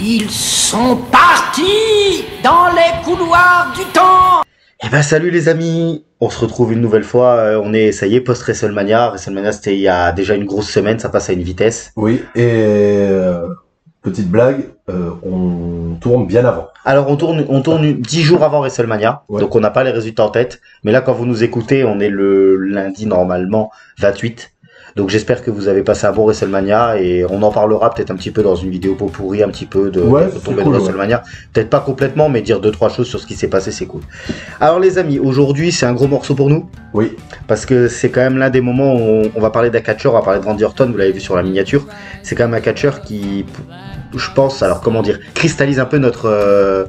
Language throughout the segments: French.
Ils sont partis dans les couloirs du temps. Eh ben salut les amis, on se retrouve une nouvelle fois, on est, ça y est, post-WrestleMania. WrestleMania c'était il y a déjà une grosse semaine, ça passe à une vitesse. Oui, et petite blague, on tourne bien avant. Alors on tourne 10 jours avant WrestleMania, Ouais. donc on n'a pas les résultats en tête. Mais là quand vous nous écoutez, on est le lundi normalement 28. Donc j'espère que vous avez passé un bon WrestleMania et on en parlera peut-être un petit peu dans une vidéo pot pourri, un petit peu de c'est cool, WrestleMania. Peut-être pas complètement, mais dire 2-3 choses sur ce qui s'est passé, c'est cool. Alors les amis, aujourd'hui c'est un gros morceau pour nous. Oui, Parce que c'est quand même l'un des moments où on va parler d'un catcheur, on va parler de Randy Orton, vous l'avez vu sur la miniature. C'est quand même un catcheur qui, je pense, alors comment dire, cristallise un peu notre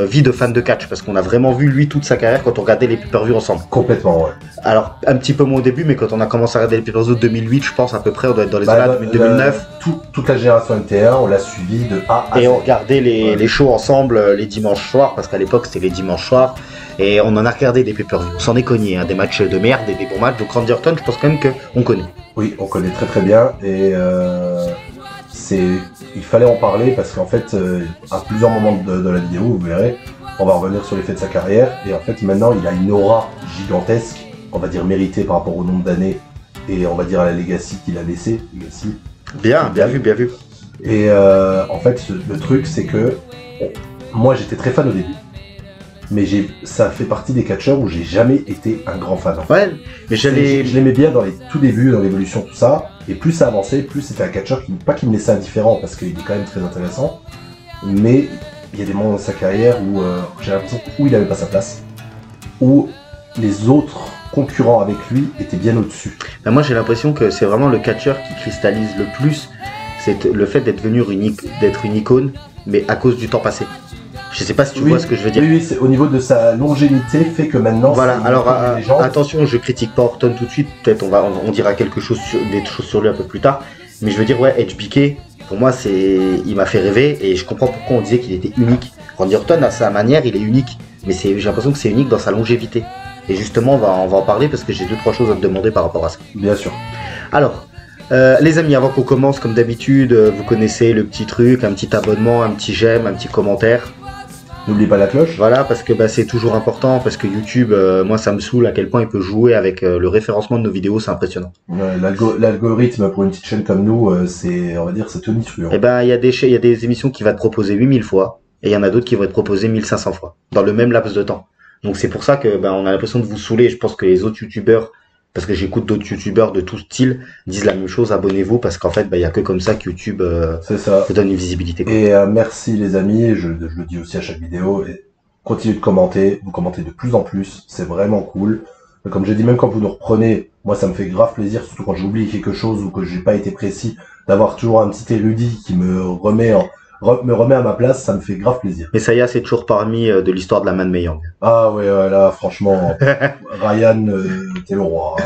vie de fan de catch. Parce qu'on a vraiment vu lui toute sa carrière quand on regardait les pay-per-view ensemble. complètement, ouais. Alors un petit peu moins au début, mais quand on a commencé à regarder les pay-per-view de 2008, je pense à peu près, on doit être dans les années 2009. Toute la génération NT1, on l'a suivi de A à Z. Et on regardait les shows ensemble les dimanches soirs, parce qu'à l'époque c'était les dimanches soirs. Et on en a regardé des pay-per-view, on s'en est cogné, hein, des matchs de merde et des bons matchs. Donc Randy Orton, je pense quand même qu'on connaît. Oui, on connaît très très bien et il fallait en parler parce qu'en fait, à plusieurs moments de la vidéo, vous verrez, on va revenir sur les faits de sa carrière et en fait maintenant il a une aura gigantesque, on va dire méritée par rapport au nombre d'années et on va dire à la legacy qu'il a laissé. Bien vu, bien vu. Et en fait, le truc c'est que moi j'étais très fan au début. Mais ça fait partie des catcheurs où j'ai jamais été un grand fan. Ouais, mais Je l'aimais bien dans les tout débuts, dans l'évolution, tout ça. Et plus ça avançait, plus c'était un catcheur qui me laissait indifférent parce qu'il est quand même très intéressant. Mais il y a des moments dans sa carrière où j'ai l'impression où il n'avait pas sa place, où les autres concurrents avec lui étaient bien au-dessus. Ben moi j'ai l'impression que c'est vraiment le catcheur qui cristallise le plus, c'est le fait d'être une icône, mais à cause du temps passé. Je sais pas si tu vois ce que je veux dire. Oui, c'est au niveau de sa longévité fait que maintenant. Voilà, alors les gens. attention, je critique pas Orton tout de suite, peut-être on dira des choses sur lui un peu plus tard, mais je veux dire, ouais, HBK, pour moi, il m'a fait rêver et je comprends pourquoi on disait qu'il était unique. Randy Orton, à sa manière, il est unique, mais j'ai l'impression que c'est unique dans sa longévité. Et justement, on va en parler parce que j'ai 2-3 choses à te demander par rapport à ça. Bien sûr. Alors, les amis, avant qu'on commence, comme d'habitude, vous connaissez le petit truc, un petit abonnement, un petit j'aime, un petit commentaire. N'oublie pas la cloche. Voilà, parce que c'est toujours important, parce que YouTube, moi ça me saoule à quel point il peut jouer avec le référencement de nos vidéos, c'est impressionnant. Ouais, l'algorithme pour une petite chaîne comme nous, on va dire, c'est tonitruant. Et il y a des émissions qui vont te proposer 8000 fois, et il y en a d'autres qui vont te proposer 1500 fois, dans le même laps de temps. Donc c'est pour ça que on a l'impression de vous saouler. Je pense que les autres youtubeurs, parce que j'écoute d'autres youtubeurs de tout style, disent la même chose, abonnez-vous, parce qu'en fait, il y a que comme ça que YouTube C'est ça. te donne une visibilité. Et merci les amis, je le dis aussi à chaque vidéo, et continuez de commenter, vous commentez de plus en plus, c'est vraiment cool. Comme j'ai dit, même quand vous nous reprenez, moi ça me fait grave plaisir, surtout quand j'oublie quelque chose ou que j'ai pas été précis, d'avoir toujours un petit érudit qui me remet à ma place, ça me fait grave plaisir. Mais ça y est, c'est toujours parmi de l'histoire de la Man Mae Young. Ah ouais, là franchement, Ryan, t'es le roi.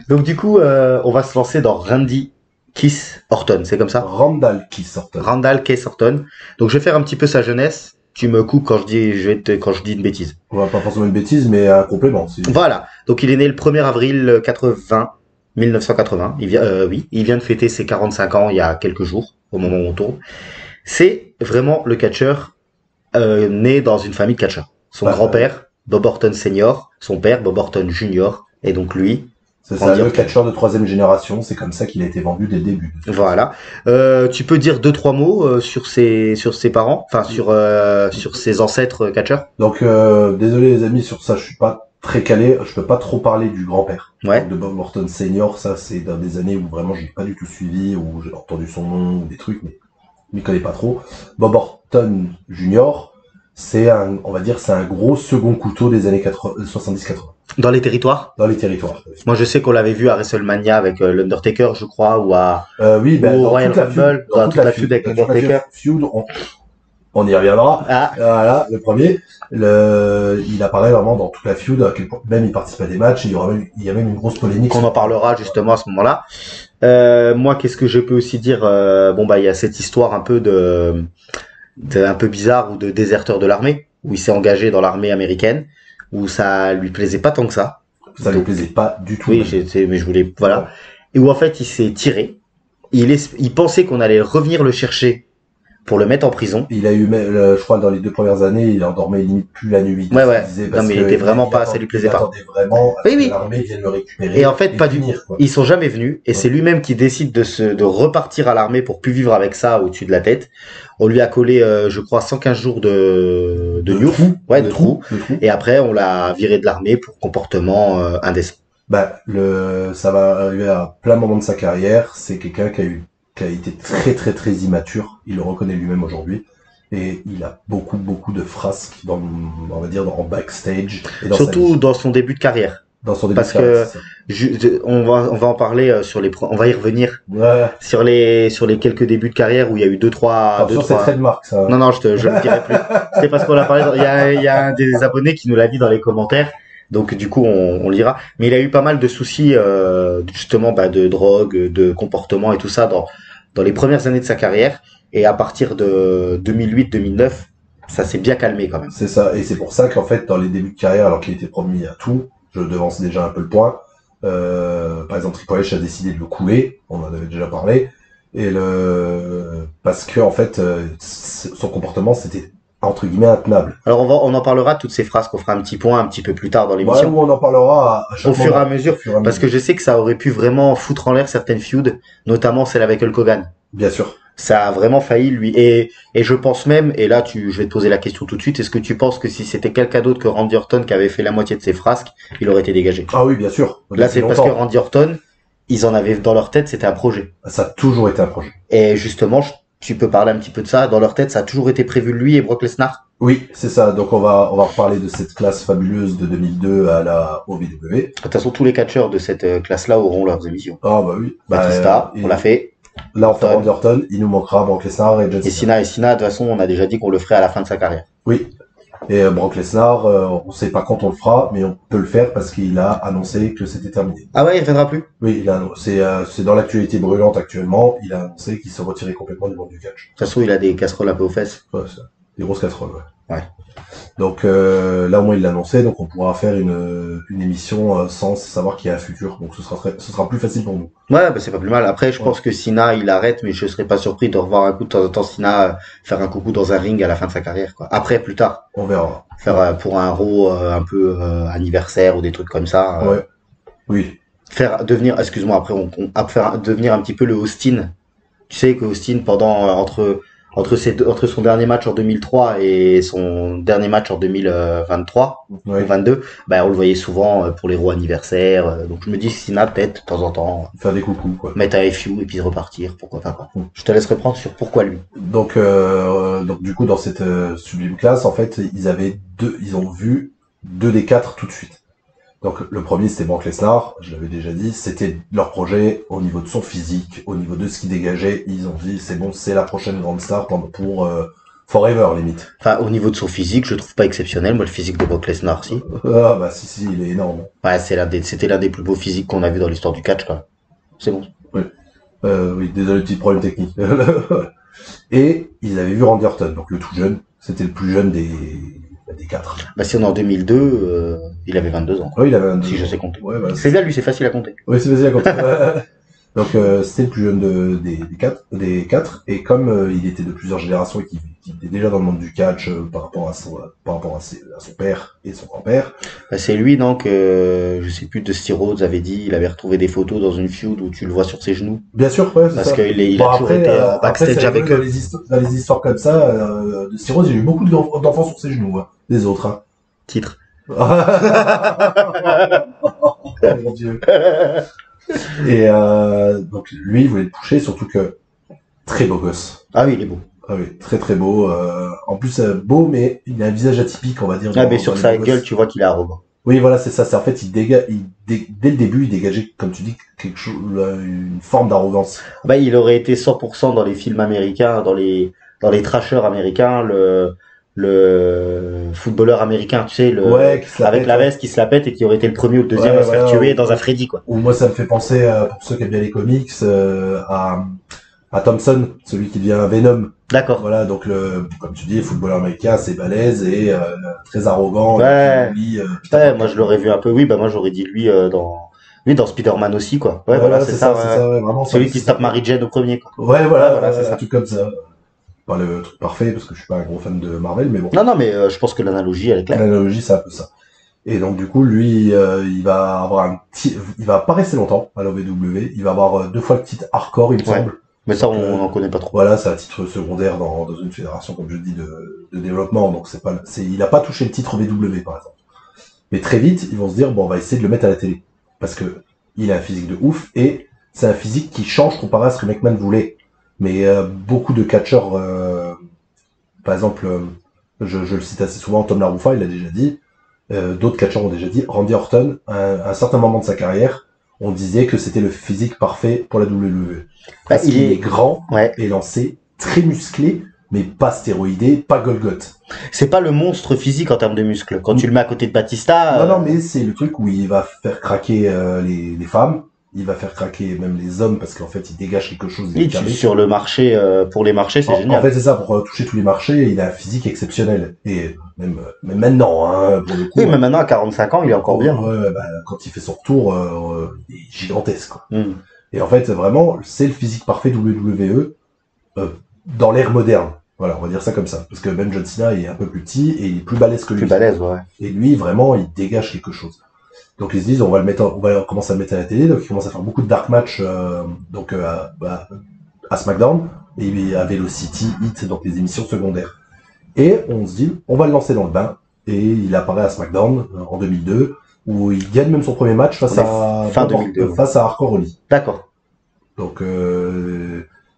Donc du coup, on va se lancer dans Randy Kiss Orton, c'est comme ça? Randall Kiss Orton. Randall Kiss Orton. Donc je vais faire un petit peu sa jeunesse. Tu me coupes quand je dis une bêtise. On va pas forcément une bêtise, mais un complément. Voilà. Donc il est né le 1er avril 1980. Il vient de fêter ses 45 ans il y a quelques jours, au moment où on tourne. C'est vraiment le catcheur né dans une famille de catcheurs. Son grand-père, Bob Orton Senior, son père, Bob Orton Junior, et donc lui. C'est ça, le catcheur de 3e génération, c'est comme ça qu'il a été vendu dès le début. Voilà. Tu peux dire 2-3 mots sur ses parents, enfin sur ses ancêtres catcheurs. Donc désolé les amis, sur ça je suis pas très calé, je peux pas trop parler du grand-père de Bob Orton Senior, ça c'est dans des années où vraiment je l'ai pas du tout suivi, où j'ai entendu son nom ou des trucs, mais je m'y connais pas trop. Bob Orton Junior, on va dire c'est un gros second couteau des années 70-80. Dans les territoires? Dans les territoires. Moi, je sais qu'on l'avait vu à WrestleMania avec l'Undertaker, je crois, ou à dans Royal Rumble, dans toute la feud avec l'Undertaker. On y reviendra. Ah. Voilà, le premier. Il apparaît vraiment dans toute la feud, à quel point même il participe à des matchs, il y a même une grosse polémique. On en parlera justement à ce moment-là. Moi, qu'est-ce que je peux aussi dire? Il y a cette histoire un peu un peu bizarre ou de déserteur de l'armée, où il s'est engagé dans l'armée américaine, où ça lui plaisait pas tant que ça. Ça lui plaisait pas du tout. Oui, mais je voulais, voilà. Et où en fait, il s'est tiré. Il pensait qu'on allait revenir le chercher pour le mettre en prison. Il a eu, je crois, dans les 2 premières années, il en dormait limite plus la nuit. Ouais. Non, mais il était vraiment pas, ça lui plaisait pas. Il attendait vraiment oui. que l'armée vienne le récupérer. Et en fait, pas du tout. Ils sont jamais venus. Et c'est lui-même qui décide de repartir à l'armée pour plus vivre avec ça au-dessus de la tête. On lui a collé, je crois, 115 jours de trou. Ouais, de trou. Et après, on l'a viré de l'armée pour comportement indécent. Ça va arriver à plein moment de sa carrière. C'est quelqu'un qui a été très très très immature. Il le reconnaît lui-même aujourd'hui. Et il a beaucoup de frasques on va dire, en backstage. Et surtout dans son début de carrière. Dans son début Parce de carrière, que on va en parler on va y revenir. Ouais. Sur les quelques débuts de carrière où il y a eu 2-3. C'est trademark, ça. Non, je le dirai plus. C'est parce qu'on a parlé, il y a un des abonnés qui nous l'a dit dans les commentaires. Donc du coup on lira. Mais il a eu pas mal de soucis justement de drogue, de comportement et tout ça dans les premières années de sa carrière. Et à partir de 2008-2009, ça s'est bien calmé quand même. C'est ça, et c'est pour ça qu'en fait, dans les débuts de carrière, alors qu'il était promis à tout, je devance déjà un peu le point. Par exemple, Triple H a décidé de le couler, on en avait déjà parlé, parce que en fait, son comportement c'était entre guillemets intenable. Alors on en parlera de toutes ces phrases qu'on fera un petit point un petit peu plus tard dans l'émission. Ouais, on en parlera au fur et à mesure, parce que je sais que ça aurait pu vraiment foutre en l'air certaines feuds, notamment celle avec Hulk Hogan. Bien sûr. Ça a vraiment failli lui, et je pense même, et là je vais te poser la question tout de suite, est-ce que tu penses que si c'était quelqu'un d'autre que Randy Orton qui avait fait la moitié de ses frasques, il aurait été dégagé? Ah oui, bien sûr. Là c'est parce que Randy Orton, ils en avaient dans leur tête, c'était un projet. Ça a toujours été un projet. Et justement, tu peux parler un petit peu de ça, dans leur tête, ça a toujours été prévu lui et Brock Lesnar? Oui, c'est ça. Donc on va reparler de cette classe fabuleuse de 2002 à la OVW. De toute façon, tous les catcheurs de cette classe-là auront leurs émissions. Ah bah oui. Batista, on l'a fait. Là, on fait Randy Orton, il nous manquera Brock Lesnar et John Cena. Et Cena, de toute façon, on a déjà dit qu'on le ferait à la fin de sa carrière. Oui. Et Brock Lesnar, on sait pas quand on le fera, mais on peut le faire parce qu'il a annoncé que c'était terminé. Ah ouais, il reviendra plus? Oui, c'est dans l'actualité brûlante actuellement, il a annoncé qu'il se retirait complètement du monde du catch. De toute façon, il a des casseroles un peu aux fesses. Ouais, c'est ça. Des grosses casseroles, ouais. Donc là au moins il l'a annoncé, donc on pourra faire une émission sans savoir qu'il y a un futur. Donc ce sera plus facile pour nous. Ouais, c'est pas plus mal. Après je pense que Cena il arrête, mais je serais pas surpris de revoir un coup de temps en temps Cena faire un coucou dans un ring à la fin de sa carrière, quoi. Après plus tard. On verra. Faire pour un Raw un peu anniversaire ou des trucs comme ça. Ouais. Oui. Faire devenir, excuse-moi, après devenir un petit peu le Austin. Tu sais que Austin pendant entre son dernier match en 2003 et son dernier match en 2023 ou 22, on le voyait souvent pour les Raw anniversaires. Donc je me dis Cena peut-être de temps en temps faire des coucous, quoi. Mettre un FU et puis repartir, pourquoi pas, quoi. Je te laisse reprendre sur pourquoi lui. Donc du coup dans cette sublime classe, en fait, ils ont vu 2 des 4 tout de suite. Donc le premier c'était Brock Lesnar, je l'avais déjà dit, c'était leur projet au niveau de son physique, au niveau de ce qu'il dégageait, ils ont dit c'est bon, c'est la prochaine grande star pour forever limite. Enfin au niveau de son physique, je trouve pas exceptionnel, moi le physique de Brock Lesnar si. Ah bah si, il est énorme. Ouais, c'était l'un des plus beaux physiques qu'on a vu dans l'histoire du catch, quoi. C'est bon. Oui. Oui, désolé, petit problème technique. Et ils avaient vu Randy Orton, donc le tout jeune, c'était le plus jeune des 4. Si on est en 2002, il avait 22 ans. Oui, il avait 22 ans. Si je sais compter. Ouais, c'est bien, lui, c'est facile à compter. Oui, c'est facile à compter. Donc, c'était le plus jeune des 4. Et comme il était de plusieurs générations et qu'il était déjà dans le monde du catch par rapport à son père et son grand-père. C'est lui, non, que je sais plus, Dusty Rhodes avait dit, il avait retrouvé des photos dans une feud où tu le vois sur ses genoux. Bien sûr, ouais, c'est parce ça. Parce qu'il a toujours été en backstage avec eux. Dans les histoires comme ça, Dusty Rhodes, il a eu beaucoup d'enfants sur ses genoux, des autres. Hein. Titre. Oh mon Dieu. Et donc lui, il voulait le pousser, surtout que très beau gosse. Ah oui, il est beau. Ah oui, très très beau. En plus, beau, mais il a un visage atypique, on va dire. Ah, mais sur sa gueule, tu vois qu'il est arrogant. Oui, voilà, c'est ça. C'est en fait, dès le début, il dégageait, comme tu dis, quelque chose, une forme d'arrogance. Il aurait été 100% dans les films américains, dans les trashers américains, le footballeur américain, tu sais, avec la veste qui se la pète et qui aurait été le premier ou le deuxième à se faire tuer dans un Freddy, quoi. Ou moi, ça me fait penser, pour ceux qui aiment bien les comics, à Thompson, celui qui devient Venom. D'accord. Voilà, donc comme tu dis, le footballeur américain, c'est balèze et très arrogant. Ouais. Moi je l'aurais vu un peu. Oui, moi j'aurais dit lui dans Spider-Man aussi, quoi. Ouais, voilà, c'est ça. Vraiment, celui qui se tape Mary Jane au premier, quoi. Ouais, voilà, c'est ça. Tout comme ça. pas le truc parfait parce que je suis pas un gros fan de Marvel, mais bon. Non, mais je pense que l'analogie, elle est claire. L'analogie, c'est un peu ça. Et donc du coup, lui, il va avoir il va pas rester longtemps à la WWE. Il va avoir 2 fois le titre hardcore, il me semble. Mais ça, on n'en connaît pas trop. Voilà, c'est un titre secondaire dans une fédération, comme je dis, de développement. Donc il a pas touché le titre WWE, par exemple. Mais très vite, ils vont se dire, bon, on va essayer de le mettre à la télé. Parce que il a un physique de ouf, et c'est un physique qui change comparé à ce que McMahon voulait. Mais beaucoup de catcheurs, par exemple, je le cite assez souvent, Tom LaRufa, il l'a déjà dit, d'autres catcheurs ont déjà dit, Randy Orton, à un certain moment de sa carrière, on disait que c'était le physique parfait pour la WWE. Parce qu'il est grand et lancé, très musclé, mais pas stéroïdé, pas Golgoth. C'est pas le monstre physique en termes de muscles. Quand tu le mets à côté de Batista... Non, mais c'est le truc où il va faire craquer les femmes, il va faire craquer même les hommes, parce qu'en fait, il dégage quelque chose. Sur le marché, pour les marchés, c'est génial. En fait, c'est ça, pour toucher tous les marchés, il a un physique exceptionnel. Et même maintenant, hein, pour le coup. Oui, mais maintenant, à 45 ans, il est encore bien. Quand il fait son retour, il est gigantesque, quoi. Et en fait, vraiment, c'est le physique parfait WWE, dans l'ère moderne. Voilà, on va dire ça comme ça. Parce que même John Cena est un peu plus petit et il est plus balèze que lui. Plus balèze, ouais. Et lui, vraiment, il dégage quelque chose. Donc ils se disent, on va commencer à le mettre à la télé. Donc ils commencent à faire beaucoup de dark match, à SmackDown. Et il y a Velocity, Hit, donc les émissions secondaires. Et on se dit, on va le lancer dans le bain. Et il apparaît à SmackDown en 2002, où il gagne même son premier match face à Hardcore Holly. D'accord. Donc,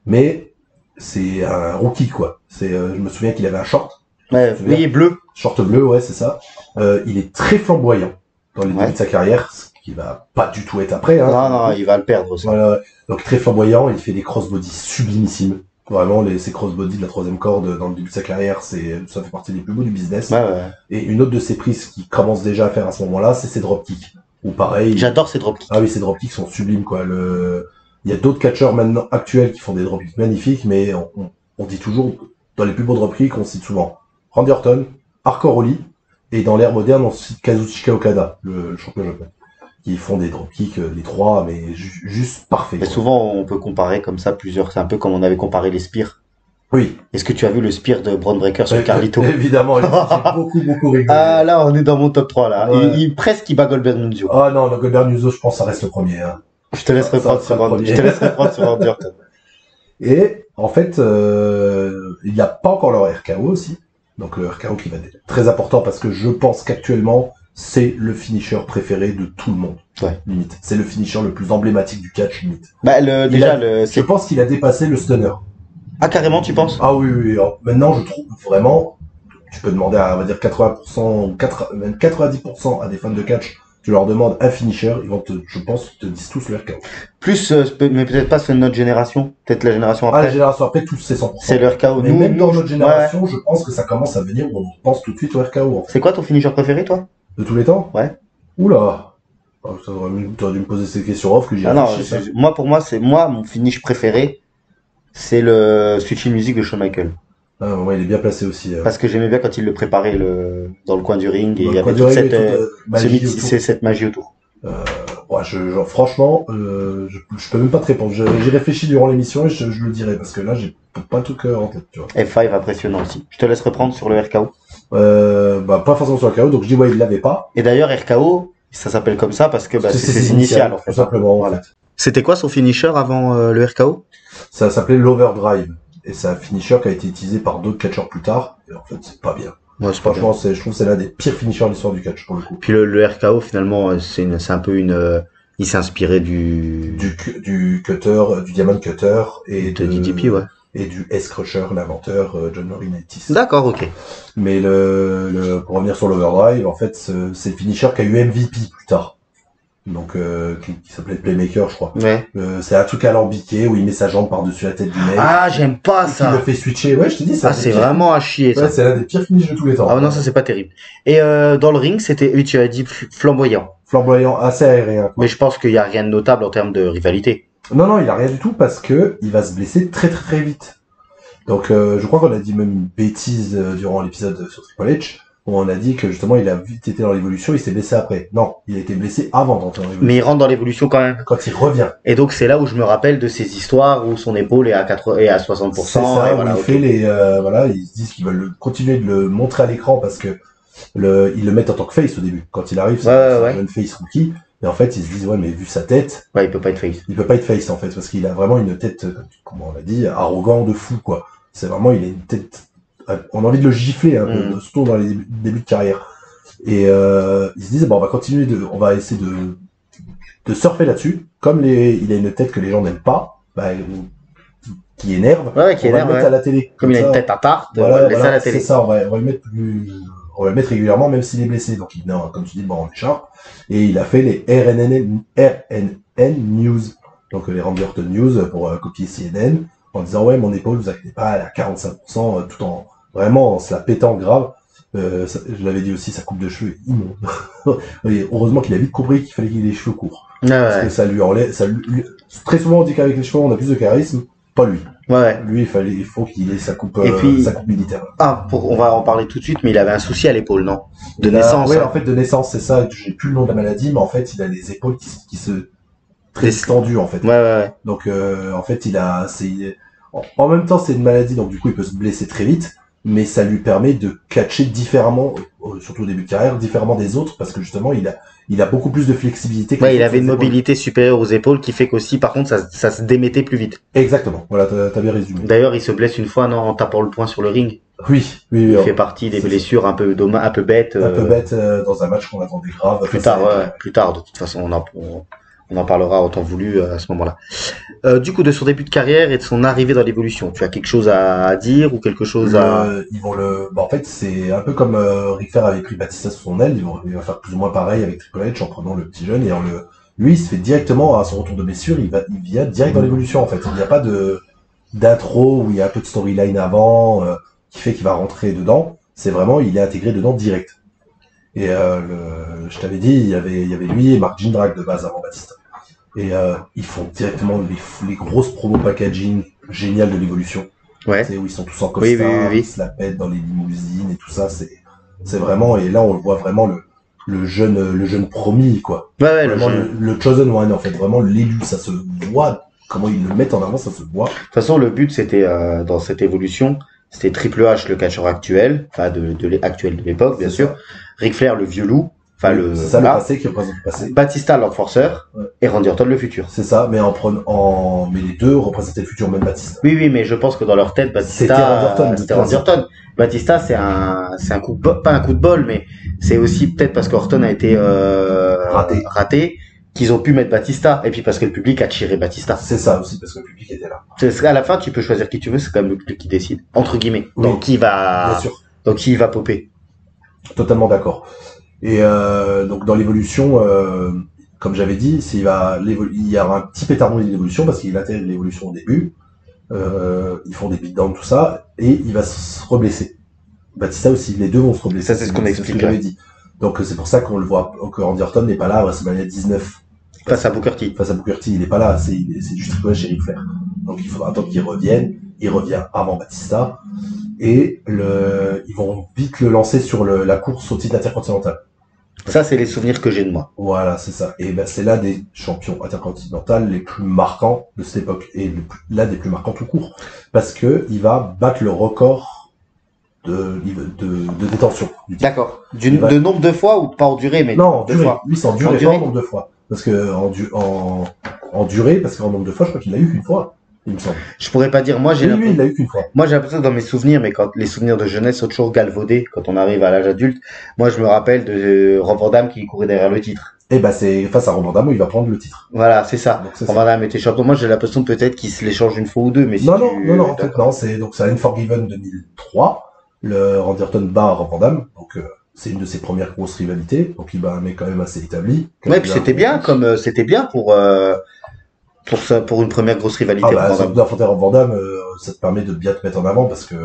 mais c'est un rookie, quoi. Je me souviens qu'il avait un short. Ouais, oui, bleu. Short bleu, ouais, c'est ça. Il est très flamboyant dans les débuts de sa carrière, ce qui va pas du tout être après. Hein. Non, il va le perdre. Ça. Voilà. Donc très flamboyant, il fait des crossbody sublimissimes. Vraiment, ces crossbody de la troisième corde dans le début de sa carrière, ça fait partie des plus beaux du business. Ouais. Et une autre de ses prises qu'il commence déjà à faire à ce moment-là, c'est ses dropkicks. Ou pareil. J'adore ces dropkicks. Ah oui, ces dropkicks sont sublimes, quoi. Il y a d'autres catcheurs maintenant actuels qui font des dropkicks magnifiques, mais on dit toujours, dans les plus beaux dropkicks, on cite souvent Randy Orton, Hardcore Holly, et dans l'ère moderne, on cite Kazuchika Okada, le champion japonais. Qui font des dropkicks, les trois, mais juste parfait. Mais souvent, on peut comparer comme ça plusieurs. C'est un peu comme on avait comparé les spears. Oui. Est-ce que tu as vu le spear de Braun Breaker sur Carlito? Évidemment, j'ai beaucoup rigolé. Ah, là, on est dans mon top 3, là. Ouais. Presque, il bat Goldberg Nunzio. Ah non, le Goldberg Nunzio, je pense que ça reste le premier, hein. Je te laisserai prendre sur Randy Orton. Et, en fait, il n'y a pas encore leur RKO aussi. Donc, le RKO qui va être très important parce que je pense qu'actuellement, c'est le finisher préféré de tout le monde. Ouais. Limite. C'est le finisher le plus emblématique du catch, limite. Je pense qu'il a dépassé le stunner. Ah, carrément, tu penses? Ah oui. Alors, maintenant, je trouve vraiment, tu peux demander à, on va dire, 80%, même 90% à des fans de catch, tu leur demandes un finisher, ils vont je pense, te disent tous le RKO. Plus, mais peut-être pas sur notre génération, peut-être la génération après. Ah, la génération après, tous c'est 100%. C'est le RKO. Mais même dans notre génération, je pense que ça commence à venir où on pense tout de suite au RKO, en fait. C'est quoi ton finisher préféré, toi? De tous les temps? Ouais. Oula. T'aurais dû me poser ces questions off que j'y réfléchis. Non, pour moi, mon finish préféré, c'est le Switching Music de Shawn Michaels. Ah, ouais, il est bien placé aussi. Parce que j'aimais bien quand il le préparait dans le coin du ring et il y avait toute cette magie autour. Franchement, je peux même pas te répondre. J'y réfléchis durant l'émission et je le dirai parce que là, j'ai pas le truc en tête, tu vois. F5 impressionnant aussi. Je te laisse reprendre sur le RKO. Pas forcément sur le RKO, donc je dis ouais, il l'avait pas. Et d'ailleurs, RKO, ça s'appelle comme ça parce que c'est ses initiales, en fait. Tout simplement, voilà. C'était quoi son finisher avant le RKO? Ça s'appelait l'Overdrive. Et c'est un finisher qui a été utilisé par d'autres catcheurs plus tard. Et en fait, c'est pas bien. Ouais, franchement, je trouve que c'est l'un des pires finishers de l'histoire du catch, pour le coup. Puis le RKO, finalement, c'est un peu il s'est inspiré du cutter, du Diamond Cutter et de DDP, ouais. Et du S-Crusher, l'inventeur, John Laurinaitis. D'accord, ok. Mais pour revenir sur l'Overdrive, en fait, c'est le finisher qui a eu MVP plus tard. Donc, qui s'appelait Playmaker, je crois. Ouais. C'est un truc alambiqué où il met sa jambe par-dessus la tête du mec. Ah, j'aime pas ça. Il le fait switcher. Ouais, je te dis, c'est vraiment à chier, ça. Ouais, c'est l'un des pires finishes de tous les temps. Ah, non, ça, c'est pas terrible. Et, dans le ring, oui, tu as dit flamboyant. Flamboyant, assez aérien, quoi. Mais je pense qu'il y a rien de notable en termes de rivalité. Non, il a rien du tout parce que il va se blesser très très très vite. Donc, je crois qu'on a dit même une bêtise durant l'épisode sur Triple H. on a dit que justement il a vite été dans l'évolution, il s'est blessé après. Non, il a été blessé avant d'entrer dans l'évolution. Mais il rentre dans l'évolution quand même. Quand il revient. Et donc c'est là où je me rappelle de ces histoires où son épaule est à 60%. C'est ça, où il fait les, voilà, ils se disent qu'ils veulent continuer de le montrer à l'écran parce que ils le mettent en tant que face au début. Quand il arrive, c'est un jeune face rookie. Et en fait, ils se disent, ouais, mais vu sa tête. Ouais, il peut pas être face. Il peut pas être face, en fait, parce qu'il a vraiment une tête, comment on l'a dit, arrogant de fou, quoi. C'est vraiment, il a une tête, on a envie de le gifler, un peu, surtout dans les débuts de carrière. Et, ils se disent, bon, on va continuer on va essayer de surfer là-dessus. Comme il a une tête que les gens n'aiment pas, qui énerve. Ouais, qui énerve, le mettre à la télé. Comme il a une tête à tarte, on va le laisser à la télé. C'est ça, on va le mettre on va le mettre régulièrement, même s'il est blessé. Donc, il vient, comme tu dis, en écharpe. Et il a fait les RNN News. Donc, les Randy Orton News pour copier CNN. En disant, ouais, mon épaule, vous inquiétez pas, elle est à 45%, tout en, vraiment, en se la pétant grave. Je l'avais dit aussi, sa coupe de cheveux est immonde. Et heureusement qu'il a vite compris qu'il fallait qu'il ait les cheveux courts. Parce que ça lui enlève, très souvent, on dit qu'avec les cheveux, on a plus de charisme. Pas lui. Ouais. Lui, il faut qu'il ait sa coupe, sa coupe militaire. On va en parler tout de suite, mais il avait un souci à l'épaule, non? De naissance. Ouais, en fait, de naissance, c'est ça. J'ai plus le nom de la maladie, mais en fait, il a les épaules qui se très tendues, en fait. Ouais. Donc, en fait, en même temps, c'est une maladie, donc du coup, il peut se blesser très vite, mais ça lui permet de catcher différemment, surtout au début de carrière, différemment des autres, parce que justement, il a beaucoup plus de flexibilité. Ouais, il avait une mobilité supérieure aux épaules qui fait qu'aussi, par contre, ça se démettait plus vite. Exactement. Voilà, t'as bien résumé. D'ailleurs, il se blesse une fois, non, en tapant le poing sur le ring. Oui. Il fait partie des blessures un peu bêtes. Un peu bêtes dans un match qu'on attendait grave. Plus tard, de toute façon, on en parlera en temps voulu à ce moment-là. Du coup, de son début de carrière et de son arrivée dans l'évolution, tu as quelque chose à dire ou quelque chose ils vont en fait, c'est un peu comme Ric Flair avait pris Batista sous son aile. Il va faire plus ou moins pareil avec Triple H en prenant le petit jeune et lui, il se fait directement à son retour de blessure. Il vient direct dans l'évolution en fait. Il n'y a pas d'intro où il y a un peu de storyline avant qui fait qu'il va rentrer dedans. C'est vraiment, il est intégré dedans direct. Et je t'avais dit, il y avait lui et Mark Jindrak de base avant Batista. Et ils font directement les grosses promos packaging géniales de l'évolution. Ouais. C'est où ils sont tous en costard, ils se la pètent dans les limousines et tout ça. C'est vraiment, et là on le voit vraiment le jeune promis quoi. Ouais, vraiment le chosen one en fait, vraiment l'élu, ça se voit. Comment ils le mettent en avant, ça se voit. De toute façon, le but c'était dans cette évolution, c'était Triple H le catcheur actuel, enfin actuel de l'époque bien sûr. Ric Flair le vieux loup. Enfin, le passé qui représente le passé. Batista l'enforceur et Randy Orton le futur. C'est ça, mais mais les deux représentaient le futur, même Batista. Oui, mais je pense que dans leur tête, Batista, c'était Randy Orton. Batista, c'est un coup de pas un coup de bol, mais c'est aussi peut-être parce qu'Orton a été raté qu'ils ont pu mettre Batista, et puis parce que le public a tiré Batista. C'est ça aussi, parce que le public était là. À la fin, tu peux choisir qui tu veux, c'est quand même le public qui décide, entre guillemets. Oui. Donc qui va popper. Totalement d'accord. Et donc dans l'évolution, comme j'avais dit, il y aura un petit pétard dans l'évolution parce qu'il intègre l'évolution au début. Ils font des beatdowns, tout ça, et il va se reblesser. Batista aussi, les deux vont se reblesser. Ça, c'est ce qu'on explique. J'avais dit. Donc c'est pour ça qu'on le voit, que Randy Orton n'est pas là à WrestleMania 19. Face à Booker T. Il n'est pas là, c'est du Triple H et Ric Flair. Donc il faudra attendre qu'il revienne. Il revient avant Batista. Et ils vont vite le lancer sur la course au titre intercontinental. Ça, c'est les souvenirs que j'ai de moi. Voilà, c'est ça. Et c'est l'un des champions intercontinentaux les plus marquants de cette époque. Et l'un des plus marquants tout court. Parce que il va battre le record de détention. D'accord. De nombre de fois ou pas en durée, mais non, en durée. Fois. Lui, c'est en durée, pas en nombre de fois. Parce que en durée, parce qu'en nombre de fois, je crois qu'il l'a eu qu'une fois. Il me semble. Je pourrais pas dire, moi, lui, il l'a eu qu'une fois. Moi, j'ai l'impression que dans mes souvenirs, mais quand les souvenirs de jeunesse sont toujours galvaudés quand on arrive à l'âge adulte, moi, je me rappelle de Rob Van Dam qui courait derrière le titre. Et c'est face à Rob Van Dam où il va prendre le titre. Voilà, c'est ça. Rob Van Dam était champion. Moi, j'ai l'impression peut-être qu'il se l'échange une fois ou deux, mais non, en fait, non, c'est Unforgiven 2003. Le Randy Orton bat Rob Van Dam. Donc, c'est une de ses premières grosses rivalités. Donc, il bat un mec quand même assez établi. Ouais, puis c'était bien pour une première grosse rivalité. D'affronter Rob Van Dam, ça te permet de bien te mettre en avant parce que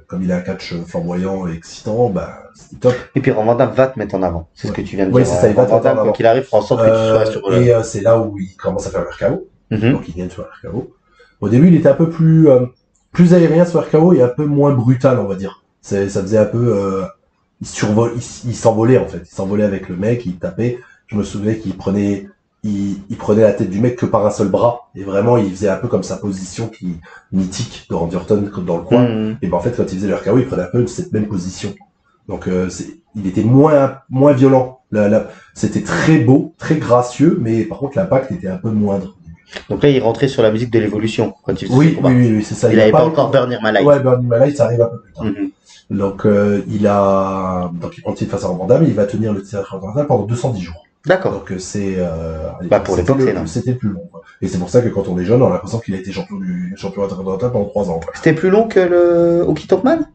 comme il a un catch flamboyant et excitant, c'est top. Et puis Rob Van Dam va te mettre en avant. C'est ce que tu viens de dire. Oui, c'est ça, il va te mettre en avant. Quoi qu'il arrive, fera en sorte que tu sois sur le... Et c'est là où il commence à faire le RKO. Donc il gagne sur le RKO. Au début, il était un peu plus aérien sur RKO et un peu moins brutal, on va dire. Ça faisait un peu il s'envolait en fait. Il s'envolait avec le mec, il tapait. Je me souvenais qu'il prenait la tête du mec que par un seul bras. Et vraiment, il faisait un peu comme sa position mythique de Randy Orton dans le coin. Et ben en fait, quand il faisait le RKO, il prenait un peu cette même position. Donc il était moins violent. C'était très beau, très gracieux, mais par contre l'impact était un peu moindre. Donc là, il rentrait sur la musique de l'évolution quand il faisait oui, c'est ça. Il avait pas encore Burning My Light. Ouais, Burning My Light, ça arrive un peu plus tard. Donc il prend le titre face à Van Damme, il va tenir le titre continental pendant 210 jours. D'accord. Donc c'est pour l'époque, c'était le plus long. Quoi. Et c'est pour ça que quand on est jeune, on a l'impression qu'il a été champion intercontinental pendant 3 ans. Quoi. C'était plus long que le Honky Tonk Man?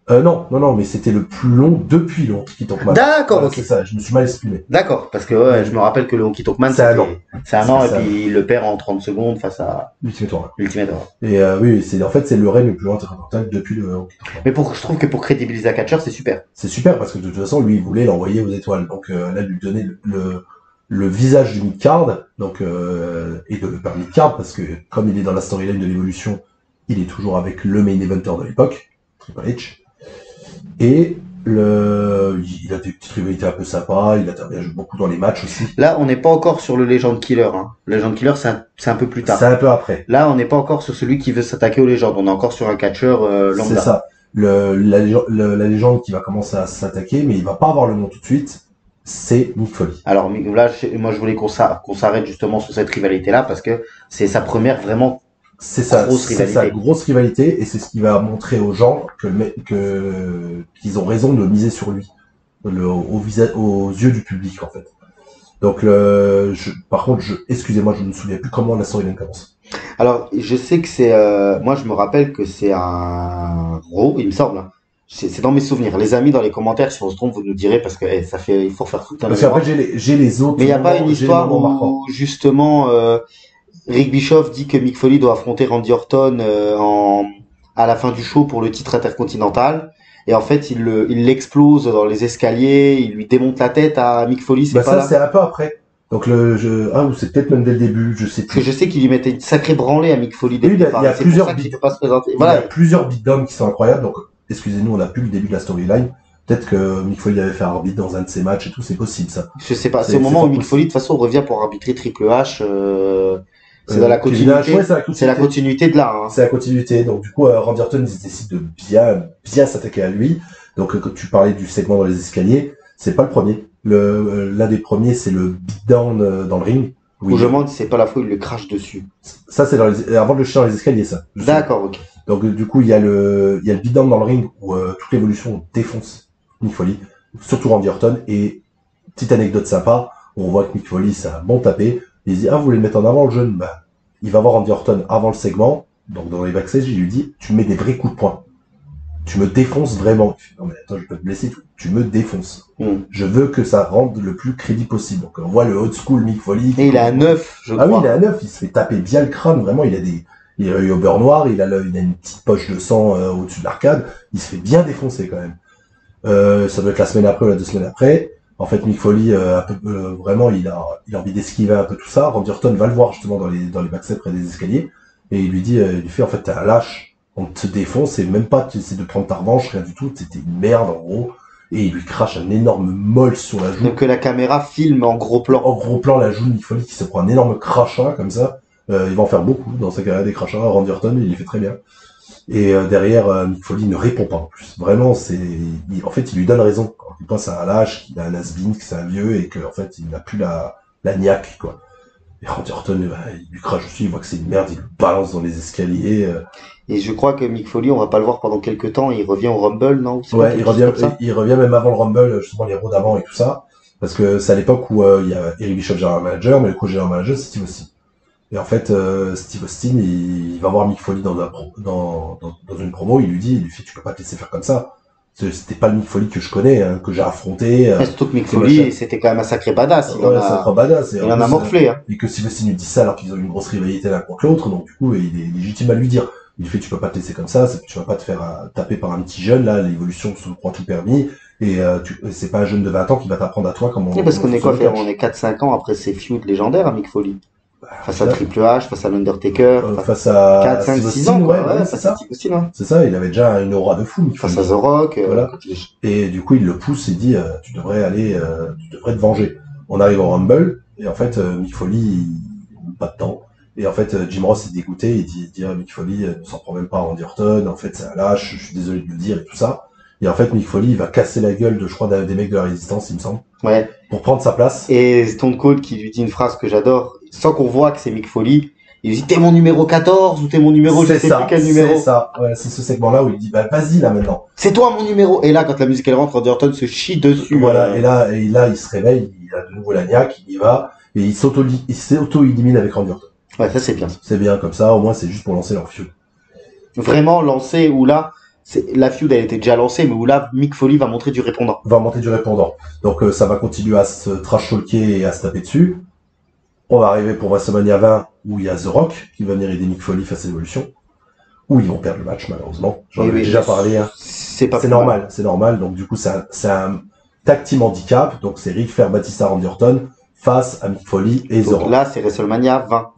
Non, mais c'était le plus long depuis le Honky Tonk Man. D'accord, ok. C'est ça, je me suis mal exprimé. D'accord, parce que je me rappelle que le Honky Tonk Man, c'est un an, et puis il le perd en 30 secondes face à Ultimate Warrior. Et oui, c'est le règne le plus long intercontinental depuis le Honky Tonk Man. Mais je trouve que pour crédibiliser un catcheur, c'est super. C'est super parce que de toute façon, lui, il voulait l'envoyer aux étoiles. Donc là, lui donner le visage du mid-card, donc et de le faire mid-card parce que comme il est dans la storyline de l'évolution, il est toujours avec le main eventer de l'époque, Triple H. Et il a des petites rivalités un peu sympas, il intervient beaucoup dans les matchs aussi. Là, on n'est pas encore sur le Legend Killer. Hein. Le Legend Killer, c'est un peu plus tard. C'est un peu après. Là, on n'est pas encore sur celui qui veut s'attaquer aux légendes. On est encore sur un catcheur lambda. C'est ça. La légende qui va commencer à s'attaquer, mais il va pas avoir le nom tout de suite. C'est Mick Foley. Alors là, moi, je voulais qu'on s'arrête justement sur cette rivalité-là parce que c'est sa première vraiment. C'est sa grosse rivalité et c'est ce qui va montrer aux gens qu'ils ont raison de miser sur lui aux yeux du public en fait. Donc par contre, excusez-moi, je ne me souviens plus comment la storyline commence. Alors je sais que c'est moi je me rappelle que c'est un Raw, il me semble. C'est dans mes souvenirs. Les amis, dans les commentaires, si on se trompe, vous nous direz parce que il faut faire tout un. Parce qu'après j'ai les autres. Mais il n'y a pas une histoire où justement Rick Bischoff dit que Mick Foley doit affronter Randy Orton à la fin du show pour le titre intercontinental. Et en fait, il l'explose dans les escaliers, il lui démonte la tête à Mick Foley. C'est un peu après. Donc ou c'est peut-être même dès le début, je sais plus. Parce que je sais qu'il lui mettait une sacrée branlée à Mick Foley. Il y a plusieurs beatdowns qui sont incroyables. Donc, excusez-nous, on n'a plus le début de la storyline. Peut-être que Mick Foley avait fait arbitre dans un de ses matchs et tout, c'est possible ça. Je sais pas. C'est au moment où Mick Foley de toute façon revient pour arbitrer Triple H. C'est dans la continuité. C'est la continuité de là. Hein. C'est la continuité. Donc du coup, Randy Orton décide de bien s'attaquer à lui. Donc quand tu parlais du segment dans les escaliers, c'est pas le premier. L'un des premiers, c'est le beatdown dans le ring. Où je me demande si c'est pas la fois où il le crache dessus. Ça c'est avant de le jeter dans les escaliers, ça. D'accord, ok. Donc du coup, il y a le beatdown dans le ring où toute l'évolution défonce Mick Foley, surtout Randy Orton. Et petite anecdote sympa, on voit que Mick Foley, c'est un bon tapé. Il dit, vous voulez le mettre en avant, le jeune? Il va voir Randy Orton avant le segment, donc dans les backstage, il lui dit, tu mets des vrais coups de poing. Tu me défonces vraiment. Il fait, non mais attends, je peux te blesser, tu me défonces. Je veux que ça rende le plus crédible possible. Donc on voit le old school Mick Foley. Et il a un 9, je crois. Ah oui, il a un 9, il se fait taper bien le crâne, vraiment, il a eu au beurre noir, il a une petite poche de sang au-dessus de l'arcade, il se fait bien défoncer quand même. Ça doit être la semaine après ou la 2 semaines après. En fait, Mick Foley, vraiment, il a envie d'esquiver un peu tout ça. Randy Orton va le voir justement dans les backstage près des escaliers et il lui fait en fait t'es un lâche, on te défonce et même pas tu essaies de prendre ta revanche, rien du tout, t'étais une merde en gros. Et il lui crache un énorme molle sur la joue. Donc la caméra filme en gros plan. En gros plan la joue de Mick Foley qui se prend un énorme crachat comme ça. Il va en faire beaucoup dans sa carrière des crachats. Randy Orton, il les fait très bien. Et derrière, Mick Foley ne répond pas en plus. Vraiment, en fait, il lui donne raison. Il pense à un lâche, qu'il a un has-been, que c'est un vieux et qu'en fait, il n'a plus la niaque, quoi. Et Randy Orton, il lui crache dessus, il voit que c'est une merde, il le balance dans les escaliers. Et je crois que Mick Foley, on va pas le voir pendant quelques temps, il revient au Rumble, non? Ouais, il revient même avant le Rumble, justement les Raw d'avant et tout ça. Parce que c'est à l'époque où il y a Eric Bischoff, General Manager, mais le co-General Manager, c'est Steve Austin. Et en fait, Steve Austin, il va voir Mick Foley dans une promo, il lui fait, tu peux pas te laisser faire comme ça. C'était pas le Mick Foley que je connais, hein, que j'ai affronté. Surtout que Mick Foley, c'était quand même un sacré badass. C'est un trop badass. Il en a morflé, hein. Et que Steve Austin lui dit ça alors qu'ils ont une grosse rivalité l'un contre l'autre, donc du coup, il est légitime à lui dire. Il fait, tu peux pas te laisser comme ça, tu vas pas te faire taper par un petit jeune, là, l'évolution se croit tout permis, et c'est pas un jeune de 20 ans qui va t'apprendre à toi comment. Oui, parce qu'on est quoi, on est 4-5 ans après ces feuds légendaires à Mick Foley. Face à Triple H, face à l'Undertaker, face à 4, 5, 6 ans, ouais, quoi. c'est ça. Steve Austin, ouais. C'est ça, il avait déjà une aura de fou. Face à The Rock. Voilà. Et du coup, il le pousse et dit, tu devrais te venger. On arrive au Rumble, et en fait, Mick Foley, pas de temps. Et en fait, Jim Ross est dégoûté, il dit Mick Foley ne s'en prend même pas à Randy Orton, en fait, c'est un lâche, je suis désolé de le dire, et tout ça. Et en fait, Mick Foley, il va casser la gueule je crois, des mecs de la Résistance, il me semble. Ouais. Pour prendre sa place. Et Stone Cold qui lui dit une phrase que j'adore, sans qu'on voit que c'est Mick Foley, il lui dit t'es mon numéro 14 ou t'es mon numéro, je sais plus quel numéro. C'est ça, ouais, c'est ce segment-là où il dit bah vas-y là maintenant. C'est toi mon numéro. Et là, quand la musique elle rentre, Randy Orton se chie dessus. Voilà, et là, il se réveille, il a de nouveau la niaque, il y va, et il s'auto-élimine avec Randy Orton. Ouais, ça c'est bien. C'est bien comme ça, au moins c'est juste pour lancer leur feud. Vraiment lancer où là, la feud elle était déjà lancée, mais où là, Mick Foley va montrer du répondant. Donc ça va continuer à se trash-talker et à se taper dessus. On va arriver pour WrestleMania 20, où il y a The Rock qui va venir aider Mick Foley face à Evolution. Où ils vont perdre le match, malheureusement. J'en ai déjà parlé. Hein. C'est normal. Donc du coup, c'est un tag team handicap. Donc c'est Ric Flair, Batista, Randy Orton face à Mick Foley et The Rock. Là, c'est WrestleMania 20.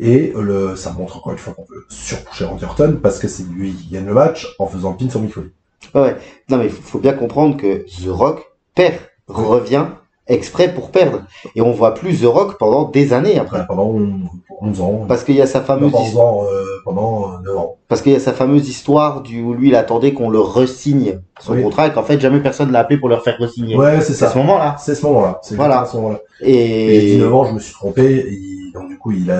Et ça montre encore une fois qu'on peut surpoucher Randy Orton parce que c'est lui qui gagne le match en faisant le pin sur Mick Foley. Ouais. Non, mais faut bien comprendre que The Rock perd, revient exprès pour perdre. Et on voit plus The Rock pendant des années après. Pendant 11 ans. Parce qu'il y a sa fameuse pendant 9 ans. Parce qu'il y a sa fameuse histoire où lui il attendait qu'on le re-signe son contrat et qu'en fait jamais personne l'a appelé pour le faire re-signer. Ouais, c'est ça. C'est ce moment-là. C'est ce moment-là. Voilà. Et j'ai dit 9 ans, je me suis trompé. Donc du coup, il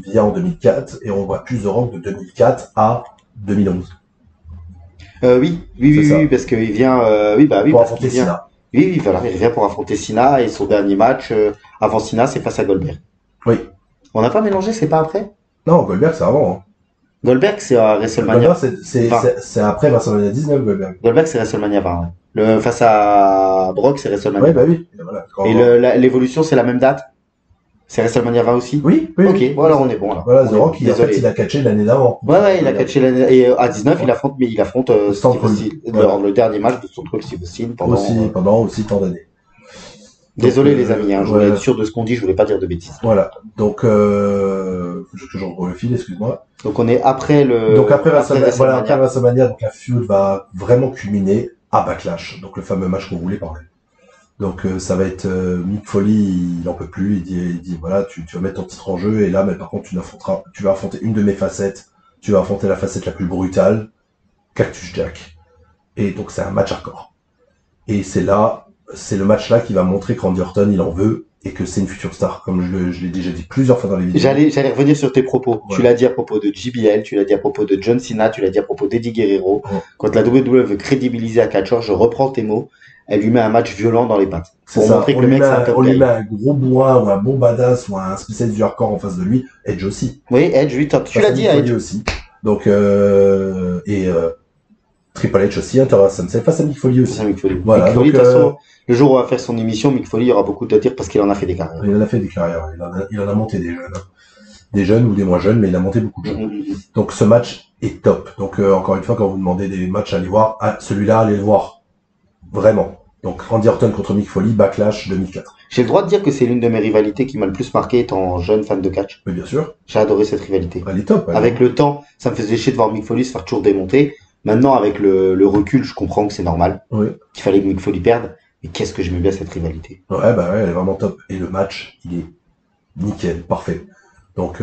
vient en 2004 et on voit plus The Rock de 2004 à 2011. Oui, parce qu'il vient, pour affronter Cena. Oui, voilà, il revient pour affronter Cena et son dernier match avant Cena, c'est face à Goldberg. Oui. On n'a pas mélangé, c'est pas après? Non, Goldberg, c'est avant. Hein. Goldberg, c'est à WrestleMania. C'est après WrestleMania 19, Goldberg. Goldberg, c'est WrestleMania 20. Ouais. Face à Brock, c'est WrestleMania. Ouais, bah oui. Et voilà. Et l'évolution, c'est la même date? C'est WrestleMania 20 aussi? Oui. Ok, bon, alors on est bon, là. Voilà, The Rock, il a catché l'année d'avant. Ouais, il a catché l'année, et à 19, il affronte Stone Cold. Le dernier match de Stone Cold Steve Austin pendant tant d'années. Désolé les amis, je voulais être sûr de ce qu'on dit, je voulais pas dire de bêtises. Voilà, donc que je reprends le fil, excuse-moi. Donc on est après WrestleMania, donc la feud va vraiment culminer à Backlash, donc le fameux match qu'on voulait parler. Donc ça va être Mick Foley, il en peut plus, il dit voilà, tu vas mettre ton titre en jeu et là, mais par contre tu vas affronter une de mes facettes, tu vas affronter la facette la plus brutale, Cactus Jack. Et donc c'est un match hardcore. Et c'est le match là qui va montrer que Randy Orton il en veut et que c'est une future star, comme je l'ai déjà dit plusieurs fois dans les vidéos. J'allais revenir sur tes propos. Ouais. Tu l'as dit à propos de JBL, tu l'as dit à propos de John Cena, tu l'as dit à propos d'Eddie Guerrero. Ouais. Quand la WWE veut crédibiliser un catcheur, je reprends tes mots, elle lui met un match violent dans les pattes. Pour montrer que le mec c'est un top guy. On lui met un gros bourrin ou un bon badass ou un spécialiste du hardcore en face de lui. Edge aussi. Oui, Edge, oui, tu l'as dit à Edge aussi. Donc Triple H aussi, intéressant. C'est face à Mick Foley aussi. Voilà. Mick Foley, de toute façon, le jour où on va faire son émission, Mick Foley, il y aura beaucoup de tirs parce qu'il en a fait des carrières. Il en a fait des carrières. Il en a monté des jeunes. Des jeunes ou des moins jeunes, mais il a monté beaucoup de jeunes. Donc ce match est top. Donc encore une fois, quand vous demandez des matchs à aller voir, celui-là, allez le voir. Vraiment. Donc Randy Orton contre Mick Foley, Backlash 2004. J'ai le droit de dire que c'est l'une de mes rivalités qui m'a le plus marqué étant jeune fan de catch. Oui, bien sûr. J'ai adoré cette rivalité. Elle est top. Avec le temps, ça me faisait chier de voir Mick Foley se faire toujours démonter. Maintenant, avec le recul, je comprends que c'est normal. Oui. Qu'il fallait que Mick Foley perde. Mais qu'est-ce que j'aimais bien cette rivalité. Ouais, elle est vraiment top. Et le match, il est nickel, parfait. Donc,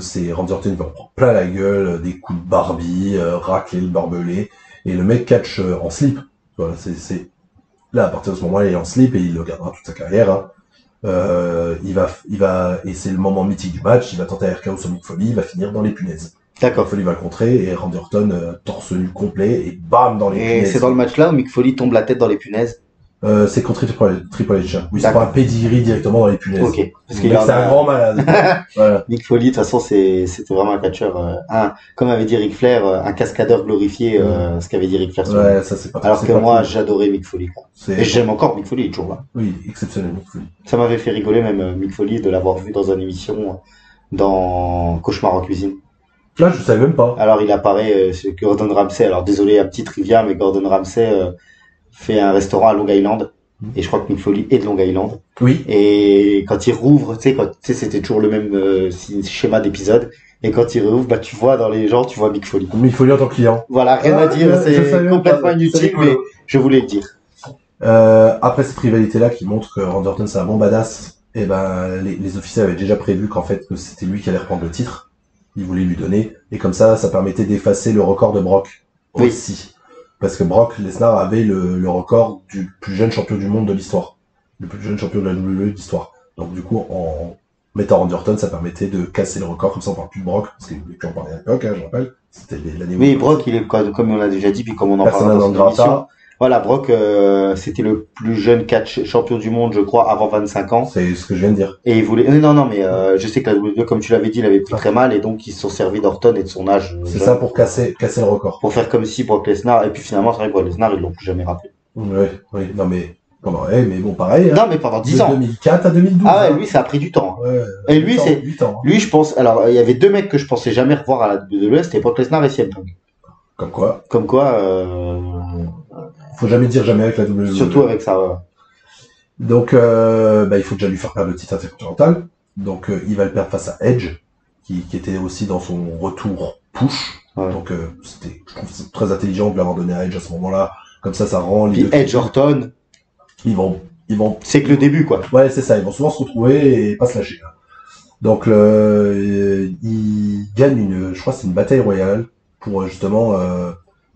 c'est Randy Orton qui va prendre plein la gueule, des coups de Barbie, racler le barbelé. Et le mec catch en slip. Voilà, c'est là, à partir de ce moment-là, il est en slip et il le gardera toute sa carrière. Hein. Il va, et c'est le moment mythique du match. Il va tenter un RKO sur Mick Foley, il va finir dans les punaises. D'accord. Mick Foley va le contrer et Randy Orton torse nu complet et bam dans les punaises. Et c'est dans le match-là où Mick Foley tombe la tête dans les punaises. C'est contre Triple H. Oui, c'est pas un pedigree directement dans les punaises. Ok. Parce qu'il c'est un grand malade. Voilà. Mick Foley, de toute façon, c'était vraiment un catcheur, comme avait dit Ric Flair, un cascadeur glorifié, ce qu'avait dit Ric Flair. Ouais, ça c'est pas. Alors que moi, cool. J'adorais Mick Foley. Et j'aime encore Mick Foley, il est toujours là. Oui, exceptionnel Mick Foley. Ça m'avait fait rigoler même Mick Foley de l'avoir vu dans une émission dans Cauchemar en cuisine. Là, je savais même pas. Alors il apparaît chez Gordon Ramsay. Alors désolé, un petit trivia, mais Gordon Ramsay fait un restaurant à Long Island. Et je crois que Mick Foley est de Long Island. Oui. Et quand il rouvre, tu sais, c'était toujours le même schéma d'épisode. Et quand il rouvre, tu vois dans les gens, tu vois Mick Foley. Mick Foley en tant que client. Voilà, rien à dire, c'est complètement inutile, mais je voulais le dire. Après cette rivalité-là qui montre que Randy Orton c'est un bon badass, et les officiels avaient déjà prévu qu'en fait que c'était lui qui allait reprendre le titre. Ils voulaient lui donner, et comme ça permettait d'effacer le record de Brock aussi. Parce que Brock Lesnar avait le record du plus jeune champion du monde de l'histoire. Le plus jeune champion de la WWE d'histoire. Donc du coup, en mettant Randy Orton, ça permettait de casser le record, comme ça on parle plus de Brock, parce qu'il voulait plus en parler à l'époque, je rappelle. C'était l'année où... Oui, Brock, il est, comme on l'a déjà dit, puis comme on en parle dans cette émission. Voilà, Brock, c'était le plus jeune champion du monde, je crois, avant 25 ans. C'est ce que je viens de dire. Et il voulait... Non, mais je sais que la WWE, comme tu l'avais dit, il avait pris très mal, et donc ils se sont servis d'Orton et de son âge. C'est ça, pour casser le record. Pour faire comme si Brock Lesnar, et puis finalement, c'est vrai que Brock Lesnar, ils l'ont plus jamais rappelé. Oui, non mais... mais bon, pareil. Non, mais pendant 10 ans. De 2004 à 2012. Ah ouais, lui, ça a pris du temps. Ouais, et lui, 8 ans. Lui, je pense, alors, il y avait deux mecs que je pensais jamais revoir à la WWE, c'était Brock Lesnar et CM Punk. Comme quoi, faut jamais dire jamais avec la WWE. Surtout avec ça, ouais. Donc, il faut déjà lui faire perdre le titre intercontinental. Donc, il va le perdre face à Edge, qui était aussi dans son retour push. Ouais. Donc, je trouve que c'est très intelligent de l'avoir donné à Edge à ce moment-là. Comme ça rend les deux. Puis Edge Orton. Ils vont. C'est que le début, quoi. Ouais, c'est ça. Ils vont souvent se retrouver et pas se lâcher. Donc, il gagne je crois que c'est une bataille royale pour justement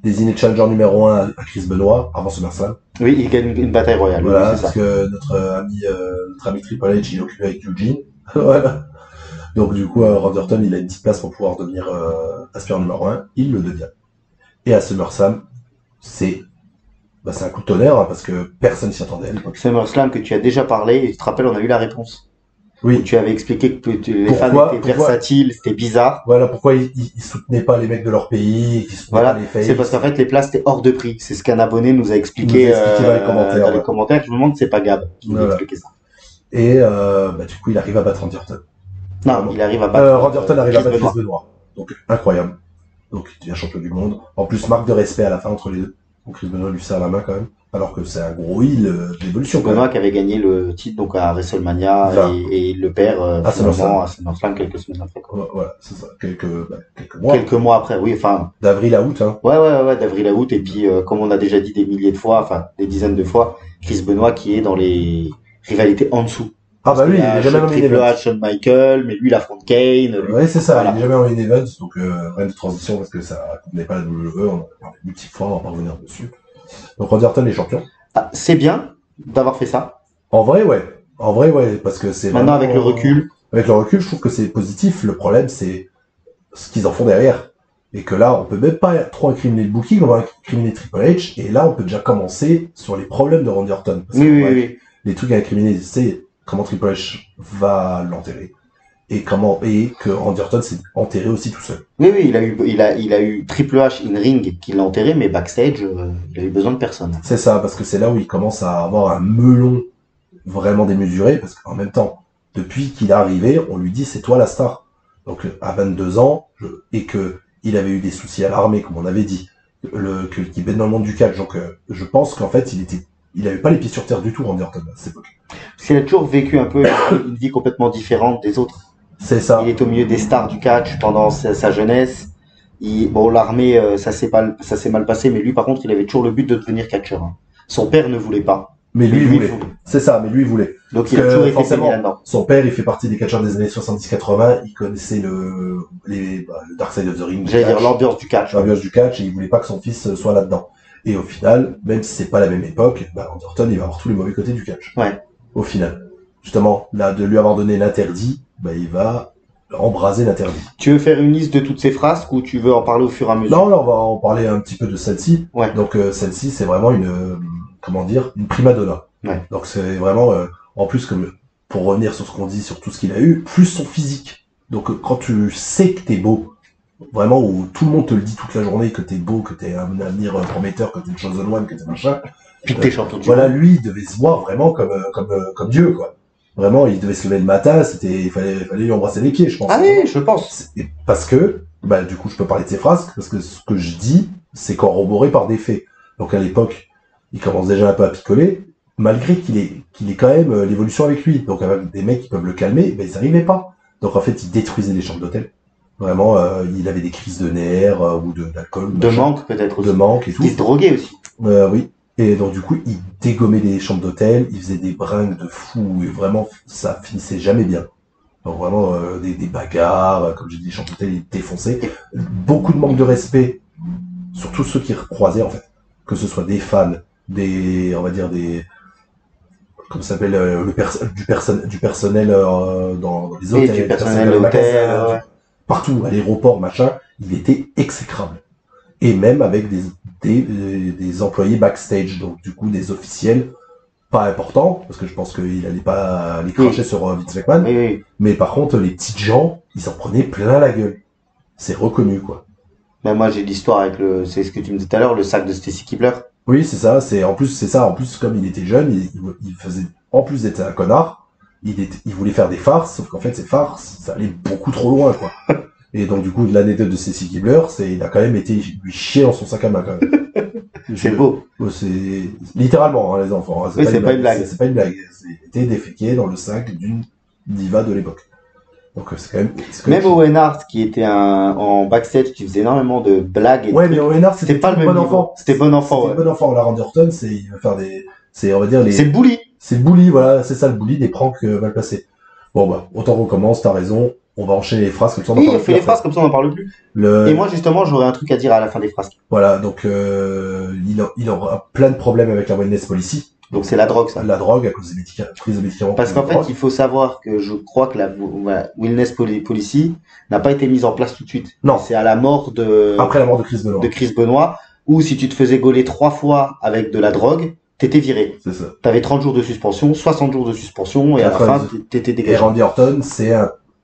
désigner challenger numéro 1 à Chris Benoit avant SummerSlam. Oui, il gagne une bataille royale. Voilà, oui, parce que notre ami Triple H, il est occupé avec Eugene. Voilà. Donc, du coup, Randy Orton, il a une petite place pour pouvoir devenir aspirant numéro 1. Il le devient. Et à SummerSlam, c'est un coup de tonnerre, hein, parce que personne s'y attendait à l'époque. SummerSlam que tu as déjà parlé, et tu te rappelles, on a eu la réponse. Oui. Tu avais expliqué que les fans étaient versatiles, c'était bizarre. Voilà, pourquoi ils soutenaient pas les mecs de leur pays, qu'ils soutenaient pas les faces. C'est parce qu'en fait, les places étaient hors de prix. C'est ce qu'un abonné nous a expliqué, dans les commentaires. Je me demande si c'est pas Gab qui nous a expliqué ça. Et, du coup, il arrive à battre Randy Orton. Non, il arrive à battre, Randy Orton arrive à battre Chris Benoit. Donc, incroyable. Donc, il devient champion du monde. En plus, marque de respect à la fin entre les deux. Donc Chris Benoit lui serre la main quand même, alors que c'est un gros heel d'évolution. Benoit qui avait gagné le titre donc à WrestleMania et il le perd finalement à SummerSlam quelques semaines après. Quoi. Voilà, c'est ça, quelques mois. Quelques mois après, oui, enfin. D'avril à août, hein. Ouais, d'avril à août, et puis comme on a déjà dit des milliers de fois, enfin des dizaines de fois, Chris Benoit qui est dans les rivalités en dessous. Ah bah lui, il est jamais en main event. Triple H, Shawn Michaels, mais lui il affronte Kane. Ouais, c'est ça, voilà. Il est jamais en main event, donc rien de transition parce que ça n'est pas la WWE, on a parlé multiples fois, on va pas revenir dessus. Donc Randy Orton est champion. Ah, c'est bien d'avoir fait ça. En vrai, ouais, parce que c'est maintenant avec le recul. Avec le recul, je trouve que c'est positif. Le problème, c'est ce qu'ils en font derrière. Et que là, on peut même pas trop incriminer le booking, on va incriminer Triple H. Et là, on peut déjà commencer sur les problèmes de Randy Orton. Parce que, oui. Les trucs à incriminer, c'est comment Triple H va l'enterrer. Et que Randy Orton s'est enterré aussi tout seul. Oui, il a eu Triple H in ring qui l'a enterré, mais backstage, il a eu besoin de personne. C'est ça, parce que c'est là où il commence à avoir un melon vraiment démesuré, parce qu'en même temps, depuis qu'il est arrivé, on lui dit c'est toi la star. Donc à 22 ans, et que il avait eu des soucis à l'armée, comme on avait dit, qu'il baigne dans le monde du catch. Donc je pense qu'en fait, il avait pas les pieds sur terre du tout, Randy Orton, à cette époque. Parce qu'il a toujours vécu un peu une vie complètement différente des autres. C'est ça. Il est au milieu des stars du catch pendant sa jeunesse. L'armée, ça s'est mal passé, mais lui, par contre, il avait toujours le but de devenir catcheur. Hein. Son père ne voulait pas. Mais lui, il voulait. C'est ça, mais lui, il voulait. Donc, il a toujours été baigné là-dedans. Son père, il fait partie des catcheurs des années 70-80. Il connaissait le Dark Side of the Ring. J'allais dire l'ambiance du catch. L'ambiance du catch, et il voulait pas que son fils soit là-dedans. Et au final, même si c'est pas la même époque, Randy Orton, il va avoir tous les mauvais côtés du catch. Ouais. Au final. Justement, là, de lui avoir donné l'interdit, il va embraser l'interdit. Tu veux faire une liste de toutes ces phrases ou tu veux en parler au fur et à mesure? Non, là, on va en parler un petit peu de celle-ci. Ouais. Donc, celle-ci, c'est vraiment une prima donna. Ouais. Donc, c'est vraiment, en plus, pour revenir sur ce qu'on dit, sur tout ce qu'il a eu, plus son physique. Donc, quand tu sais que t'es beau, vraiment, où tout le monde te le dit toute la journée, que t'es beau, que t'es un avenir prometteur, que t'es une chosen one, que t'es machin. Puis que t'es champion du Voilà, lui, il devait se voir vraiment comme Dieu, quoi. Vraiment, il devait se lever le matin, il fallait lui embrasser les pieds, je pense. Ah oui, je pense. Parce que, du coup, je peux parler de ces phrases, parce que ce que je dis, c'est corroboré par des faits. Donc, à l'époque, il commence déjà un peu à picoler, malgré qu'il est quand même l'évolution avec lui. Donc avec des mecs qui peuvent le calmer, ben ils arrivaient pas. Donc en fait, il détruisait les chambres d'hôtel. Vraiment, il avait des crises de nerfs ou d'alcool. De manque peut-être aussi. De manque et tout. Il se droguait aussi. Oui. Et donc du coup, il dégommait les chambres d'hôtel, il faisait des bringues de fou, et vraiment, ça finissait jamais bien. Donc vraiment, des bagarres, comme j'ai dit, les chambres d'hôtel, il défonçait. Beaucoup de manque de respect, surtout ceux qui croisaient en fait. Que ce soit des fans, on va dire comment ça s'appelle, du personnel dans les hôtels. Et du personnel de l'hôtel, ouais. Partout, à l'aéroport, machin, il était exécrable. Et même avec des employés backstage, donc du coup des officiels pas importants, parce que je pense qu'il allait pas les cracher sur Vince McMahon, oui. Mais par contre les petites gens, ils s'en prenaient plein la gueule. C'est reconnu quoi. Ben moi j'ai l'histoire avec c'est ce que tu me disais tout à l'heure, le sac de Stacy Keibler. Oui c'est ça, en plus comme il était jeune, il faisait, en plus d'être un connard, il voulait faire des farces, sauf qu'en fait ces farces, ça allait beaucoup trop loin quoi. Et donc du coup l'anecdote de Stacy Keibler, il a quand même été lui chier dans son sac à main quand même. C'est beau. C'est littéralement les enfants. Hein, c'est pas une blague. C'est pas une blague. Il était déféqué dans le sac d'une diva de l'époque. Donc c'est quand même. Même Owen Hart qui était en backstage, qui faisait énormément de blagues. Ouais, mais Owen Hart c'était pas le même bon enfant. C'était bon enfant. C'était bon enfant. La Randy Orton, il va faire on va dire c'est le bully. C'est le bully, voilà, c'est ça le bully, des pranks mal placés. Bon bah, autant qu'on commence, t'as raison. On va enchaîner les phrases comme ça. On fait les phrases comme ça, on n'en parle plus. Et moi justement, j'aurais un truc à dire à la fin des phrases. Voilà, donc il aura plein de problèmes avec la wellness policy. Donc c'est la drogue, ça. La drogue à cause des prises de médicaments. Parce qu'en fait, il faut savoir que je crois que la wellness policy n'a pas été mise en place tout de suite. Non. C'est à la mort après la mort de Chris Benoit. De Chris Benoit, où si tu te faisais gauler 3 fois avec de la drogue, t'étais viré. C'est ça. T'avais 30 jours de suspension, 60 jours de suspension, et à la fin, t'étais dégagé. Et Randy Orton, c'est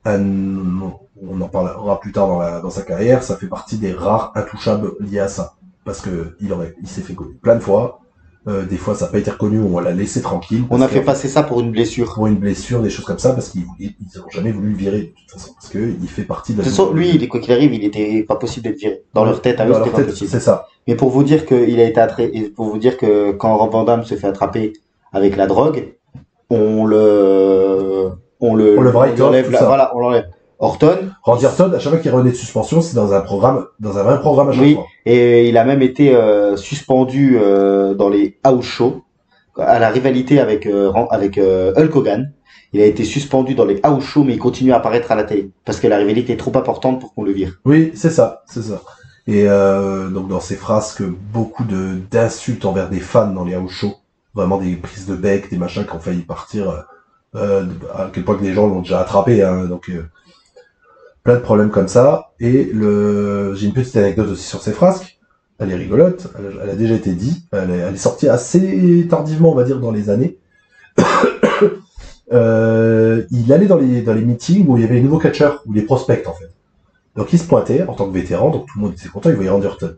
on en parlera plus tard dans sa carrière, ça fait partie des rares intouchables liés à ça. Parce que il s'est fait gauler plein de fois. Des fois, ça n'a pas été reconnu, on l'a laissé tranquille. On a fait passer ça pour une blessure. Pour une blessure, des choses comme ça, parce qu'ils n'ont jamais voulu le virer, de toute façon. Parce qu'il fait partie de la... De toute façon, lui, quoi qu'il arrive, il était pas possible d'être viré. Dans leur tête, à eux, c'était pas possible. C'est ça. Mais pour vous dire pour vous dire que quand Rob Van Dam se fait attraper avec la drogue, on l'enlève. Randy Orton, à chaque fois qu'il revenait de suspension, c'est dans un vrai programme à chaque fois. Et il a même été suspendu dans les house shows à la rivalité avec Hulk Hogan. Il a été suspendu dans les house shows, mais il continue à apparaître à la télé parce que la rivalité est trop importante pour qu'on le vire. Oui, c'est ça. Et donc dans ces phrases que beaucoup d'insultes envers des fans dans les house shows, vraiment des prises de bec, des machins qui ont failli partir, à quel point que les gens l'ont déjà attrapé, hein, donc plein de problèmes comme ça. Et j'ai une petite anecdote aussi sur ces frasques. Elle est rigolote. Elle a déjà été dit. Elle est sortie assez tardivement, on va dire, dans les années. Il allait dans les meetings où il y avait les nouveaux catcheurs, ou les prospects, en fait. Donc il se pointait en tant que vétéran, donc tout le monde était content, il voyait Randy Orton.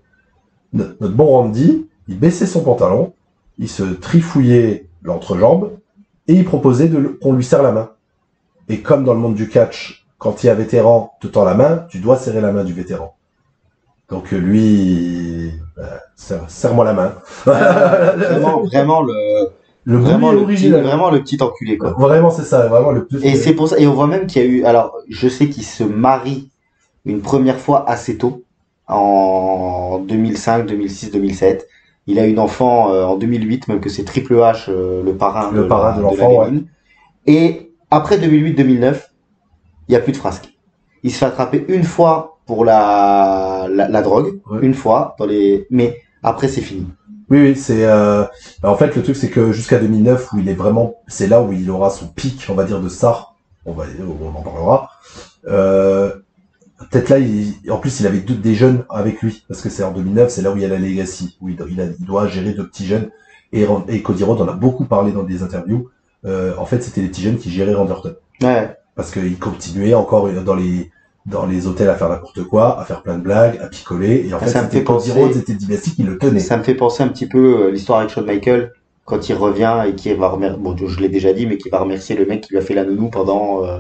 Notre bon Randy, il baissait son pantalon, il se trifouillait l'entrejambe, et il proposait qu'on lui serre la main. Et comme dans le monde du catch, quand il y a un vétéran te tend la main, tu dois serrer la main du vétéran. Donc lui, serre-moi la main. Vraiment le petit enculé quoi. Vraiment c'est ça, vraiment le plus. Et c'est pour ça, et on voit même qu'il y a eu, alors je sais qu'il se marie une première fois assez tôt, en 2005, 2006, 2007. Il a une enfant en 2008, même que c'est Triple H, le parrain de l'enfant. Ouais. Et après 2008-2009, il n'y a plus de frasques. Il se fait attraper une fois pour la drogue, une fois mais après c'est fini. Oui, c'est en fait le truc c'est que jusqu'à 2009 où c'est là où il aura son pic, on va dire de star. On en parlera. Peut-être là, en plus il avait des jeunes avec lui parce que c'est en 2009, c'est là où il y a la Legacy, où il doit gérer 2 petits jeunes. Et Cody Rhodes en a beaucoup parlé dans des interviews. En fait, c'était les petits jeunes qui géraient Randy Orton. Ouais. Parce qu'il continuait encore dans les hôtels à faire n'importe quoi, à faire plein de blagues, à picoler. Et en fait, c'était Cody Rhodes, c'était DiBiase qui le tenait. Ça me fait penser un petit peu l'histoire avec Shawn Michaels quand il revient et qui va remercier, bon, je l'ai déjà dit, mais qui va remercier le mec qui lui a fait la nounou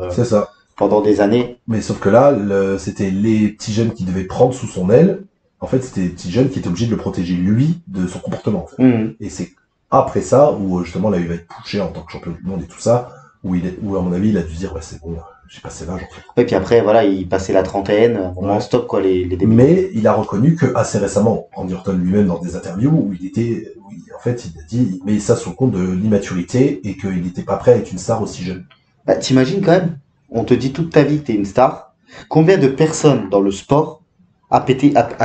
c'est ça. Pendant des années. Mais sauf que là, c'était les petits jeunes qui devaient prendre sous son aile. En fait, c'était les petits jeunes qui étaient obligés de le protéger lui de son comportement. En fait. Et c'est après ça, où justement là il va être poussé en tant que champion du monde et tout ça, où à mon avis il a dû dire ouais c'est bon, j'ai passé l'âge en fait. Et puis après voilà, il passait la trentaine, vraiment stop quoi les débuts. Mais il a reconnu que assez récemment, Randy Orton lui-même dans des interviews où en fait il a dit il met ça sur le compte de l'immaturité et qu'il n'était pas prêt à être une star aussi jeune. Bah t'imagines quand même, on te dit toute ta vie que t'es une star, combien de personnes dans le sport a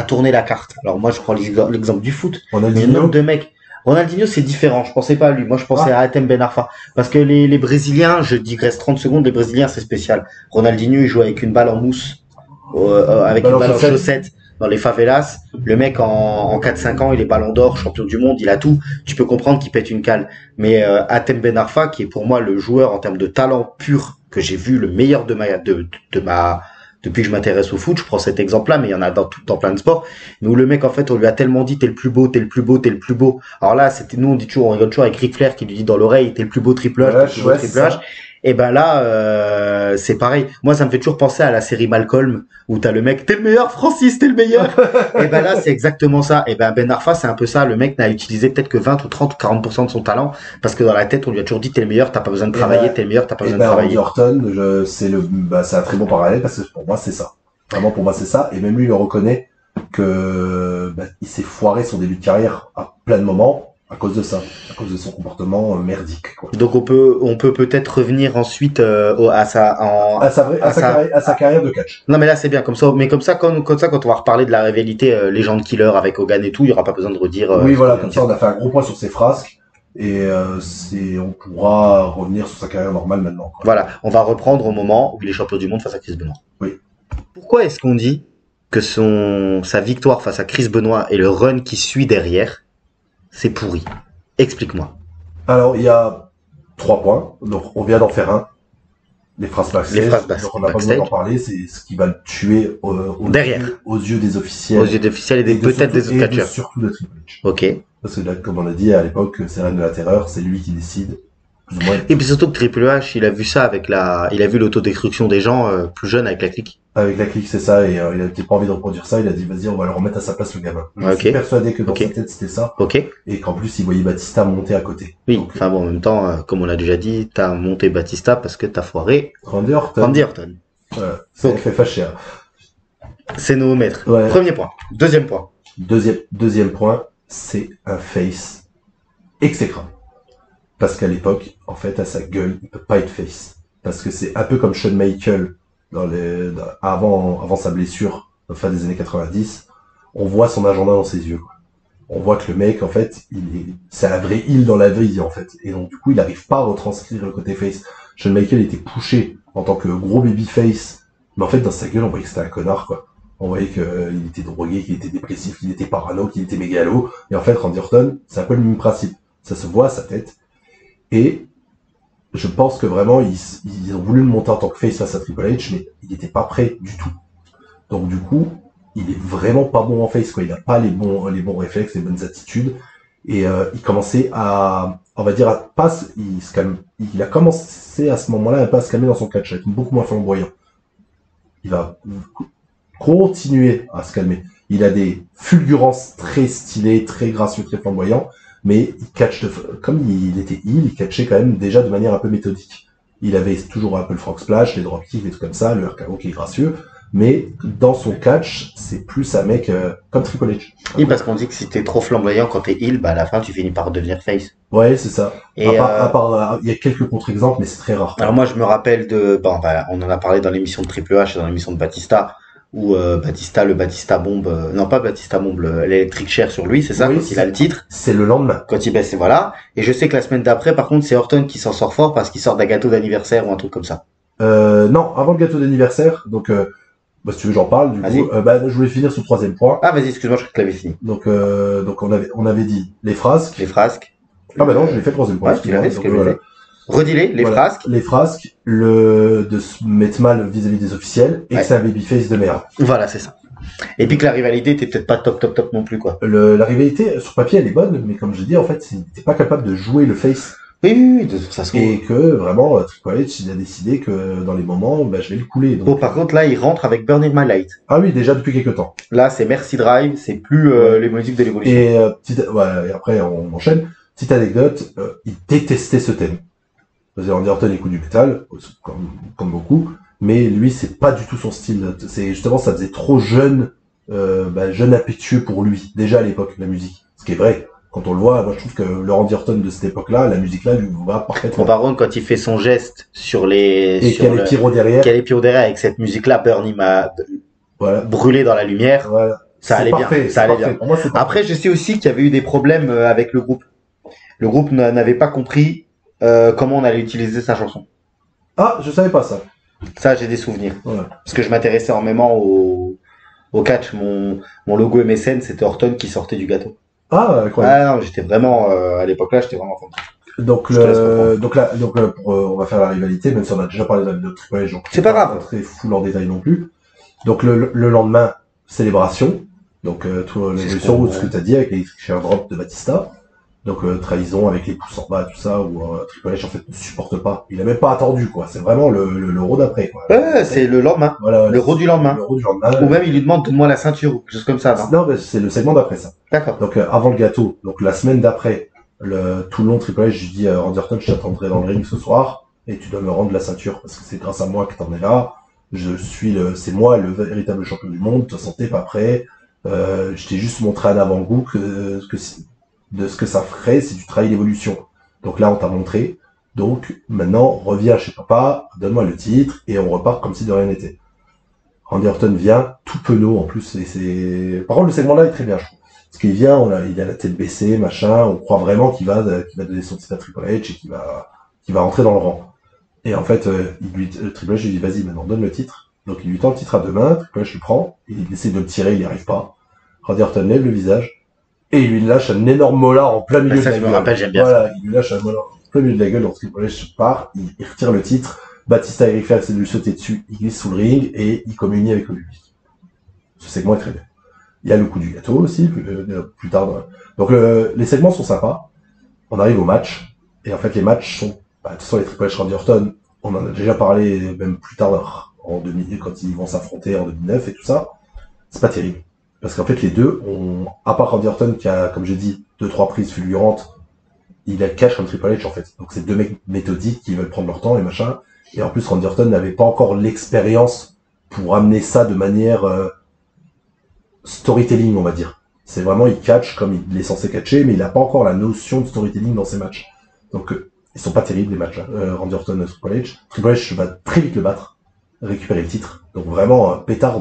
tourné la carte? Alors moi je prends l'exemple du foot, le nombre de mecs. Ronaldinho, c'est différent. Je pensais pas à lui. Moi, je pensais à Hatem Ben Arfa. Parce que les Brésiliens, je digresse 30 secondes, les Brésiliens, c'est spécial. Ronaldinho, il joue avec une balle en mousse, avec une balle en chaussette dans les favelas. Le mec, en 4-5 ans, il est ballon d'or, champion du monde, il a tout. Tu peux comprendre qu'il pète une cale. Mais Hatem Ben Arfa, qui est pour moi le joueur en termes de talent pur que j'ai vu, le meilleur depuis que je m'intéresse au foot, je prends cet exemple-là, mais il y en a dans plein de sports, mais où le mec, en fait, on lui a tellement dit, t'es le plus beau, t'es le plus beau, t'es le plus beau. Alors là, nous, on rigole toujours avec Ric Flair qui lui dit dans l'oreille, t'es le plus beau triple H, t'es le plus beau triple H. Et ben là, c'est pareil. Moi, ça me fait toujours penser à la série Malcolm, où t'as le mec, t'es le meilleur, Francis, t'es le meilleur. Et ben là, c'est exactement ça. Et ben Arfa, c'est un peu ça. Le mec n'a utilisé peut-être que 20 ou 30 ou 40% de son talent, parce que dans la tête, on lui a toujours dit, t'es le meilleur, t'as pas besoin de travailler, t'es le meilleur, t'as pas besoin de travailler. Randy Orton, c'est un très bon parallèle, parce que pour moi, c'est ça. Vraiment, pour moi, c'est ça. Et même lui, il le reconnaît que il s'est foiré son début de carrière à plein de moments à cause de ça, à cause de son comportement merdique, quoi. Donc on peut peut-être revenir ensuite à sa carrière de catch. Non mais là c'est bien comme ça. Mais comme ça quand on va reparler de la rivalité Légende Killer avec Hogan et tout, il y aura pas besoin de redire. Oui voilà, comme ça on a fait un gros point sur ses frasques et on pourra revenir sur sa carrière normale maintenant, quoi. Voilà, on va reprendre au moment où il est champion du monde face à Chris Benoit. Oui. Pourquoi est-ce qu'on dit que sa victoire face à Chris Benoit et le run qui suit derrière, c'est pourri? Explique-moi. Alors, il y a 3 points. Donc, on vient d'en faire un. Les phrases backstage. Donc, on n'a pas besoin d'en parler. C'est ce qui va le tuer aux yeux des officiels. Aux yeux des officiels et peut-être des autres catcheurs. Surtout de Triple H. Ok. Parce que là, comme on l'a dit à l'époque, c'est Reine de la Terreur. C'est lui qui décide. Plus ou moins. Et puis surtout que Triple H, il a vu ça il a vu l'autodestruction des gens plus jeunes avec la clique. Avec la clique, c'est ça, et il a peut-être pas envie de reproduire ça, il a dit vas-y, on va le remettre à sa place, le gamin. Je suis persuadé que dans sa tête c'était ça. Ok. Et qu'en plus il voyait Batista monter à côté. Oui, donc, enfin bon, en même temps, comme on l'a déjà dit, t'as monté Batista parce que t'as foiré Randy Orton. Voilà. Ça fait fâcher. C'est nos maîtres. Ouais. Premier point. Deuxième point. Deuxième point, c'est un face exécrable. Parce qu'à l'époque, en fait, à sa gueule, il peut pas être face. Parce que c'est un peu comme Shawn Michaels avant sa blessure, fin des années 90, on voit son agenda dans ses yeux, quoi. On voit que le mec, en fait, c'est un vrai heel dans la vie, en fait. Et donc, du coup, il n'arrive pas à retranscrire le côté face. Shawn Michaels était poussé en tant que gros baby face. Mais en fait, dans sa gueule, on voyait que c'était un connard, quoi. On voyait qu'il était drogué, qu'il était dépressif, qu'il était parano, qu'il était mégalo. Et en fait, Randy Orton, c'est un peu le même principe. Ça se voit à sa tête. Et je pense que vraiment, ils ont voulu le monter en tant que face face à Triple H, mais il n'était pas prêt du tout. Donc, du coup, il est vraiment pas bon en face, quoi. Il n'a pas les bons réflexes, les bonnes attitudes. Et il commençait on va dire, il se calme. Il a commencé à ce moment-là à pas se calmer dans son catch, à être beaucoup moins flamboyant. Il va continuer à se calmer. Il a des fulgurances très stylées, très gracieux, très flamboyants. Mais il catch comme il était heel, il catchait quand même déjà de manière un peu méthodique. Il avait toujours un peu le frog splash, les dropkicks, les trucs comme ça, le RKO qui est gracieux. Mais dans son catch, c'est plus un mec comme Triple H. Oui, parce qu'on dit que si t'es trop flamboyant quand t'es heel, à la fin tu finis par devenir face. Ouais, c'est ça. Et à part, il y a quelques contre-exemples, mais c'est très rare. Alors moi je me rappelle on en a parlé dans l'émission de Triple H et dans l'émission de Batista. Où le Batista bombe, non pas Batista bombe, l'électrique chair sur lui, c'est ça, quand il a le titre. C'est le lendemain. Quand il baisse, voilà. Et je sais que la semaine d'après, par contre, c'est Orton qui s'en sort fort parce qu'il sort d'un gâteau d'anniversaire ou un truc comme ça. Non, avant le gâteau d'anniversaire, donc si tu veux j'en parle, du coup, je voulais finir sur le 3e point. Ah vas-y, excuse-moi, je crois que tu l'avais fini. Donc on avait dit les frasques. Ah bah non, je l'ai fait le 3e point. Ouais, tu l'avais, redis-les, les frasques. Les frasques, de se mettre mal vis-à-vis des officiels, et que c'est un babyface de merde. Voilà, c'est ça. Et puis que la rivalité était peut-être pas top non plus, quoi. La rivalité, sur papier, elle est bonne, mais comme je dis, en fait, il n'était pas capable de jouer le face. Oui, de toute façon. Et que, vraiment, Triple H, il a décidé que, dans les moments, je vais le couler. Donc... Bon, par contre, là, il rentre avec Burning My Light. Ah oui, déjà depuis quelques temps. Là, c'est Mercy Drive, c'est plus les musiques de l'évolution. Et, et après, on enchaîne. Petite anecdote, il détestait ce thème. Parce que Randy Orton écoute du métal, comme beaucoup, mais lui, c'est pas du tout son style. C'est justement, ça faisait trop jeune, jeune impétueux pour lui, déjà à l'époque, la musique. Ce qui est vrai. Quand on le voit, moi je trouve que le Randy Orton de cette époque-là, la musique-là lui va parfaitement. Par contre, quand il fait son geste sur les... Et qu'il y a les pyros derrière. Qu'il y a les pyros derrière avec cette musique-là, Bernie m'a brûlé dans la lumière. Voilà. Ça allait parfait, bien. Ça allait bien. Moi, après, je sais aussi qu'il y avait eu des problèmes avec le groupe. Le groupe n'avait pas compris comment on allait utiliser sa chanson. Ah, je savais pas ça. Ça, j'ai des souvenirs. Ouais. Parce que je m'intéressais énormément au catch. Mon logo MSN, c'était Orton qui sortait du gâteau. Ah, incroyable. Ah non, j'étais vraiment, à l'époque-là, j'étais vraiment content. Donc, on va faire la rivalité, même si on a déjà parlé de Triple H, donc c'est pas grave. Très full en détail non plus. Donc le lendemain, célébration. Donc tout l'évolution de ce que tu as dit avec les share drop de Batista. Donc trahison avec les pouces en bas, tout ça, où Triple H en fait ne supporte pas. Il a même pas attendu quoi. C'est vraiment le Raw d'après quoi. Ouais, c'est le lendemain. Voilà, le Raw du lendemain. Le Raw du lendemain. Ou même il lui demande donne-moi la ceinture ou quelque chose comme ça. Non, mais c'est le segment d'après ça. D'accord. Donc avant le gâteau, donc la semaine d'après, tout le long Triple H, je dis Randy Orton, je t'attendrai dans le ring ce soir et tu dois me rendre la ceinture parce que c'est grâce à moi que t'en es là. C'est moi le véritable champion du monde. Ta santé pas prêt. Je t'ai juste montré un avant-goût de ce que ça ferait si tu trahis l'évolution. Donc là, on t'a montré. Donc maintenant, reviens chez papa, donne-moi le titre et on repart comme si de rien n'était. Randy Orton vient tout penaud en plus. Par contre, le segment-là est très bien, je trouve. Parce qu'il vient, il a la tête baissée, machin. On croit vraiment qu'il va donner son titre à Triple H et qu'il va rentrer dans le rang. Et en fait, Triple H lui dit vas-y, maintenant donne le titre. Donc il lui tend le titre à deux mains. Triple H le prend. Il essaie de le tirer, il n'y arrive pas. Randy Orton lève le visage. Et il lui lâche un énorme molar en plein milieu de la gueule. Je me rappelle, j'aime bien ça. Il lui lâche un molar en plein milieu de la gueule, donc Triple H part, il retire le titre. Batista et Ric Flair essaient de lui sauter dessus, il glisse sous le ring et il communie avec le public. Ce segment est très bien. Il y a le coup du gâteau aussi, plus tard. Donc les segments sont sympas. On arrive au match, et en fait les matchs sont... de toute façon les Triple H Randy Orton, on en a déjà parlé même plus tard, quand ils vont s'affronter en 2009 et tout ça, c'est pas terrible. Parce qu'en fait, les deux ont, à part Randy Orton qui a, comme j'ai dit, 2-3 prises fulgurantes, il a cash comme Triple H en fait. Donc c'est deux mecs méthodiques qui veulent prendre leur temps et machin. Et en plus, Randy Orton n'avait pas encore l'expérience pour amener ça de manière storytelling, on va dire. C'est vraiment, il catch comme il est censé catcher, mais il n'a pas encore la notion de storytelling dans ses matchs. Donc ils sont pas terribles les matchs. Randy Orton et Triple H. Triple H va très vite le battre, récupérer le titre. Donc vraiment pétard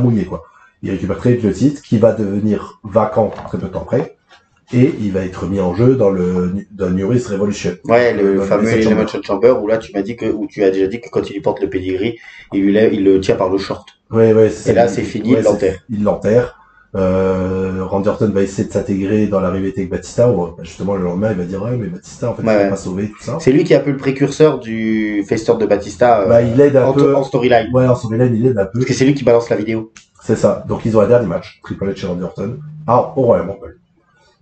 mouillé quoi. Il récupère très vite le titre, qui va devenir vacant très peu de temps après, et il va être mis en jeu dans New Year's Revolution. Ouais, le fameux Elimination Chamber, où là tu as déjà dit que quand il lui porte le pedigree, il le tient par le short. Ouais, et là c'est fini, il l'enterre. Il l'enterre. Randy Orton va essayer de s'intégrer dans la rivalité avec Batista, où justement le lendemain il va dire ouais mais Batista en fait il va pas sauver tout ça. C'est lui qui est un peu le précurseur du face turn de Batista. Il aide un peu en storyline. Ouais, en storyline il aide un peu. Parce que c'est lui qui balance la vidéo. C'est ça. Donc ils ont un dernier match, Triple H et Randy Orton, au Royal Rumble.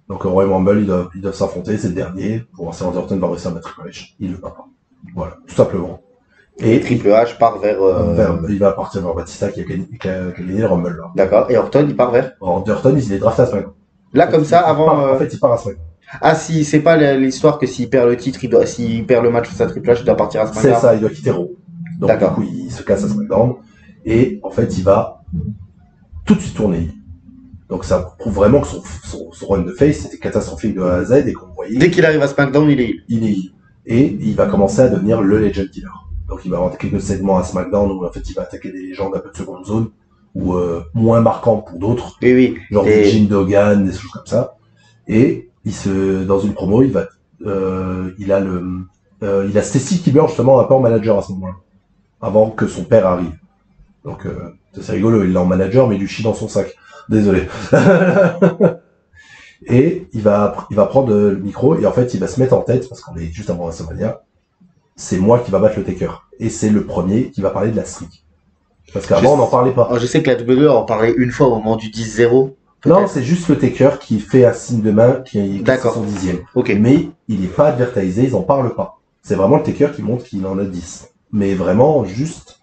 Donc au Royal Rumble ils doivent s'affronter, c'est le dernier, pour voir si Randy Orton va réussir à battre Triple H. Il le bat pas. Voilà, tout simplement. Et Triple H part vers... il va partir vers Batista qui a gagné le Rumble là. D'accord. Et Orton il part vers... Randy Orton il est drafté à SmackDown. Là comme ça, avant... En fait il part à SmackDown. Ah si, c'est pas l'histoire que s'il perd le titre, s'il perd le match face à Triple H, il doit partir à SmackDown. C'est ça, il doit quitter Raw. Donc du coup il se casse à SmackDown. Et en fait il va tout de suite tourner. Donc ça prouve vraiment que son run de face c'était catastrophique de A à Z et qu'on voyait... Dès qu'il arrive à SmackDown, il est heel. Et il va commencer à devenir le Legend Killer. Donc il va avoir quelques segments à SmackDown où en fait il va attaquer des légendes un peu de seconde zone, ou moins marquants pour d'autres. Oui. Genre des Jim Duggan, des choses comme ça. Et dans une promo, il a Stacy Keibler justement un peu en manager à ce moment-là, avant que son père arrive. Donc c'est rigolo, il l'a en manager mais il lui chie dans son sac. Désolé. Et il va prendre le micro et en fait il va se mettre en tête, parce qu'on est juste avant WrestleMania, c'est moi qui va battre le Taker. Et c'est le premier qui va parler de la streak. Parce qu'avant on n'en parlait pas. Je sais que la WWE en parlait une fois au moment du 10-0. Non, c'est juste le Taker qui fait un signe de main qui est son 10e. Okay. Mais il n'est pas advertisé, ils en parlent pas. C'est vraiment le Taker qui montre qu'il en a 10. Mais vraiment, juste,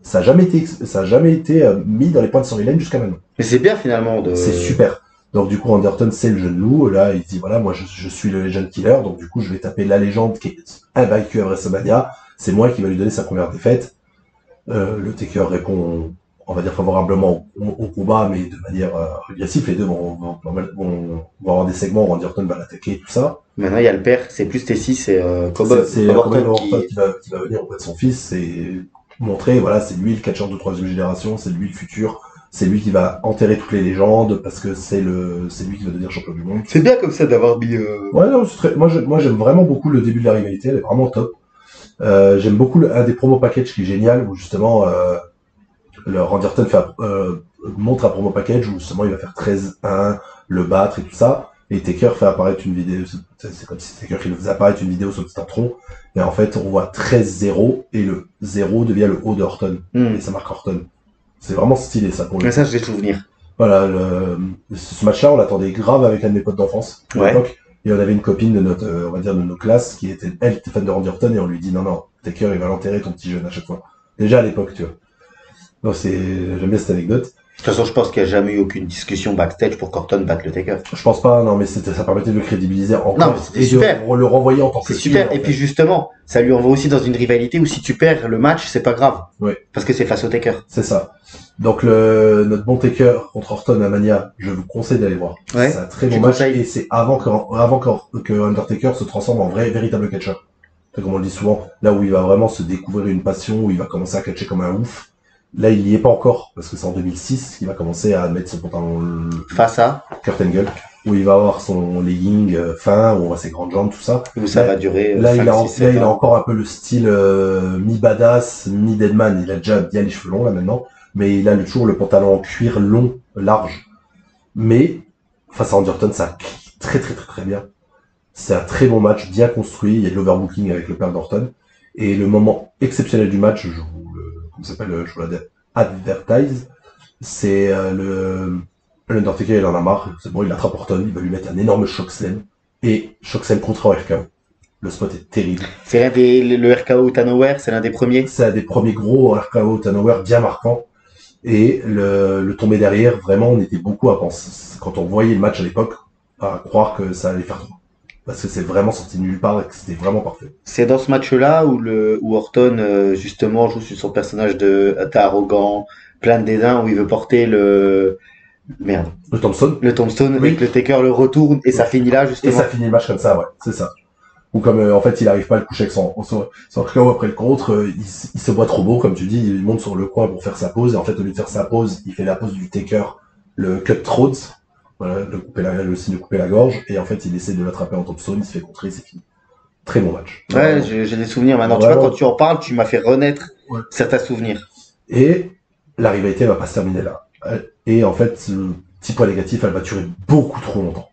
ça n'a jamais été mis dans les points de storyline jusqu'à maintenant. Mais c'est bien finalement C'est super. Donc du coup, Randy Orton, c'est le jeune loup. Là, il dit, voilà, moi, je suis le Legend Killer, donc du coup, je vais taper la légende qui est invaincue à WrestleMania. C'est moi qui va lui donner sa première défaite. Le Taker répond, on va dire, favorablement au combat, mais de manière agressive. Les deux vont avoir des segments où Randy Orton va l'attaquer et tout ça. Maintenant, il y a le père, c'est plus Tessie, c'est Cobb Orton qui va venir auprès de son fils et montrer, voilà, c'est lui le catcheur de troisième génération, c'est lui le futur. C'est lui qui va enterrer toutes les légendes parce que c'est lui qui va devenir champion du monde. C'est bien comme ça d'avoir mis. Ouais, non, moi j'aime vraiment beaucoup le début de la rivalité, elle est vraiment top. J'aime beaucoup un des promo packages qui est génial où justement le Randy Orton montre un promo package où justement il va faire 13-1, le battre et tout ça. Et Taker fait apparaître une vidéo, c'est comme si Taker il faisait apparaître une vidéo sur le Statron. Et en fait, on voit 13-0 et le 0 devient le haut d'Orton. Et ça marque Orton. C'est vraiment stylé ça pour le. Mais ça, je vais te souvenir. Voilà, ce match-là, on l'attendait grave avec un de mes potes d'enfance à l'époque. Et on avait une copine de notre, on va dire, de nos classes qui était fan de Randy Orton et on lui dit non, Taker, il va l'enterrer ton petit jeune à chaque fois. Déjà à l'époque, tu vois. Donc j'aime bien cette anecdote. De toute façon, je pense qu'il n'y a jamais eu aucune discussion backstage pour qu'Orton batte le Taker. Je pense pas, non, mais ça permettait de le crédibiliser encore. Non, mais c'était super. De le renvoyer en tant que c'est super. Et puis justement, ça lui envoie aussi dans une rivalité où si tu perds le match, c'est pas grave. Oui. Parce que c'est face au Taker. C'est ça. Donc notre bon Taker contre Orton à Mania, je vous conseille d'aller voir. Ouais. C'est un très bon match et c'est avant que Undertaker se transforme en véritable catcher. C'est comme on le dit souvent, là où il va vraiment se découvrir une passion, où il va commencer à catcher comme un ouf. Là, il y est pas encore, parce que c'est en 2006 qu'il va commencer à mettre son pantalon face à Kurt Angle, où il va avoir son legging fin, où on voit ses grandes jambes, tout ça. Où ça va durer. Là, il a encore un peu le style mi-badass, mi-deadman. Il a déjà bien les cheveux longs, là, maintenant. Mais il a toujours le pantalon en cuir long, large. Mais, face à Randy Orton, ça clique très, très, très, très bien. C'est un très bon match, bien construit. Il y a de l'overbooking avec le père d'Orton. Et le moment exceptionnel du match, je vous advertise, c'est l'Undertaker, il en a marre, c'est bon, il attrape Orton, il va lui mettre un énorme choc slam, et choc slam contre RKO. Le spot est terrible. C'est le RKO Tanoware, c'est l'un des premiers. C'est un des premiers gros RKO Tanoware bien marquant, et le tomber derrière, vraiment, on était beaucoup à penser, quand on voyait le match à l'époque, à croire que ça allait faire trop. Parce que c'est vraiment sorti de nulle part et que c'était vraiment parfait. C'est dans ce match-là où Orton, justement, joue sur son personnage arrogant, plein de dédain, où il veut porter le Tombstone. Le Tombstone, oui. Avec le Taker le retourne, et ça finit là, justement. Et ça finit le match comme ça, ouais, c'est ça. Ou comme, en fait, il arrive pas à le coucher avec son KO après le contre, il se voit trop beau, comme tu dis, il monte sur le coin pour faire sa pause, et en fait, au lieu de faire sa pause, il fait la pause du Taker, le cut Rhodes. Voilà, le signe de couper la gorge, et en fait, il essaie de l'attraper en tombstone, il se fait contrer, c'est fini. Très bon match. Ouais, j'ai des souvenirs maintenant. Vraiment. Tu vois, quand tu en parles, tu m'as fait renaître certains souvenirs. Et la rivalité va pas se terminer là. Et en fait, petit point négatif, elle va durer beaucoup trop longtemps.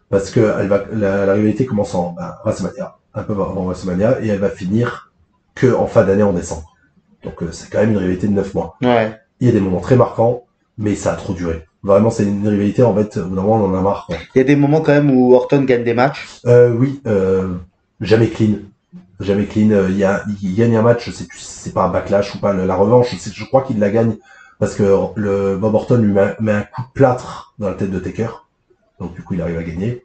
Parce que la rivalité commence en WrestleMania, un peu avant WrestleMania, et elle va finir que en fin d'année en décembre. Donc c'est quand même une rivalité de 9 mois. Ouais. Il y a des moments très marquants, mais ça a trop duré. Vraiment, c'est une rivalité, en fait, au bout d'un moment, on en a marre. Quoi. Il y a des moments quand même où Orton gagne des matchs. Oui, jamais clean. Jamais clean. Il gagne un match, je sais plus si c'est pas un backlash ou pas la revanche. Je crois qu'il la gagne parce que Bob Orton lui met un coup de plâtre dans la tête de Taker. Donc du coup, il arrive à gagner.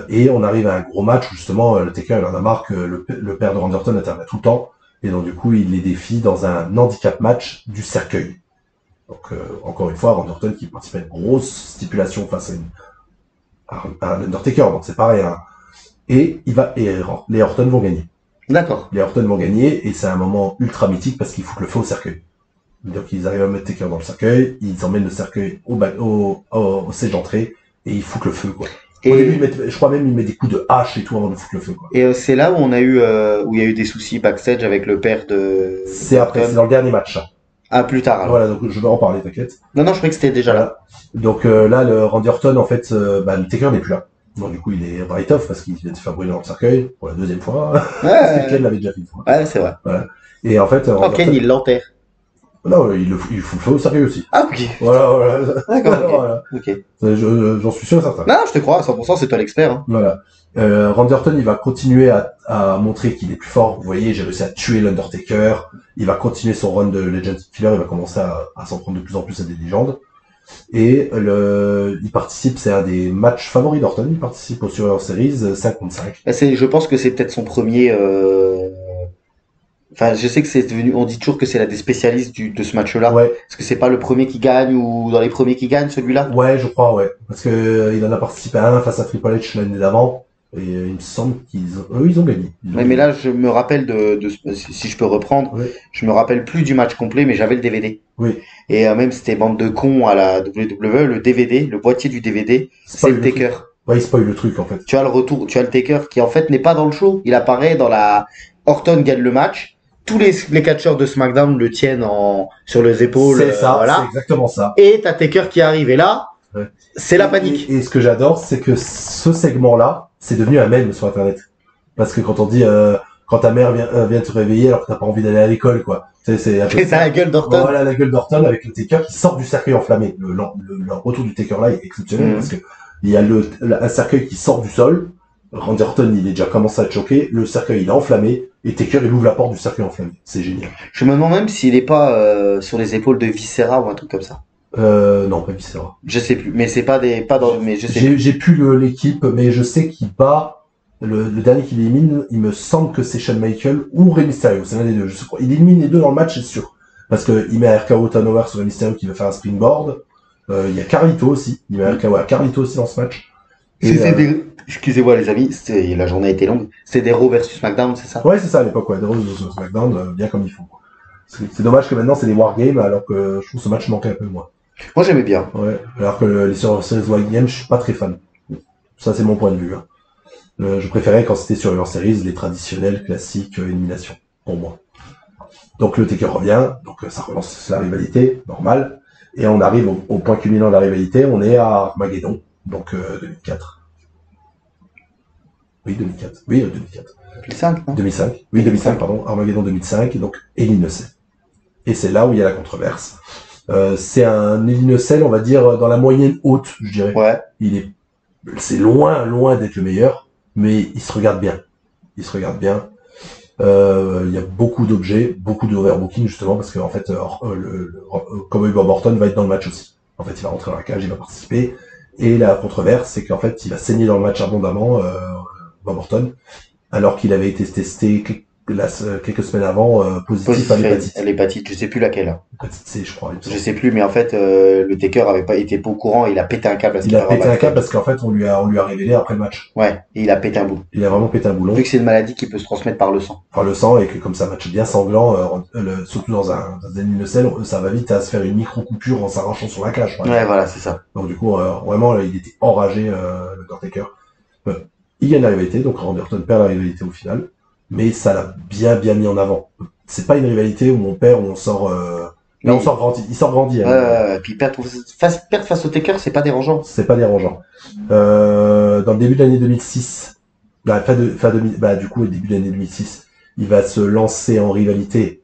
Et on arrive à un gros match où justement, le Taker, il en a marre que le père de Randy Orton intervient tout le temps. Et donc du coup, il les défie dans un handicap match du cercueil. Donc, encore une fois, Randy Orton qui participe à une grosse stipulation face à Undertaker, donc c'est pareil. Hein. Et les Orton vont gagner. D'accord. Les Orton vont gagner, et c'est un moment ultra mythique parce qu'ils foutent le feu au cercueil. Donc ils arrivent à mettre Taker dans le cercueil, ils emmènent le cercueil au siège d'entrée, et ils foutent le feu, quoi. Et au début, je crois même ils mettent des coups de hache et tout avant de foutre le feu, quoi. Et c'est là où il y a eu des soucis backstage avec le père de... C'est après, c'est dans le dernier match, ça. Ah, plus tard, alors. Voilà, donc je vais en parler, t'inquiète. Non, je croyais que c'était déjà là. Donc là, le Randy Orton, en fait, le Taker n'est plus là. Donc du coup, il est right off parce qu'il vient de se faire brûler dans le cercueil pour la deuxième fois. Ouais. Ken l'avait déjà fait une fois. Ouais, c'est vrai. Voilà. Et en fait, Ken, Orton... il l'enterre. Non, il fout le feu au cercueil aussi. Ah, ok. Voilà. D'accord, ok. Voilà. Okay. J'en suis sûr et certain. Non, je te crois, à 100%, c'est toi l'expert. Hein. Voilà. Randy Orton, il va continuer à montrer qu'il est plus fort. Vous voyez, j'ai réussi à tuer l'Undertaker. Il va continuer son run de Legend Killer. Il va commencer à s'en prendre de plus en plus à des légendes. Et il participe, c'est un des matchs favoris d'Orton, il participe au Survivor Series 5 contre 5. Je pense que c'est peut-être son premier. Enfin, je sais que c'est devenu. On dit toujours que c'est l'un des spécialistes de ce match-là. Ouais. Est-ce que c'est pas le premier qui gagne ou dans les premiers qui gagnent celui-là? Ouais, je crois, ouais. Parce que il en a participé à un face à Triple H l'année d'avant. Et il me semble ils ont gagné. Mais là, je me rappelle si je peux reprendre, ouais. Je me rappelle plus du match complet, mais j'avais le DVD. Oui. Et même c'était bande de cons à la WWE, le DVD, le boîtier du DVD, c'est le Taker. Ouais, il spoil le truc en fait. Tu as le retour, tu as le Taker qui en fait n'est pas dans le show. Il apparaît dans la. Orton gagne le match. Tous les catcheurs de SmackDown le tiennent sur les épaules. C'est ça, voilà. C'est exactement ça. Et t'as Taker qui arrive. Et là, ouais. C'est la panique. Et ce que j'adore, c'est que ce segment-là, c'est devenu un mème sur Internet. Parce que quand on dit, quand ta mère vient te réveiller alors que t'as pas envie d'aller à l'école, quoi. C'est la gueule d'Orton. Voilà, la gueule d'Orton avec le Taker qui sort du cercueil enflammé. Le retour du Taker là est exceptionnel parce que il y a un cercueil qui sort du sol. Randy Orton, il est déjà commencé à être choqué. Le cercueil, il est enflammé. Et Taker, il ouvre la porte du cercueil enflammé. C'est génial. Je me demande même s'il est pas sur les épaules de Viscera ou un truc comme ça. Non, pas Viscera. Je sais plus, mais c'est pas dans, mais je sais. J'ai plus l'équipe, mais je sais qu'il bat le dernier qu'il élimine. Il me semble que c'est Shawn Michaels ou Rey Mysterio. C'est l'un des deux. Je sais pas. Il élimine les deux dans le match, c'est sûr. Parce que il met un RKO turnover sur Rey Mysterio qui veut faire un springboard. Il y a Carlito aussi. Il met un RKO à Carlito aussi dans ce match. Excusez-moi les amis, la journée a été longue. C'est des Raw versus SmackDown, c'est ça? Ouais, c'est ça à l'époque, ouais. Des Raw versus SmackDown, bien comme il faut. C'est dommage que maintenant c'est des Wargames, alors que je trouve ce match manquait un peu moins. Moi j'aimais bien. Ouais, alors que les Survivor Series Wargames, je suis pas très fan. Ça c'est mon point de vue. Hein. Je préférais quand c'était sur Survivor Series, les traditionnels, classiques, élimination, pour moi. Donc le Taker revient, donc ça relance la rivalité, normal. Et on arrive au point culminant de la rivalité, on est à Armageddon, donc 2004. Oui, 2004. Oui, 2004. 2005, non 2005. Oui, 2005, pardon. Armageddon 2005, donc Hell in a Cell. Et c'est là où il y a la controverse. C'est un Hell in a Cell, on va dire, dans la moyenne haute, je dirais. Ouais. C'est loin d'être le meilleur, mais il se regarde bien. Il y a beaucoup d'objets, beaucoup de overbooking, justement, parce que, en fait, Cowboy Bob Orton va être dans le match aussi. En fait, il va rentrer dans la cage, il va participer. Et la controverse, c'est qu'en fait, il va saigner dans le match abondamment, Bob Orton, alors qu'il avait été testé quelques semaines avant positif à l'hépatite. L'hépatite, je sais plus laquelle. L'hépatite C, je crois. Je sais plus, mais en fait, le Taker avait pas été pas au courant, il a pété un câble. Il a pété un câble parce qu'en fait, on lui a révélé après le match. Ouais, et il a pété un boulon. Il a vraiment pété un boulon. Vu que c'est une maladie qui peut se transmettre par le sang. Par le sang, et que comme c'est un match bien sanglant, surtout dans un Nocel, ça va vite à se faire une micro-coupure en s'arrachant sur la cage. Ouais, voilà, c'est ça. Donc du coup, vraiment, là, il était enragé, le Undertaker. Il gagne la rivalité, donc Randy Orton perd la rivalité au final, mais ça l'a bien mis en avant. C'est pas une rivalité où on perd, où on sort... Là, on sort grandi. Il sort grandi. Puis perdre face au Taker, c'est pas dérangeant. C'est pas dérangeant. Dans le début de l'année 2006, du coup, au début de l'année 2006, il va se lancer en rivalité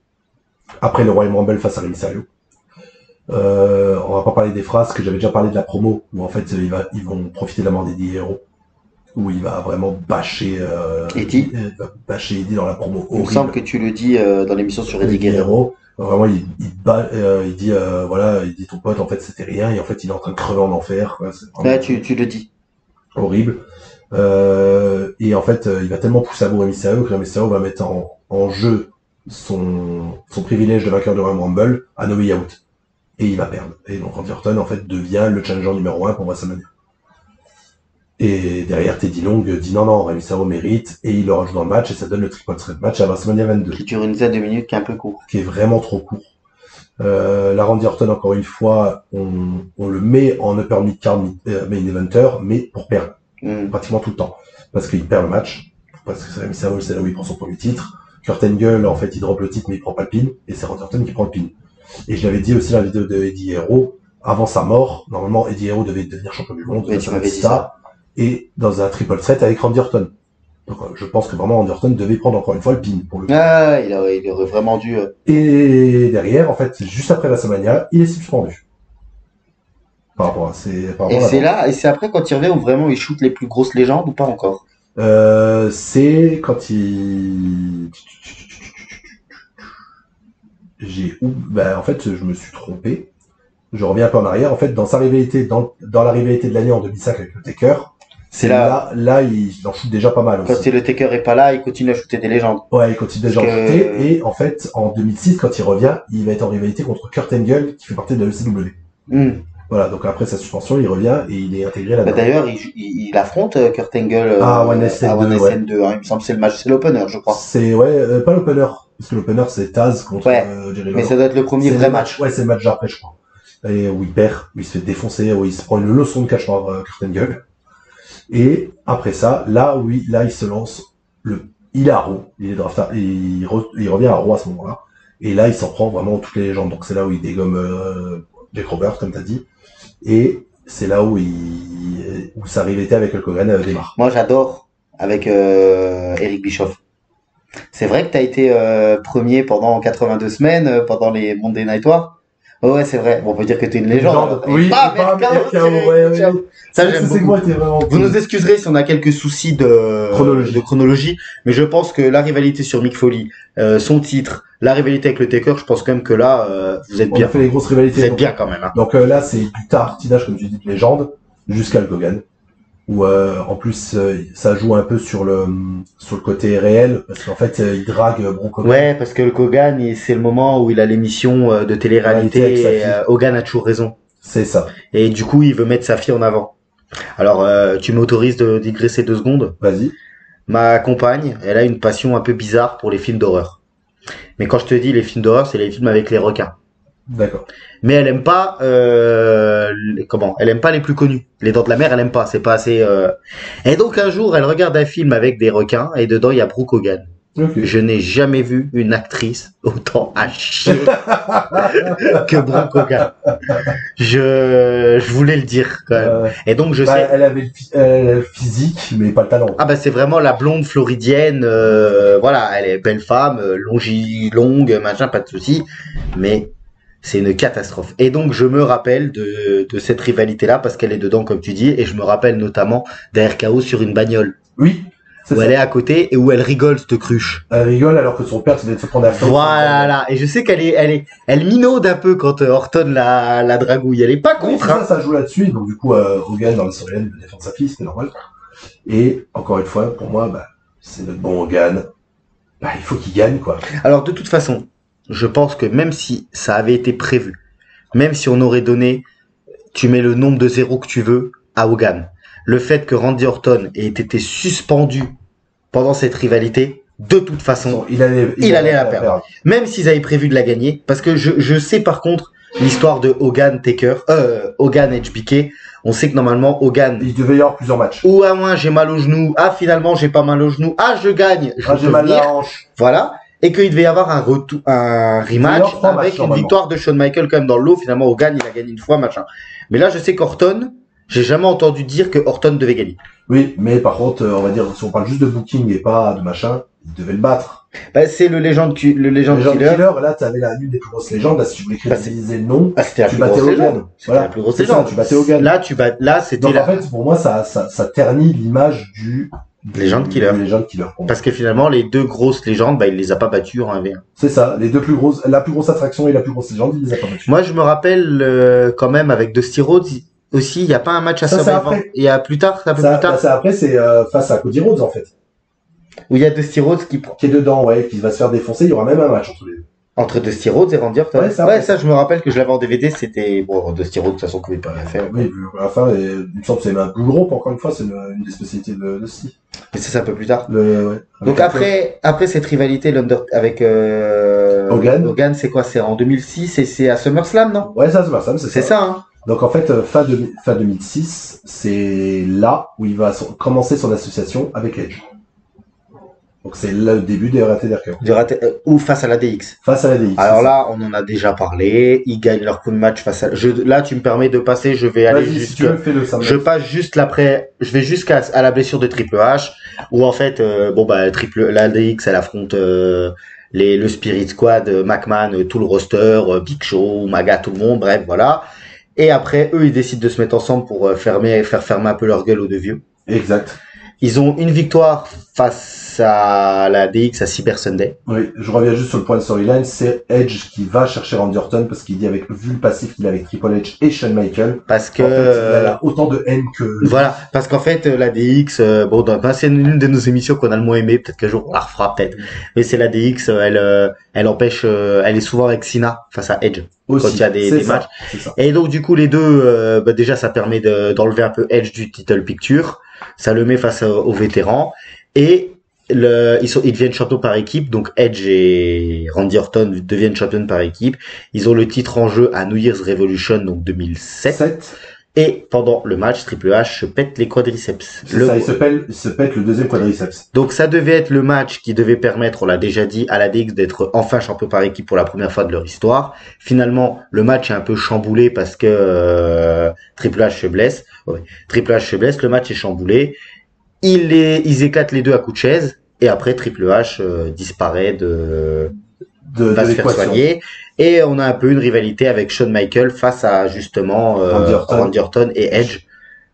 après le Royal Rumble face à Rey Mysterio. On va pas parler des phrases, que j'avais déjà parlé de la promo, où en fait, ils vont profiter de la mort d'Eddie Guerrero, où il va vraiment bâcher Eddie dans la promo. Il me semble que tu le dis dans l'émission sur Eddie Guerrero. Vraiment, il dit ton pote, en fait, c'était rien, et en fait, il est en train de crever en enfer. Là, tu le dis. Horrible. Et en fait, il va tellement pousser à bout Rey Mysterio que Rey Mysterio va mettre en jeu son privilège de vainqueur de Royal Rumble à No Way Out. Et il va perdre. Et donc Randy Orton, en fait, devient le challenger numéro 1 pour WrestleMania. Et derrière, Teddy Long dit non, Rey Mysterio mérite, et il le rajoute dans le match, et ça donne le triple threat match à WrestleMania 22. Qui dure une dizaine de minutes, qui est un peu court. Qui est vraiment trop court. La Randy Orton, encore une fois, on le met en upper mid-card main eventer, mais pour perdre. Pratiquement tout le temps. Parce qu'il perd le match. Parce que Rey Mysterio, c'est là où il prend son premier titre. Kurt Angle, en fait, il drop le titre, mais il prend pas le pin, et c'est Randy Orton qui prend le pin. Et je l'avais dit aussi dans la vidéo de Eddie Guerrero, avant sa mort, normalement, Eddie Guerrero devait devenir champion du monde. Mais tu m'avais dit ça. Et dans un triple threat avec Randy Orton. Donc je pense que vraiment Randy Orton devait prendre encore une fois le pin pour le coup. Ah, il aurait vraiment dû. Et derrière, en fait, juste après la WrestleMania, il est suspendu. Par rapport à et c'est après quand il revient où vraiment il shoot les plus grosses légendes ou pas encore? C'est quand il... En fait, je me suis trompé. je reviens un peu en arrière. En fait, dans sa rivalité, dans la rivalité de l'année en 2005 avec le Taker, c'est là, il en shoot déjà pas mal aussi. Quand le Taker est pas là, il continue à shooter des légendes. Ouais, il continue déjà à shooter. Et en fait, en 2006, quand il revient, il va être en rivalité contre Kurt Angle, qui fait partie de la LCW. Voilà, donc après sa suspension, il revient et il est intégré là-dedans. D'ailleurs, il affronte Kurt Angle à One SN2. Ouais. Hein. Il me semble que c'est le match, c'est l'opener, je crois. C'est pas l'opener, parce que l'opener c'est Taz contre Jerry Lawler. Mais ça doit être le premier vrai match. Ouais, c'est le match d'après, je crois. Et où il perd, où il se fait défoncer, où il se prend une leçon de catch par Kurt Angle. Et après ça, là il se lance. Il est à Raw, il est drafté, il revient à Raw à ce moment-là. Et là, il s'en prend vraiment toutes les légendes. Donc c'est là où il dégomme Jake Roberts, comme t'as dit. Et c'est là où sa rivalité avec Hulk Hogan démarre. Moi, j'adore avec Eric Bischoff. C'est vrai que t'as été premier pendant 82 semaines, pendant les Monday Night Wars. Oh ouais, c'est vrai. Bon, on peut dire que t'es une légende. Oui, Ça, j'aime beaucoup. Vous nous excuserez si on a quelques soucis de chronologie, mais je pense que la rivalité sur Mick Foley, son titre, la rivalité avec le Taker, je pense quand même que là, vous êtes bien. On a fait les grosses rivalités. Vous êtes bien quand même. Hein. Donc là, c'est du tartinage, comme tu dis, de légende, jusqu'à Hulk Hogan. Où en plus ça joue un peu sur le côté réel, parce qu'en fait il drague Brock Hogan. Ouais, parce que le Hogan, c'est le moment où il a l'émission de télé-réalité et Hogan a toujours raison. C'est ça. Et du coup, il veut mettre sa fille en avant. Alors, tu m'autorises de digresser 2 secondes? Vas-y. Ma compagne, elle a une passion un peu bizarre pour les films d'horreur. Mais quand je te dis les films d'horreur, c'est les films avec les requins. D'accord. Mais elle aime pas elle aime pas les plus connus. Les Dents de la Mer, elle aime pas, c'est pas assez Et donc un jour, elle regarde un film avec des requins et dedans il y a Brooke Hogan. Okay. Je n'ai jamais vu une actrice autant à chier que Brooke Hogan. Je voulais le dire quand même. Et donc je sais elle avait le physique mais pas le talent. Ah bah c'est vraiment la blonde floridienne voilà, elle est belle femme, longue, machin, pas de souci, mais c'est une catastrophe. Et donc, je me rappelle de cette rivalité-là, parce qu'elle est dedans, comme tu dis, et je me rappelle notamment d'RKO sur une bagnole. Oui. Où elle est à côté et où elle rigole, cette cruche. Elle rigole alors que son père venait de se prendre à fond. Voilà. Et je sais elle minaude un peu quand Orton la dragouille. Elle est pas contre. Oui, ça joue là-dessus. Donc, du coup, Hogan, dans la storyline, veut défendre sa fille, c'était normal. Et, encore une fois, pour moi, c'est notre bon Hogan. Il faut qu'il gagne, quoi. Alors, de toute façon, je pense que même si ça avait été prévu, même si on aurait donné, tu mets le nombre de zéros que tu veux à Hogan, le fait que Randy Orton ait été suspendu pendant cette rivalité, de toute façon, il allait la perdre. Même s'ils avaient prévu de la gagner, parce que je sais par contre l'histoire de Hogan HBK. On sait que normalement Hogan, il devait y avoir plusieurs matchs. Ou à moins j'ai mal au genou, finalement j'ai pas mal au genou, je gagne, j'ai mal à la hanche. Voilà. Et qu'il devait y avoir un rematch avec une victoire de Shawn Michaels quand même dans le lot. Finalement, Hogan, il a gagné une fois, machin. Mais là, je sais qu'Orton, j'ai jamais entendu dire que Orton devait gagner. Oui, mais par contre, on va dire, si on parle juste de booking et pas de machin, il devait le battre. C'est le Legend Killer. Là, t'avais l'une des plus grosses légendes. Là, si tu voulais crédibiliser le nom, tu battais Hogan. Voilà. La plus grosse légende. Tu battais Hogan. Là, c'était donc, en fait, pour moi, ça ternit l'image du Legend Killer. Parce que finalement, les 2 grosses légendes, il les a pas battues en 1v1. C'est ça, les 2 plus grosses, la plus grosse attraction et la plus grosse légende, il les a pas battues. Moi, je me rappelle quand même avec Dusty Rhodes aussi, il y a pas un match à Survivor. Il y a plus tard, plus tard. C'est après, c'est face à Cody Rhodes en fait. Où il y a Dusty Rhodes qui est dedans, qui va se faire défoncer. Il y aura même un match entre les 2. Entre Dusty Rhodes et Randy Orton. Ouais, ça, je me rappelle que je l'avais en DVD, c'était, Dusty Rhodes, de toute façon, qu'on pouvait pas rien faire. Oui, à la fin, il me semble que c'est un bull rope, encore une fois, c'est une des spécialités de Dusty. Mais c'est un peu plus tard. Donc après cette rivalité, avec, Hogan, c'est quoi? C'est en 2006 et c'est à SummerSlam, non? Ouais, c'est à SummerSlam, c'est ça. C'est ça, hein. Donc en fait, fin 2006, c'est là où il va commencer son association avec Edge. Donc c'est là le début des ratés d'Hercule. Ou face à la DX. Face à la DX. Alors là, on en a déjà parlé. Ils gagnent leur coup de match face à. Là, tu me permets de passer. Je vais aller jusque. Si tu veux, fais-le, ça je passe juste l'après. Je vais jusqu'à la blessure de Triple H, où en fait, la DX, elle affronte le Spirit Squad, McMahon, tout le roster, Big Show, Maga, tout le monde. Bref, voilà. Et après, eux, ils décident de se mettre ensemble pour faire fermer un peu leur gueule aux 2 vieux. Exact. Ils ont une victoire face à la DX à Cyber Sunday. Oui, je reviens juste sur le point de storyline, c'est Edge qui va chercher Randy Orton parce qu'il dit vu le passif qu'il a avec Triple H et Shawn Michaels. Parce que en fait, il a autant de haine que. Voilà, parce qu'en fait la DX, c'est une de nos émissions qu'on a le moins aimé, peut-être qu'un jour on la refera peut-être. Mais c'est la DX, elle empêche, elle est souvent avec Cena face à Edge Aussi, quand il y a des matchs. Et donc du coup les deux, déjà ça permet d'enlever un peu Edge du title picture, ça le met face aux vétérans. Et ils deviennent champions par équipe, donc Edge et Randy Orton deviennent champions par équipe. Ils ont le titre en jeu à New Year's Revolution, donc 2007. Et pendant le match, Triple H se pète les quadriceps. Il se pète le deuxième quadriceps. Donc ça devait être le match qui devait permettre, on l'a déjà dit, à la DX d'être enfin champion par équipe pour la première fois de leur histoire. Finalement, le match est un peu chamboulé parce que Triple H se blesse. Ouais. Triple H se blesse, le match est chamboulé. Ils éclatent les deux à coups de chaise et après Triple H disparaît va se faire soigner et on a un peu une rivalité avec Shawn Michaels face à justement Randy Orton et Edge.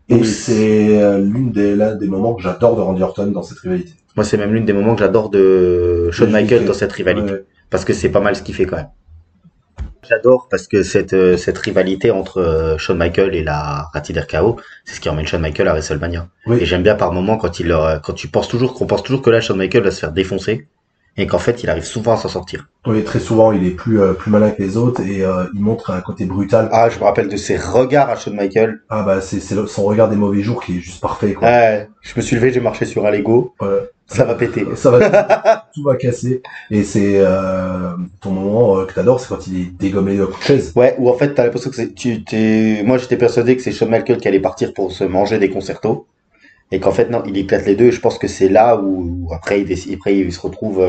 Et c'est l'un des moments que j'adore de Randy Orton dans cette rivalité. Moi c'est même l'une des moments que j'adore de Shawn Michaels dans cette rivalité parce que c'est pas mal ce qu'il fait quand même. J'adore parce que cette rivalité entre Shawn Michaels et la Ratider KO, c'est ce qui emmène Shawn Michaels à WrestleMania. Oui. Et j'aime bien par moment quand qu'on pense toujours que là Shawn Michaels va se faire défoncer et qu'en fait il arrive souvent à s'en sortir. Oui, très souvent il est plus malin que les autres et il montre un côté brutal. Ah, je me rappelle de ses regards à Shawn Michaels. Ah bah c'est son regard des mauvais jours qui est juste parfait quoi. Je me suis levé, j'ai marché sur un Lego. Ça va péter. Tout va casser. Et c'est ton moment que t'adores, c'est quand il est dégommé de coup de chaise. Ouais, ou en fait t'as l'impression que moi j'étais persuadé que c'est Shawn Michaels qui allait partir pour se manger des concertos. Et qu'en fait non, il éclate les deux. Et je pense que c'est là où après il se retrouve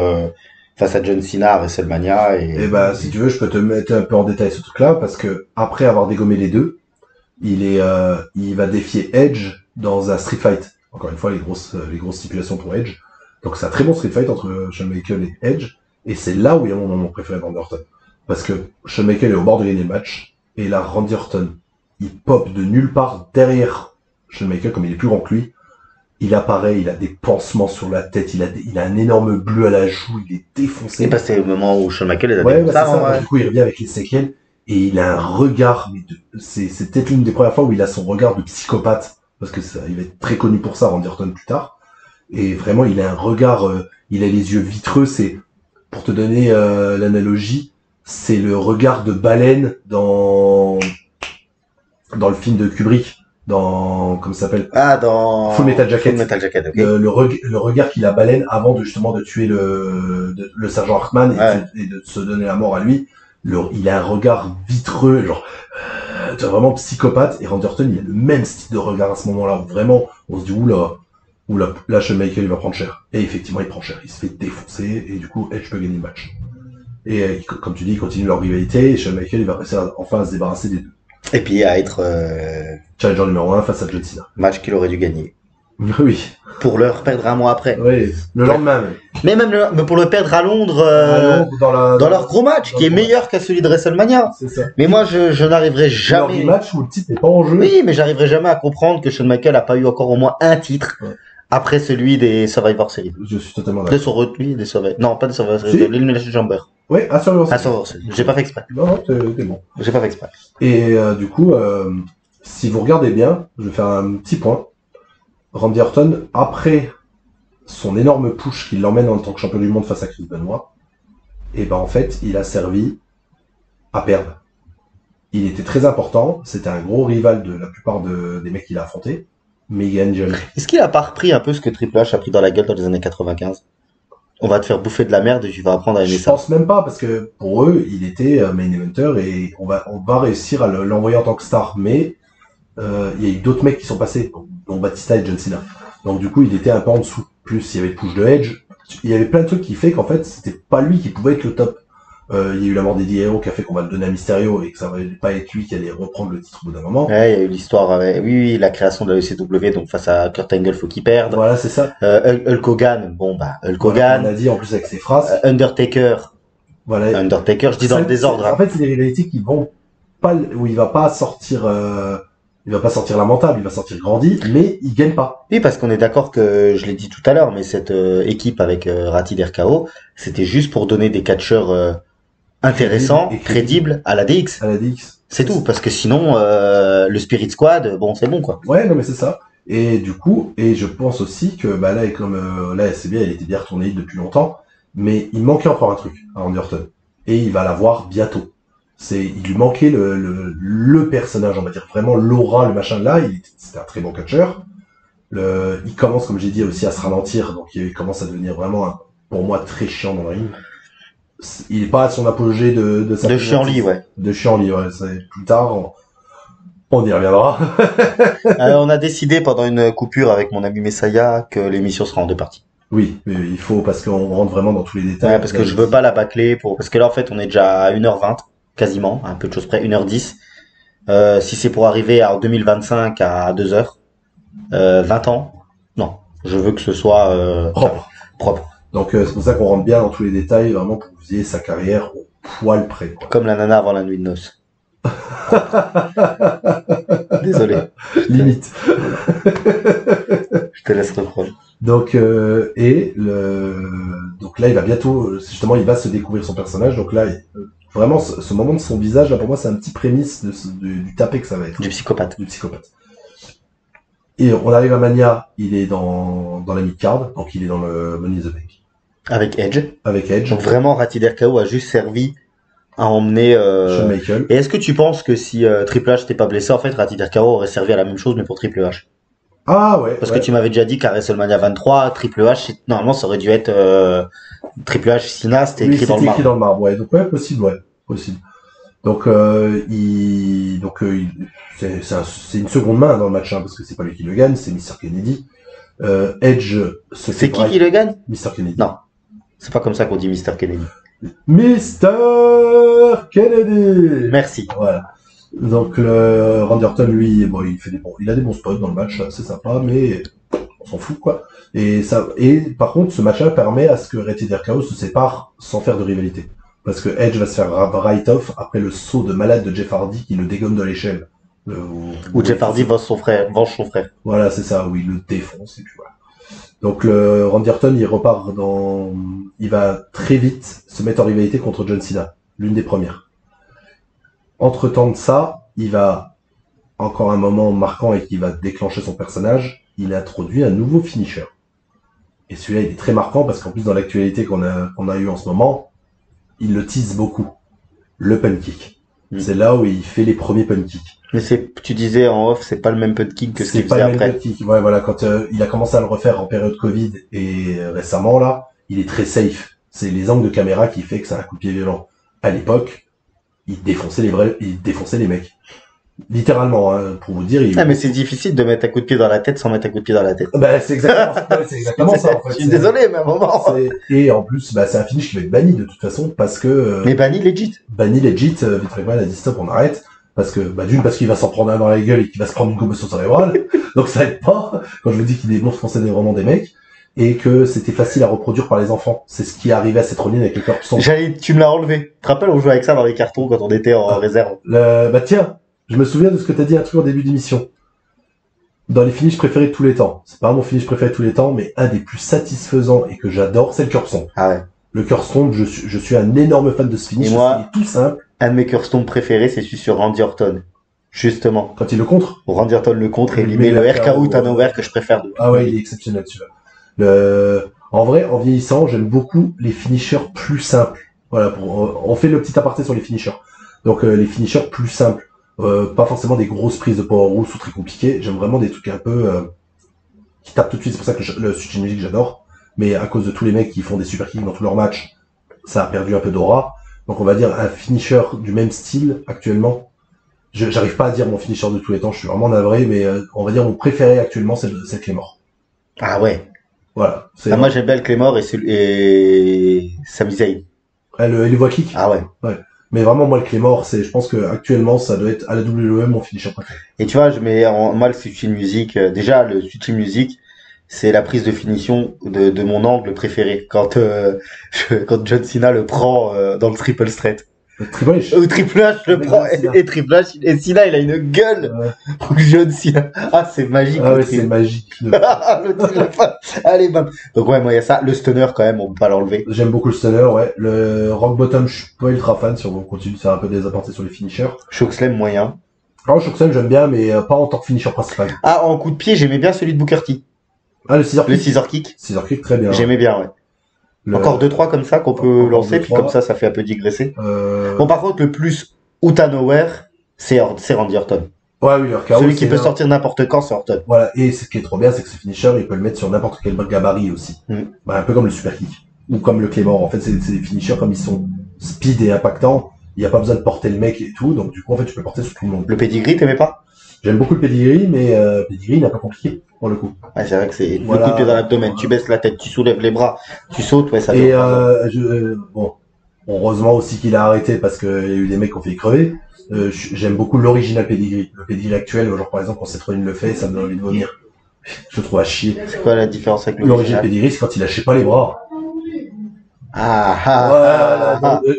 face à John Cena à WrestleMania. Et bah si tu veux, je peux te mettre un peu en détail ce truc-là parce que après avoir dégommé les deux, il va défier Edge dans un street fight. Encore une fois, les grosses stipulations pour Edge. Donc c'est un très bon street fight entre Shawn Michaels et Edge, et c'est là où il y a mon moment préféré de Randy Orton. Parce que Shawn Michaels est au bord de gagner le match, et là Randy Orton, il pop de nulle part derrière Shawn Michaels, comme il est plus grand que lui, il apparaît, il a des pansements sur la tête, il a un énorme bleu à la joue, il est défoncé. Et bah c'est le moment où Shawn Michaels c'est ça. Du coup il revient avec les séquelles, et il a un regard, c'est peut-être l'une des premières fois où il a son regard de psychopathe, parce que il va être très connu pour ça, Randy Orton plus tard. Et vraiment, il a un regard, il a les yeux vitreux. C'est, pour te donner l'analogie, c'est le regard de baleine dans le film de Kubrick, comment ça s'appelle ? Dans Full Metal Jacket. Full Metal Jacket, okay. Le regard qu'il a baleine avant de tuer le sergent Hartman et de se donner la mort à lui. Il a un regard vitreux, genre vraiment psychopathe. Et Randy Orton, il a le même style de regard à ce moment-là. Où vraiment, on se dit là, Shawn Michaels, il va prendre cher. Et effectivement, il prend cher. Il se fait défoncer, et du coup, Edge peut gagner le match. Et comme tu dis, il continue leur rivalité, et Shawn Michaels, il va passer enfin à se débarrasser des deux. Et puis à être challenger numéro 1 face à John Cena. Match qu'il aurait dû gagner. Oui. Pour le perdre un mois après. Oui, le lendemain même. Mais pour le perdre à Londres, dans leur gros match, qui est meilleur qu'à celui de WrestleMania. C'est ça. Mais moi, je n'arriverai jamais. Leur match où le titre n'est pas en jeu. Oui, mais j'arriverai jamais à comprendre que Shawn Michaels a pas eu encore au moins un titre. Après celui des Survivor Series. Je suis totalement d'accord. Des Survivor. Non, pas des Survivor Series, de l'Elimination Chamber. Oui, à Survivor Series. J'ai pas fait exprès. Non, t'es bon. J'ai pas fait exprès. Et du coup, si vous regardez bien, je vais faire un petit point. Randy Orton, après son énorme push qui l'emmène en tant que champion du monde face à Chris Benoit, et ben en fait, il a servi à perdre. Il était très important, c'était un gros rival de la plupart des mecs qu'il a affrontés. Mais il gagne jamais. Est-ce qu'il a pas repris un peu ce que Triple H a pris dans la gueule dans les années 95 ? On va te faire bouffer de la merde et tu vas apprendre à aimer ça. Je pense même pas, parce que pour eux, il était main eventer et on va réussir à l'envoyer en tant que star. Mais il y a eu d'autres mecs qui sont passés, dont Batista et John Cena. Donc du coup, il était un peu en dessous. Plus il y avait le push de Edge. Il y avait plein de trucs qui fait qu'en fait, c'était pas lui qui pouvait être le top. Il y a eu la mort d'Eddie Guerrero qui a fait qu'on va le donner à Mysterio et que ça va pas être lui qui allait reprendre le titre au bout d'un moment. Ouais, il y a eu l'histoire avec, oui, la création de la ECW, donc face à Kurt Angle, faut qu'il perde. Voilà, c'est ça. Hulk Hogan, Hulk Hogan. On a dit en plus avec ses phrases. Undertaker. Voilà. Undertaker, je dis dans le désordre. En fait, c'est des rivalités qui vont pas, où il va pas sortir, Il va pas sortir lamentable, il va sortir grandi, mais il gagne pas. Oui, parce qu'on est d'accord que, je l'ai dit tout à l'heure, mais cette équipe avec Ratid RKO, c'était juste pour donner des catcheurs intéressants, crédibles à la DX. À la DX. C'est tout, parce que sinon, le Spirit Squad, bon, c'est bon, quoi. Ouais, non, mais c'est ça. Et du coup, et je pense aussi que bah là, comme là, c'est bien, il était bien retourné depuis longtemps, mais il manquait encore un truc à Randy Orton. Et il va l'avoir bientôt. Il lui manquait le personnage, on va dire vraiment l'aura, le machin. Là, c'était un très bon catcheur. Il commence, comme j'ai dit, aussi à se ralentir, donc il commence à devenir vraiment, pour moi, très chiant dans le ring. Il est pas à son apogée de sa. De Chianli, ouais. De Chianli, ouais. Plus tard, on y reviendra. On a décidé pendant une coupure avec mon ami Messiah que l'émission sera en 2 parties. Oui, mais il faut, parce qu'on rentre vraiment dans tous les détails. Ouais, parce que je veux pas la bâcler parce que là, en fait, on est déjà à 1h20, quasiment, un peu de choses près, 1h10. Si c'est pour arriver en 2025 à 2h, 20 ans, non. Je veux que ce soit propre. Donc c'est pour ça qu'on rentre bien dans tous les détails, vraiment pour que vous ayez sa carrière au poil près, quoi. Comme la nana avant la nuit de noces. Désolé. Limite. Je te laisse reprendre. Donc donc là il va bientôt, justement il va se découvrir son personnage. Donc là vraiment ce moment de son visage là pour moi c'est un petit prémisse du tapé que ça va être. Du psychopathe. Et on arrive à Mania, il est dans la mid-card, donc il est dans le Money in the Bank. Avec Edge. Donc vraiment Ratid RKO a juste servi à emmener Shawn Michaels. Et est-ce que tu penses que si Triple H n'était pas blessé, en fait Ratid RKO aurait servi à la même chose mais pour Triple H? Ah ouais. Parce que tu m'avais déjà dit qu'à WrestleMania 23, Triple H, normalement ça aurait dû être Triple H Cena, c'était écrit dans le marbre. Écrit dans le marbre, ouais. Donc ouais, possible. Donc c'est une seconde main dans le match, hein, parce que c'est pas lui qui le gagne, c'est Mr. Kennedy. Edge se fait. C'est qui le gagne? Mr. Kennedy. Non, c'est pas comme ça qu'on dit Mr. Kennedy. Mr. Kennedy. Merci. Voilà. Donc Randy Orton, lui, bon, il a des bons spots dans le match, c'est sympa, mais on s'en fout, quoi. Et par contre, ce match-là permet à ce que Ratid RKO se sépare sans faire de rivalité. Parce que Edge va se faire write-off après le saut de malade de Jeff Hardy qui le dégomme de l'échelle. Où Jeff Hardy venge son frère. Voilà, c'est ça, où il le défonce, et puis voilà. Donc Randy Orton, il va très vite se mettre en rivalité contre John Cena, l'une des premières. Entre-temps de ça, il va, encore un moment marquant et qui va déclencher son personnage, il introduit un nouveau finisher. Et celui-là, il est très marquant parce qu'en plus, dans l'actualité qu'on a eu en ce moment, il le tease beaucoup. Le punt kick. C'est là où il fait les premiers punt kicks. Mais tu disais en off, c'est pas le même punt kick que ce qu'il faisait après. C'est pas le même punt kick. Ouais, voilà, quand il a commencé à le refaire en période Covid et récemment, là, il est très safe. C'est les angles de caméra qui fait que c'est un coup de pied violent. À l'époque, il défonçait les mecs. Littéralement, hein, pour vous dire. Mais c'est difficile de mettre un coup de pied dans la tête sans mettre un coup de pied dans la tête. Bah, c'est exactement ça, en fait. Je suis désolé, mais à un moment. Et en plus, c'est un finish qui va être banni de toute façon, parce que. Mais banni legit. Vite Rayman a dit stop, on arrête. Parce que, parce qu'il va s'en prendre un dans la gueule et qu'il va se prendre une commotion cérébrale. Donc ça aide pas. Quand je vous dis qu'il défonçait vraiment des mecs. Et que c'était facile à reproduire par les enfants. C'est ce qui est arrivé à cette Ronin avec le corps sombre. Tu me l'as enlevé. Tu te rappelles, on jouait avec ça dans les cartons quand on était en réserve. Tiens. Je me souviens de ce que t'as dit un truc en début d'émission. Dans les finishes préférés de tous les temps. C'est pas mon finish préféré de tous les temps, mais un des plus satisfaisants et que j'adore, c'est le curb stomp. Ah ouais. Le curb stomp, je suis un énorme fan de ce finish. Et moi, il est tout simple. Un de mes curb stomp préférés, c'est celui sur Randy Orton. Justement. Quand il le contre? Randy Orton le contre et il met le RKO Tanover que je préfère. Ah ouais, il est exceptionnel celui-là. En vrai, en vieillissant, j'aime beaucoup les finishers plus simples. Voilà, on fait le petit aparté sur les finishers. Donc les finishers plus simples. Pas forcément des grosses prises de powerhouse ou très compliquées. J'aime vraiment des trucs un peu qui tapent tout de suite. C'est pour ça que le Sushi Music j'adore. Mais à cause de tous les mecs qui font des super kicks dans tous leurs matchs, ça a perdu un peu d'aura. Donc on va dire un finisher du même style actuellement. J'arrive pas à dire mon finisher de tous les temps. Je suis vraiment navré, mais on va dire mon préféré actuellement c'est Claymore. Ah ouais. Voilà. Moi j'aime bien le Claymore et Sami Zayn. Les voix kick. Ah ouais. Ouais. Mais vraiment, moi, le Claymore, je pense que actuellement, ça doit être à la WWE mon finisher préféré. Et tu vois, je mets moi le Switch Music. Déjà, le Switch Music, c'est la prise de finition de mon angle préféré. Quand John Cena le prend dans le triple straight. Triple H. Ou Triple H le prend, et Triple H, et Cena, il a une gueule. John Cena. Ah, c'est magique. Ah ouais, c'est magique. Allez, bam. Donc ouais, moi, il y a ça. Le stunner, quand même, on peut pas l'enlever. J'aime beaucoup le stunner, ouais. Le rock bottom, je suis pas ultra fan, si on continue de faire un peu des apartés sur les finishers. Chokeslam, moyen. Alors, Chokeslam, j'aime bien, mais pas en tant que finisher principal. Ah, en coup de pied, j'aimais bien celui de Booker T. Ah, le scissor kick. Le scissor kick. Scissor kick, très bien. J'aimais bien, ouais. Encore 2-3 comme ça qu'on peut lancer, puis comme ça fait un peu digresser. Bon, par contre, le plus out of nowhere, c'est Randy Orton. Ouais, oui, le RKO. Celui qui peut sortir n'importe quand, c'est Orton. Voilà, et ce qui est trop bien, c'est que ce finisher, il peut le mettre sur n'importe quel gabarit aussi. Bah, un peu comme le super kick. Ou comme le Claymore. En fait, c'est des finishers comme ils sont speed et impactants. Il n'y a pas besoin de porter le mec et tout, donc du coup, en fait, tu peux le porter sur tout le monde. Le pedigree, t'aimais pas? J'aime beaucoup le pedigree, mais pedigree, il est un peu compliqué, pour le coup. Ouais, c'est vrai que c'est le coup de pied dans l'abdomen. Tu baisses la tête, tu soulèves les bras, tu sautes, ouais, ça et bon, heureusement aussi qu'il a arrêté parce qu'il y a eu des mecs qui ont fait crever. J'aime beaucoup l'original pedigree. Le pedigree actuel, genre par exemple, quand Seth Rollins le fait, ça me donne envie de vomir. Je le trouve à chier. C'est quoi la différence avec l'original pedigree? C'est quand il lâchait pas les bras.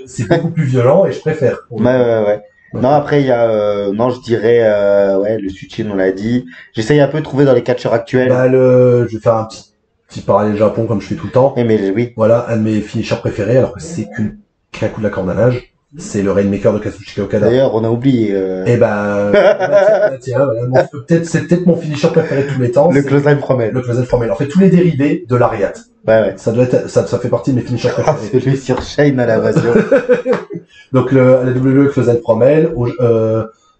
C'est beaucoup plus violent et je préfère. Ouais. Non, après, il y a, non, je dirais, ouais, le Suchin, on l'a dit. J'essaye un peu de trouver dans les catcheurs actuels. Bah, je vais faire un petit parallèle Japon comme je fais tout le temps. Mais oui. Voilà, un de mes finishers préférés, alors que c'est qu'un coup de la corde à nage. C'est le Rainmaker de Kazuchika Okada. D'ailleurs, on a oublié, Eh ben, tiens, voilà, c'est peut-être mon finisher préféré de tous les temps. Le Clothesline Fromel. Le Clothesline Fromel. En fait, tous les dérivés de l'Ariat. Ouais. Ça doit être, ça fait partie de mes finishers préférés. Celui sur Shane à l'invasion. Donc, à la WWE, Clothesline Fromel,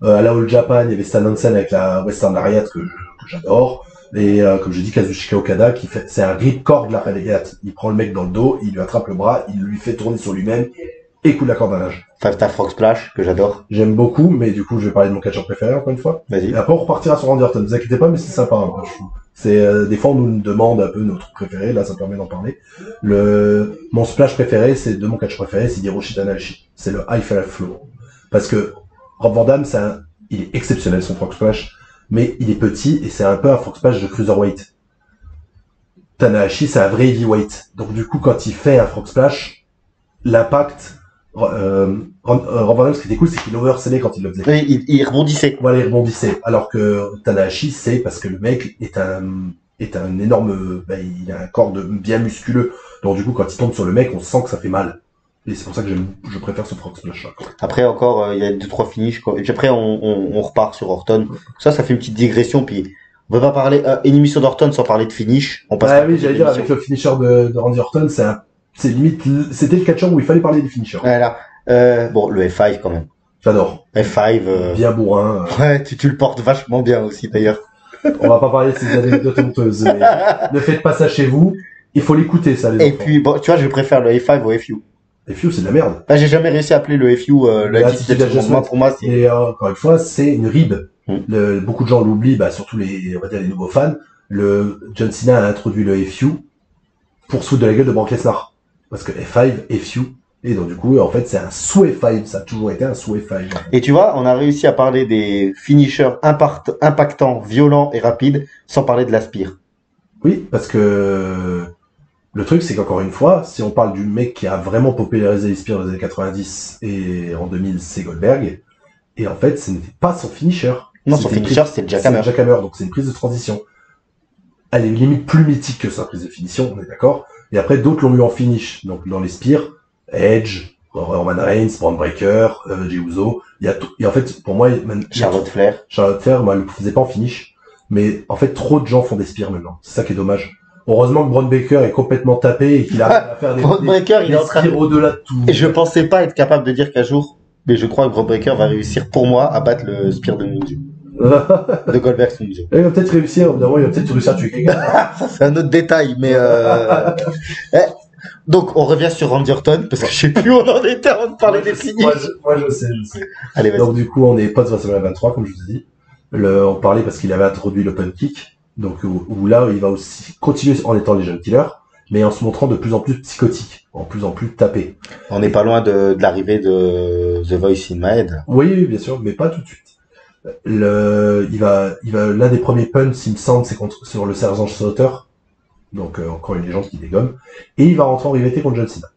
à la All Japan, il y avait Stan Hansen avec la Western Lariat que j'adore. Et, comme je dis, Kazuchika Okada c'est un grip cord de la Lariat. Il prend le mec dans le dos, il lui attrape le bras, il lui fait tourner sur lui-même. Et coup de la corde à nage. Five Star Frog Splash, que j'adore. J'aime beaucoup, mais du coup, je vais parler de mon catcheur préféré, encore une fois. Vas-y. Et après, on repartira sur Randy Orton. Ne vous inquiétez pas, mais c'est sympa, hein, je trouve. C'est, des fois, on nous demande un peu notre préféré, là, ça permet d'en parler. Mon splash préféré, de mon catcheur préféré, c'est Hiroshi Tanahashi. C'est le High Fire Flow. Parce que, Rob Van Dam, il est exceptionnel, son frog splash, mais il est petit, et c'est un peu un frog splash de cruiserweight. Tanahashi, c'est un vrai heavyweight. Donc, du coup, quand il fait un frog splash, l'impact, Rob Van Dam, ce qui était cool, c'est qu'il oversellait quand il le faisait. Oui, il rebondissait. Voilà, il rebondissait. Alors que Tanahashi, c'est parce que le mec est un énorme, il a un corps bien musculeux. Donc du coup, quand il tombe sur le mec, on sent que ça fait mal. Et c'est pour ça que je préfère ce frog splash là. Après encore, il y a 2-3 finishes, quoi. Et puis après, on repart sur Orton. Ça fait une petite digression, puis on peut pas parler, une émission d'Orton sans parler de finish. On passe oui, j'allais dire, avec le finisher de Randy Orton, c'est limite, c'était le catcheur où il fallait parler des finishers. Voilà. Bon, le F5 quand même. J'adore. F5. Bien bourrin. Ouais, tu le portes vachement bien aussi d'ailleurs. On va pas parler de ces anecdotes honteuses, mais ne faites pas ça chez vous. Il faut l'écouter, ça, les enfants. Puis, bon, tu vois, je préfère le F5 au FU. FU, c'est de la merde. J'ai jamais réussi à appeler le FU, pour moi, c'est... Et, encore une fois, c'est une rib. Beaucoup de gens l'oublient, surtout on va dire les nouveaux fans. John Cena a introduit le FU pour se foutre de la gueule de Brock Lesnar. Parce que F5, FU, et donc du coup, en fait, c'est un sous F5, ça a toujours été un sous F5. Et tu vois, on a réussi à parler des finishers impactants, violents et rapides, sans parler de la Spear. Oui, parce que le truc, c'est qu'encore une fois, si on parle du mec qui a vraiment popularisé les Spears dans les années 90 et en 2000, c'est Goldberg, et en fait, ce n'était pas son finisher. Non, son finisher, c'est le Jackhammer. C'est le Jackhammer, donc c'est une prise de transition. Elle est limite plus mythique que sa prise de finition, on est d'accord. Et après, d'autres l'ont eu en finish. Donc, dans les Spears, Edge, Roman Reigns, Braun Breaker, Jey Uso. Et en fait, pour moi, Charlotte Flair, moi, elle le faisait pas en finish. Mais, en fait, trop de gens font des Spears maintenant. C'est ça qui est dommage. Heureusement que Braun Breaker est complètement tapé et qu'il arrive à faire des Spears au-delà de tout. Et je pensais pas être capable de dire qu'un jour, mais je crois que Braun Breaker va réussir pour moi à battre le Spear de Nunzio. De Goldberg Nunzio. Il va peut-être réussir, évidemment, il va peut-être réussir à tuer quelqu'un. Ça, c'est un autre détail, mais donc, on revient sur Randy Orton, parce que je sais plus où on en était avant de parler des finishes. Moi, je sais. Allez, vas-y. Donc, du coup, on est post WrestleMania 23, comme je vous ai dit. On parlait parce qu'il avait introduit l'open kick. Donc, où là, il va aussi continuer en étant Legend Killer, mais en se montrant de plus en plus psychotique, en plus tapé. On n'est pas loin de l'arrivée de The Voice in My Head. Oui, bien sûr, mais pas tout de suite. L'un des premiers punts, il me semble, c'est sur le Sergeant Slaughter. Donc, encore une légende qui dégomme. Et il va rentrer en rivalité contre John Cena.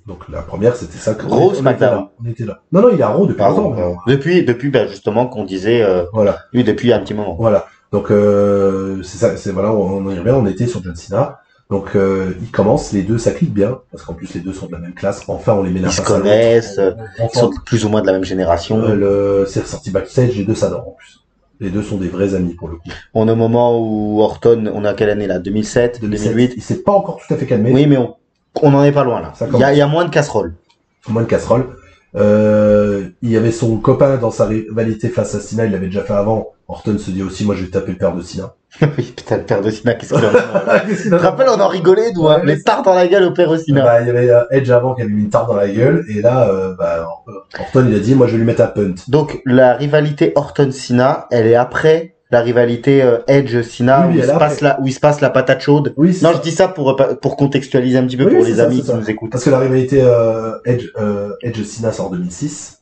Donc la première, c'était ça. Raw, SmackDown. On était là. Non, il est à Raw depuis longtemps. Depuis justement qu'on disait. Voilà. Oui, depuis un petit moment. Voilà. Donc c'est ça. C'est voilà, on y revient. On était sur John Cena. Donc ils commencent, les deux, ça clique bien, parce qu'en plus les deux sont de la même classe. Enfin, on les met là. Ils se connaissent, ils sont plus ou moins de la même génération. C'est ressorti backstage, les deux s'adorent en plus. Les deux sont des vrais amis pour le coup. On est au moment où Orton, on a quelle année là, 2007, 2008. Il s'est pas encore tout à fait calmé. Oui, mais on en est pas loin là. Il y a moins de casseroles. Moins de casseroles. Il y avait son copain dans sa rivalité face à Cena, il l'avait déjà fait avant. Orton se dit aussi, moi je vais taper le père de Cena. Oui, putain, le père de Cena, qu'est-ce qu'il en a? Tu te rappelles, on en rigolait, nous, hein, les tartes dans la gueule au père de Cena. Bah, il y avait Edge avant qui avait mis une tarte dans la gueule, et là, Orton, il a dit, moi je vais lui mettre un punt. Donc, la rivalité Orton-Cena, elle est après la rivalité Edge-Cena, oui, où il se passe la patate chaude. Oui, non, je dis ça pour contextualiser un petit peu pour les amis qui nous écoutent. Parce que la rivalité Edge-Cena sort en 2006.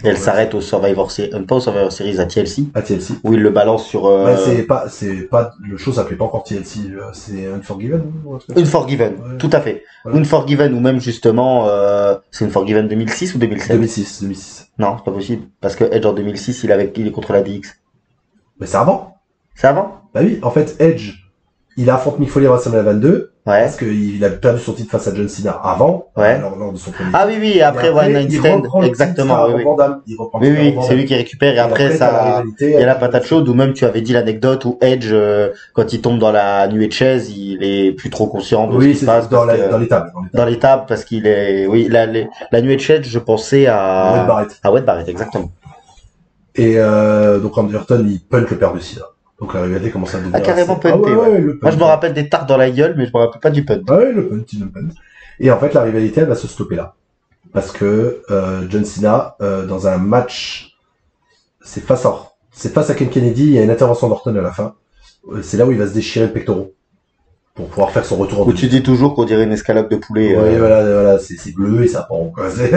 Et elle s'arrête au Survivor Series, pas au Survivor Series, à TLC. À TLC. Où il le balance sur, c'est pas, le show s'appelait pas encore TLC, c'est Unforgiven, ou Unforgiven, ouais. Tout à fait. Ouais. Unforgiven, ou même justement, c'est Unforgiven 2006 ou 2007? 2006. Non, c'est pas possible. Parce que Edge en 2006, il est contre la DX. Mais c'est avant. C'est avant? Bah oui, en fait, Edge, il affronte Mick Foley à WrestleMania 22. Ouais. Parce qu'il a perdu son titre face à John Cena avant. Ouais. Lors de son premier. Ah oui, après One Night Stand. Exactement, oui. Oui, c'est lui qui récupère et après ça, il y a la patate chaude où même tu avais dit l'anecdote où Edge, quand il tombe dans la nuée de chaise, il est plus trop conscient de ce qui se passe. Dans les tables. Dans les tables parce qu'il est, oui, la nuée de chaise, je pensais à Wade Barrett, exactement. Et, donc Randy Orton, il punch le père de Cena. Donc la rivalité commence à devenir. Ah, carrément punté, ouais. Moi, je me rappelle des tartes dans la gueule, mais je me rappelle pas du punt. Ah ouais, le punt. Et en fait, la rivalité, elle va se stopper là. Parce que, John Cena, dans un match, c'est face à Ken Kennedy, il y a une intervention d'Orton à la fin. C'est là où il va se déchirer le pectoral. Pour pouvoir faire son retour en où tu dis toujours qu'on dirait une escalope de poulet. Oui, voilà, c'est bleu et ça pend, quoi. C'est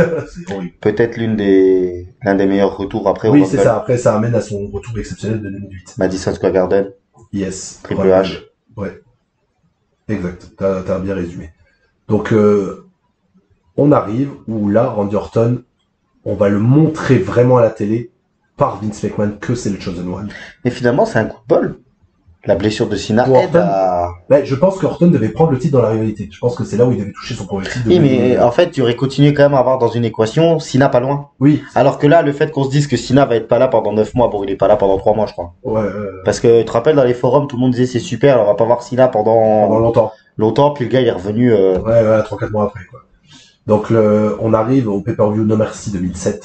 horrible. Peut-être l'un des meilleurs retours après. Oui, c'est ça. Après, ça amène à son retour exceptionnel de 2008. Madison Square Garden. Yes. Triple H. Ouais. Exact. T'as bien résumé. Donc, on arrive où là, Randy Orton, on va le montrer vraiment à la télé par Vince McMahon que c'est le Chosen One. Mais finalement, c'est un coup de bol. La blessure de Cena aide à... je pense qu'Orton devait prendre le titre dans la rivalité. Je pense que c'est là où il devait toucher son premier titre. Oui, mais en fait, tu aurais continué quand même à avoir dans une équation Cena pas loin. Oui. Alors que là, le fait qu'on se dise que Cena va être pas là pendant 9 mois, bon, il est pas là pendant 3 mois, je crois. Ouais. Parce que tu te rappelles, dans les forums, tout le monde disait c'est super, on va pas voir Cena pendant longtemps, puis le gars il est revenu. Ouais, 3-4 mois après, quoi. Donc on arrive au pay-per-view No Mercy 2007.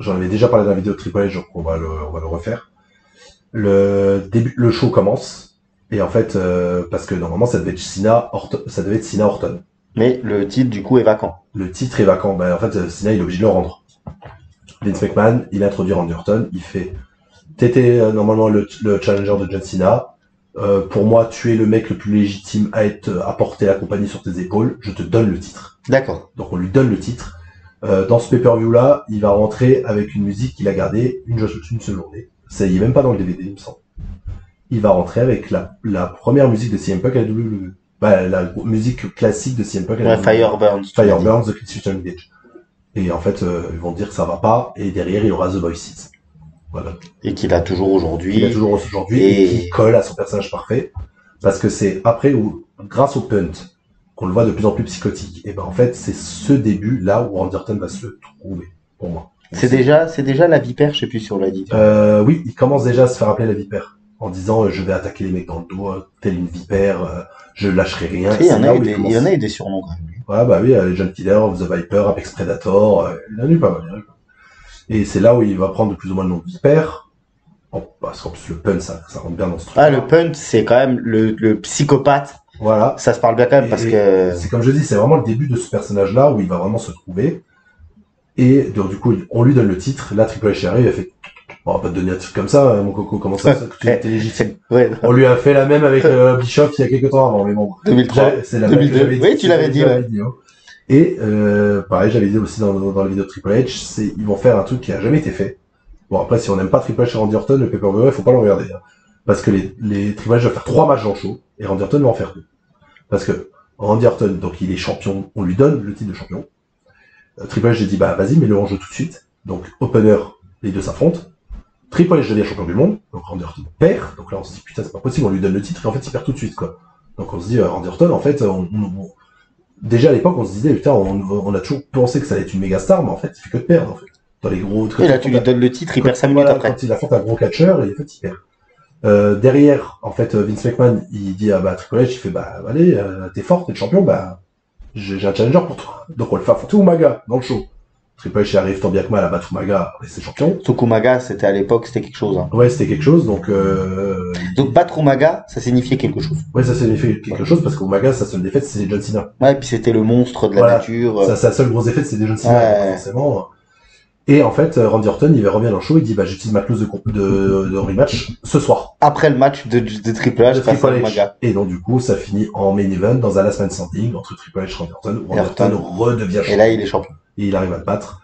J'en avais déjà parlé dans la vidéo de Triple H, donc on va le refaire. Le show commence et en fait parce que normalement ça devait être Cena Orton. Mais le titre du coup est vacant. Le titre est vacant. En fait Cena il est obligé de le rendre. Vince McMahon il introduit Randy Orton, il fait t'étais normalement le challenger de John Cena. Pour moi tu es le mec le plus légitime à porter la compagnie sur tes épaules. Je te donne le titre. D'accord. Donc on lui donne le titre. Dans ce pay-per-view là il va rentrer avec une musique qu'il a gardée une seule journée. Ça y est même pas dans le DVD, il me semble. Il va rentrer avec la première musique de CM Punk à la WWE. La musique classique de CM Punk à la WWE. Fireburns, The Kids Return Gage. Et en fait, ils vont dire que ça va pas, et derrière, il aura The Voices. Voilà. Et qu'il a toujours aujourd'hui. Et qui colle à son personnage parfait. Parce que c'est après où, grâce au punt, qu'on le voit de plus en plus psychotique. Et en fait, c'est ce début, là, où Randy Orton va se trouver, pour moi. C'est déjà la vipère, je sais plus si on l'a dit. Oui, il commence déjà à se faire appeler la vipère. En disant, je vais attaquer les mecs dans le dos, telle une vipère, je lâcherai rien. Il y en a eu des surnoms, quand même. Ouais, oui, John Killer, The Viper, Apex Predator, il en a eu pas mal. Et c'est là où il va prendre de plus ou moins le nom de vipère. Parce qu'en plus, le punt, ça rentre bien dans ce truc. Ah, le punt, c'est quand même le psychopathe. Voilà. Ça se parle bien quand même parce que... C'est comme je dis, c'est vraiment le début de ce personnage-là où il va vraiment se trouver. Et donc, du coup, on lui donne le titre. Là, Triple H arrive, il a fait, on va pas te donner un titre comme ça, mon coco, comment ça, que tu étais légitime. Ouais. On lui a fait la même avec Bischoff il y a quelques temps avant, mais bon. 2003. C'est la 2002. Oui, tu l'avais dit, ouais. Et, pareil, j'avais dit aussi dans la vidéo de Triple H, ils vont faire un truc qui a jamais été fait. Bon, après, si on n'aime pas Triple H et Randy Orton, le pay-per-view, il faut pas le regarder, hein. Parce que les Triple H vont faire 3 matchs dans le show, et Randy Orton va en faire 2. Parce que Randy Orton, donc il est champion, on lui donne le titre de champion. Triple H, j'ai dit, bah vas-y, mets-le en jeu tout de suite. Donc, opener, les deux s'affrontent. Triple H devient champion du monde, donc Randy Orton perd. Donc là, on se dit, putain, c'est pas possible, on lui donne le titre, et en fait, il perd tout de suite, quoi. Donc on se dit, Randy Orton, en fait, déjà à l'époque, on se disait, putain, on a toujours pensé que ça allait être une méga star, mais en fait, il fait que de perdre, en fait. Dans les gros... Et là, tu lui donnes le titre, il perd 5 minutes après. Quand il affronte un gros catcheur, et en fait, il perd. Derrière, en fait, Vince McMahon, il dit, Triple H, il fait, allez, t'es fort, t'es le champion, j'ai un challenger pour toi. Donc on le fait affronter Umaga, dans le show. Triple H arrive tant bien que mal à battre Umaga, et c'est champion. Umaga, c'était à l'époque, c'était quelque chose. Hein. Ouais, c'était quelque chose, donc battre Umaga, ça signifiait quelque chose. Ouais, ça signifiait quelque chose, parce qu'Umaga, sa seule défaite, c'était John Cena. Ouais, et puis c'était le monstre de la nature. Sa seule grosse défaite, c'était John Cena, ouais. forcément. Et en fait, Randy Orton, il revient dans le show, il dit, j'utilise ma clause de rematch ce soir. Après le match de Triple H face à Umaga. Et donc, du coup, ça finit en main event dans un last man standing entre Triple H et Randy Orton, où Randy Orton redevient champion. Et là, il est champion. Et il arrive à le battre.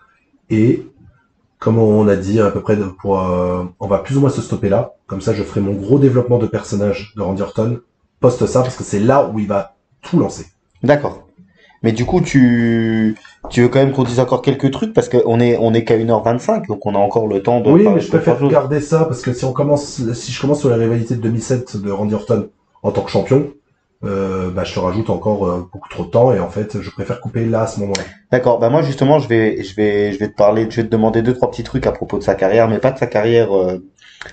Et, comme on a dit à peu près, on va plus ou moins se stopper là. Comme ça, je ferai mon gros développement de personnage de Randy Orton post ça, parce que c'est là où il va tout lancer. D'accord. Mais du coup, tu veux quand même qu'on dise encore quelques trucs, parce qu'on est qu'à 1h25, donc on a encore le temps de... Oui, mais je préfère garder ça, parce que si je commence sur la rivalité de 2007 de Randy Orton en tant que champion, je te rajoute encore beaucoup trop de temps, et en fait, je préfère couper là, à ce moment-là. D'accord. Moi, justement, je vais te demander 2-3 petits trucs à propos de sa carrière, mais pas de sa carrière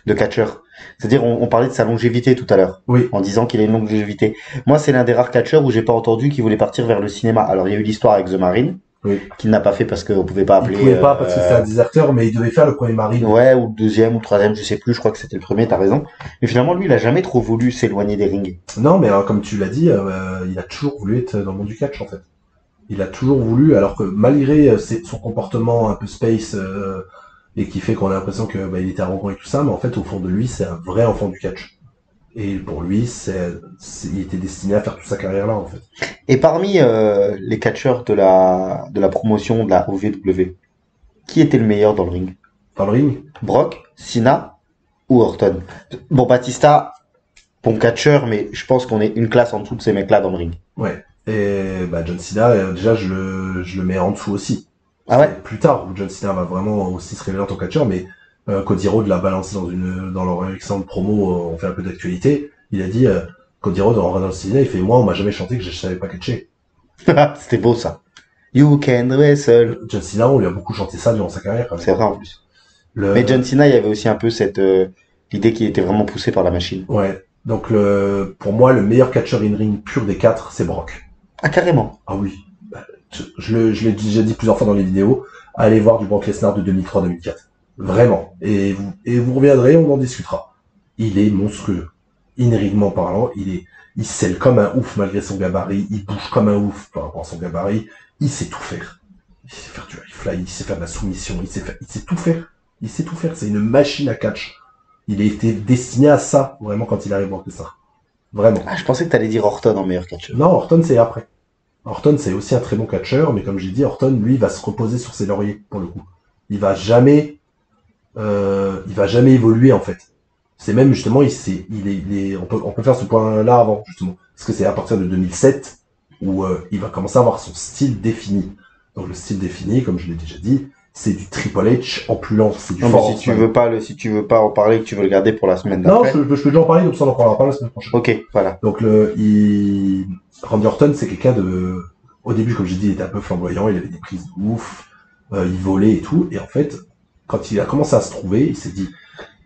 de catcheur. C'est-à-dire, on parlait de sa longévité tout à l'heure. Oui. En disant qu'il a une longue longévité. Moi, c'est l'un des rares catcheurs où j'ai pas entendu qu'il voulait partir vers le cinéma. Alors, il y a eu l'histoire avec The Marine. Oui. Qu'il n'a pas fait parce qu'on pouvait pas appeler. Il pouvait pas parce que c'était un déserteur, mais il devait faire le premier Marine. Ouais, ou le deuxième, ou le troisième, je sais plus, je crois que c'était le premier, t'as raison. Mais finalement, lui, il a jamais trop voulu s'éloigner des rings. Non, mais comme tu l'as dit, il a toujours voulu être dans le monde du catch, en fait. Il a toujours voulu, alors que malgré son comportement un peu space, et qui fait qu'on a l'impression que il était arrogant et tout ça, mais en fait, au fond de lui, c'est un vrai enfant du catch. Et pour lui, il était destiné à faire toute sa carrière là, en fait. Et parmi les catcheurs de la promotion de la OVW, qui était le meilleur dans le ring? Dans le ring? Brock, Cena ou Orton? Bon, Batista, bon catcheur, mais je pense qu'on est une classe en dessous de ces mecs-là dans le ring. Ouais. Et John Cena, déjà, je le mets en dessous aussi. Ah ouais? Plus tard, où John Cena va vraiment aussi se révéler en tant que catcheur, mais Cody Rhodes l'a balancé dans leur excellente promo, on fait un peu d'actualité. Il a dit, Cody Rhodes, en regardant le cinéma, il fait, moi, on m'a jamais chanté que je savais pas catcher. C'était beau, ça. You can wrestle. John Cena, on lui a beaucoup chanté ça durant sa carrière. C'est vrai, en plus. Mais John Cena, il y avait aussi un peu cette, l'idée qu'il était vraiment poussé par la machine. Ouais. Donc, pour moi, le meilleur catcheur in-ring pur des 4, c'est Brock. Ah, carrément. Ah oui. Je l'ai déjà dit plusieurs fois dans les vidéos. Allez voir du Brock Lesnar de 2003-2004. Vraiment. Et vous reviendrez, on en discutera. Il est monstrueux. In-ringment parlant, il scelle comme un ouf malgré son gabarit. Il bouge comme un ouf par rapport à son gabarit. Il sait tout faire. Il sait faire du high fly, il sait faire de la soumission, il sait tout faire. Il sait tout faire. C'est une machine à catch. Il a été destiné à ça, vraiment, quand il arrive Brock Lesnar. Vraiment. Ah, je pensais que t'allais dire Orton en meilleur catcheur. Non, Orton, c'est après. Orton, c'est aussi un très bon catcheur, mais comme j'ai dit, Orton, lui, va se reposer sur ses lauriers, pour le coup. Il va jamais évoluer, en fait. C'est même, justement, on peut faire ce point-là avant, justement. Parce que c'est à partir de 2007 où il va commencer à avoir son style défini. Donc, le style défini, comme je l'ai déjà dit, c'est du Triple H en plus lent, c'est du fort. Si tu veux pas en parler, que tu veux le garder pour la semaine d'après. Non, je peux déjà en parler, donc ça, on en parlera pas la semaine prochaine. Ok, voilà. Donc, Randy Orton, c'est quelqu'un au début, comme j'ai dit, il était un peu flamboyant, il avait des prises de ouf, il volait et tout, et en fait, quand il a commencé à se trouver, il s'est dit,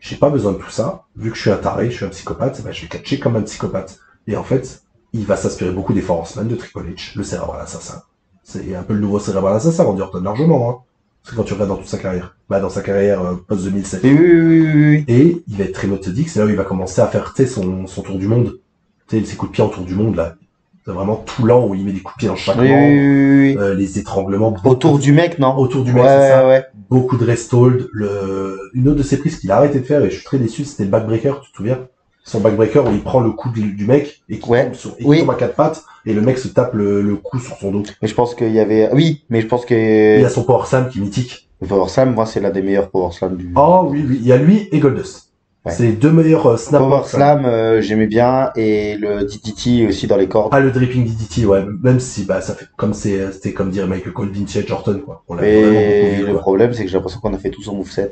j'ai pas besoin de tout ça, vu que je suis un taré, je suis un psychopathe, je vais catcher comme un psychopathe. Et en fait, il va s'inspirer beaucoup des Four Horsemen de Triple H, le Cérébral Assassin. C'est un peu le nouveau Cérébral Assassin, Randy Orton, largement, hein. Parce que quand tu regardes dans toute sa carrière, dans sa carrière post-2007. Oui. Et il va être très méthodique, c'est là où il va commencer à faire, son tour du monde. Tu sais, ses coups de pied en tour du monde, là. C'est vraiment tout lent où il met des coups de pied dans chaque membre, les étranglements. Autour du mec, non? Autour du mec, c'est ça. Ouais. Beaucoup de rest hold. Une autre de ses prises qu'il a arrêté de faire, et je suis très déçu, c'était le backbreaker, tu te souviens? Son backbreaker où il prend le coup du mec, et qui tombe à 4 pattes, et le mec se tape le coup sur son dos. Mais je pense qu'il y avait, mais je pense que... Il y a son Power Slam qui est mythique. Le Power Slam, moi, c'est l'un des meilleurs Power Slam du... Oh oui, il y a lui et Goldust. Ouais. C'est les deux meilleurs snap Power work. Slam, j'aimais bien, et le DDT aussi dans les cordes. Ah, le dripping DDT, ouais. Même si, bah, ça fait comme c'était comme dire Michael Cole, Vince Jordan, quoi. On l'a vraiment beaucoup Et vu, le quoi. problème, c'est que j'ai l'impression qu'on a fait tout son moveset.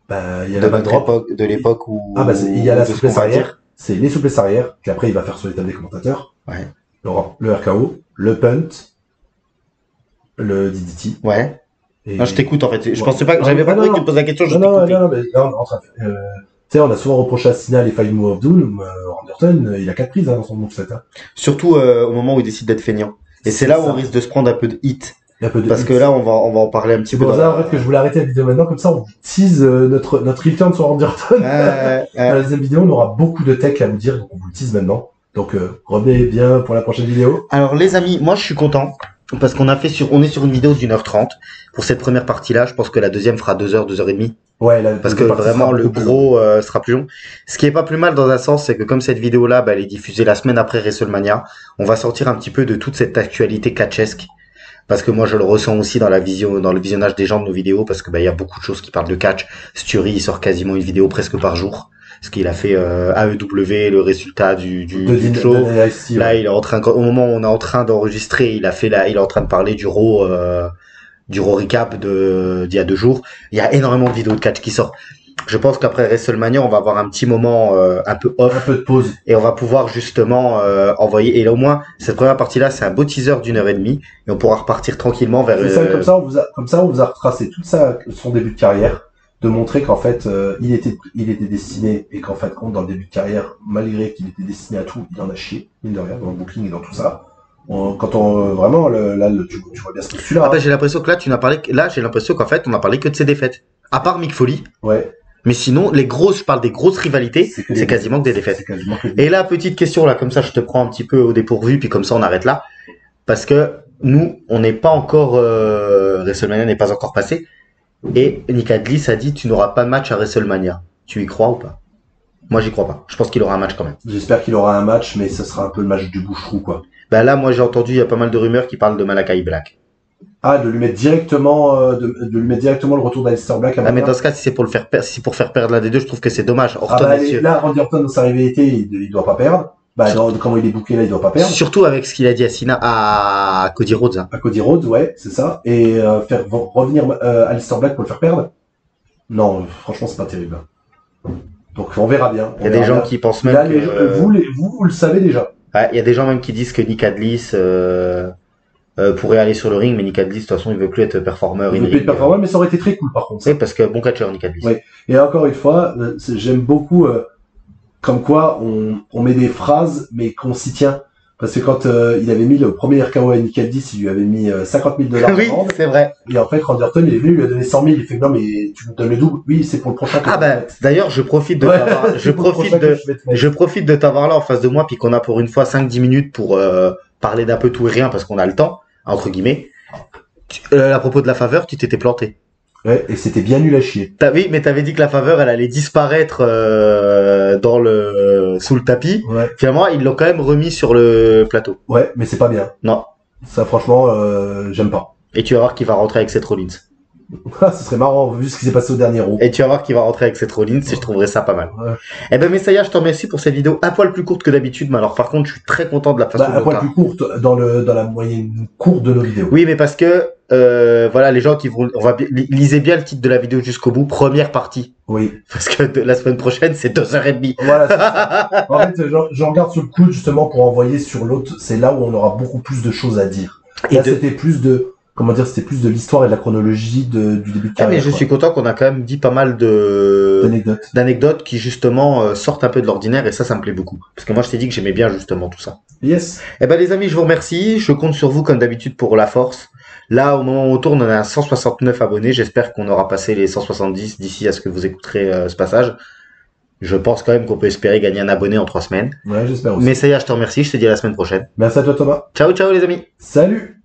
Bah, il y a la back drop. De l'époque où... Ah, bah, il y a la de ce souplesse qu'on va dire. arrière. C'est les souplesses arrière, qu'après il va faire sur les tables des commentateurs. Ouais. Le RKO, le punt, le DDT. Ouais. Et... Non, je t'écoute, en fait. Je Ouais. pensais pas que j'avais pas compris que tu me poses la question, je t'écoutais. Non, mais là, on est en train de... tu sais, on a souvent reproché à Cena les 5 moves of doom. Randy Orton, il a 4 prises, hein, dans son moveset, hein. Surtout au moment où il décide d'être feignant. Et c'est là où on risque de se prendre un peu de hit. Parce que là, on va en parler un petit peu. C'est pour ça, en fait, que je voulais arrêter la vidéo maintenant, comme ça, on tease notre return sur Randy Orton. Dans la deuxième vidéo, on aura beaucoup de tech à vous dire, donc on vous le tease maintenant. Donc, revenez bien pour la prochaine vidéo. Alors, les amis, moi, je suis content. Parce qu'on on est sur une vidéo d'1h30. Pour cette première partie-là, je pense que la deuxième fera 2h, 2h30. Ouais, là, parce que vraiment, le gros sera plus long. Ce qui est pas plus mal dans un sens, c'est que comme cette vidéo-là, bah, elle est diffusée la semaine après WrestleMania, on va sortir un petit peu de toute cette actualité catchesque. Parce que moi, je le ressens aussi dans le visionnage des gens de nos vidéos, parce que bah, il y a beaucoup de choses qui parlent de catch. Stury, il sort quasiment une vidéo presque par jour. Ce qu'il a fait AEW, le résultat du show. Là, il est en train, au moment où on est en train d'enregistrer, il est en train de parler du Raw recap d'il y a 2 jours. Il y a énormément de vidéos de catch qui sortent. Je pense qu'après WrestleMania, on va avoir un petit moment un peu off. Un peu de pause. Et on va pouvoir justement envoyer. Et là, au moins, cette première partie-là, c'est un beau teaser d'1h30. Et on pourra repartir tranquillement vers... Comme ça, on vous a retracé tout ça, son début de carrière. De montrer qu'en fait, il était destiné, et qu'en fait, dans le début de carrière, malgré qu'il était destiné à tout, il en a chié, mine de rien, dans le booking et dans tout ça. Quand on, vraiment, tu vois bien ce postulat. Ah bah, j'ai l'impression que là, j'ai l'impression qu'en fait, on a parlé que de ses défaites. À part Mick Foley. Ouais. Mais sinon, je parle des grosses rivalités, c'est quasiment que des défaites. Et là, petite question, là, comme ça, je te prends un petit peu au dépourvu, puis comme ça, on arrête là. Parce que nous, on n'est pas encore, WrestleMania n'est pas encore passé. Et Nick Aldis a dit, tu n'auras pas de match à WrestleMania. Tu y crois ou pas? Moi, j'y crois pas. Je pense qu'il aura un match quand même. J'espère qu'il aura un match, mais ça sera un peu le match du bouche-trou, quoi. Bah là, moi, j'ai entendu, il y a pas mal de rumeurs qui parlent de Malakai Black. Ah, de lui mettre directement, le retour d'Aleister Black à mais dans ce cas, si c'est pour faire perdre l'un des deux, je trouve que c'est dommage. Orton, là, Randy Orton, dans sa rivalité, il doit pas perdre. Bah, comment il est booké là, il doit pas perdre. Surtout avec ce qu'il a dit à Cena, à Cody Rhodes. Hein. À Cody Rhodes, ouais, c'est ça. Et faire revenir Aleister Black pour le faire perdre. Non, franchement, c'est pas terrible. Donc, on verra bien. Il y a des gens qui pensent même là, vous le savez déjà. Ouais, il y a des gens même qui disent que Nick Aldis pourrait aller sur le ring, mais Nick Aldis, de toute façon, il veut plus être performeur. Il veut plus être performeur, mais ça aurait été très cool, par contre. Oui, parce que bon catcheur, Nick Aldis. Ouais. Et encore une fois, j'aime beaucoup comme quoi on met des phrases, mais qu'on s'y tient. Parce que quand il avait mis le premier RKO à Nick Aldis, il lui avait mis $50 000. Oui, c'est vrai. Et en fait, Randy Orton, il est venu, il lui a donné 100 000. Il fait non, mais tu me donnes le double. Oui, c'est pour le prochain. Ah bah, d'ailleurs, je profite de t'avoir là en face de moi, puis qu'on a pour une fois 5-10 minutes pour parler d'un peu tout et rien, parce qu'on a le temps, entre guillemets. À propos de la faveur, tu t'étais planté. Ouais, et c'était bien nul à chier. Oui, mais t'avais dit que la faveur, elle allait disparaître sous le tapis. Ouais. Finalement, ils l'ont quand même remis sur le plateau. Ouais, mais c'est pas bien. Non. Ça, franchement, j'aime pas. Et tu vas voir qu'il va rentrer avec Seth Rollins. Ce serait marrant, vu ce qui s'est passé au dernier Raw. Et tu vas voir qu'il va rentrer avec Seth Rollins, et je trouverais ça pas mal. Ouais. Eh ben, Messiah, je te remercie pour cette vidéo un poil plus courte que d'habitude, mais alors par contre, je suis très content de la façon dont un poil plus courte dans la moyenne courte de nos vidéos. Oui, mais parce que, voilà, les gens qui vont, lisez bien le titre de la vidéo jusqu'au bout, première partie. Oui. Parce que la semaine prochaine, c'est 2h30. Voilà, c'est ça. En fait, je regarde sur le coude, justement, pour envoyer sur l'autre, c'est là où on aura beaucoup plus de choses à dire. Là, c'était plus de, c'était plus de l'histoire et de la chronologie du début de carrière. Mais je suis content qu'on a quand même dit pas mal d'anecdotes qui justement sortent un peu de l'ordinaire, et ça me plaît beaucoup. Parce que moi je t'ai dit que j'aimais bien justement tout ça. Yes. Eh ben les amis, je vous remercie. Je compte sur vous comme d'habitude pour la force. Là, au moment où on tourne, on a 169 abonnés. J'espère qu'on aura passé les 170 d'ici à ce que vous écouterez ce passage. Je pense quand même qu'on peut espérer gagner un abonné en 3 semaines. Ouais, j'espère aussi. Mais ça y est, je te remercie. Je te dis à la semaine prochaine. Merci à toi, Thomas. Ciao, ciao les amis. Salut.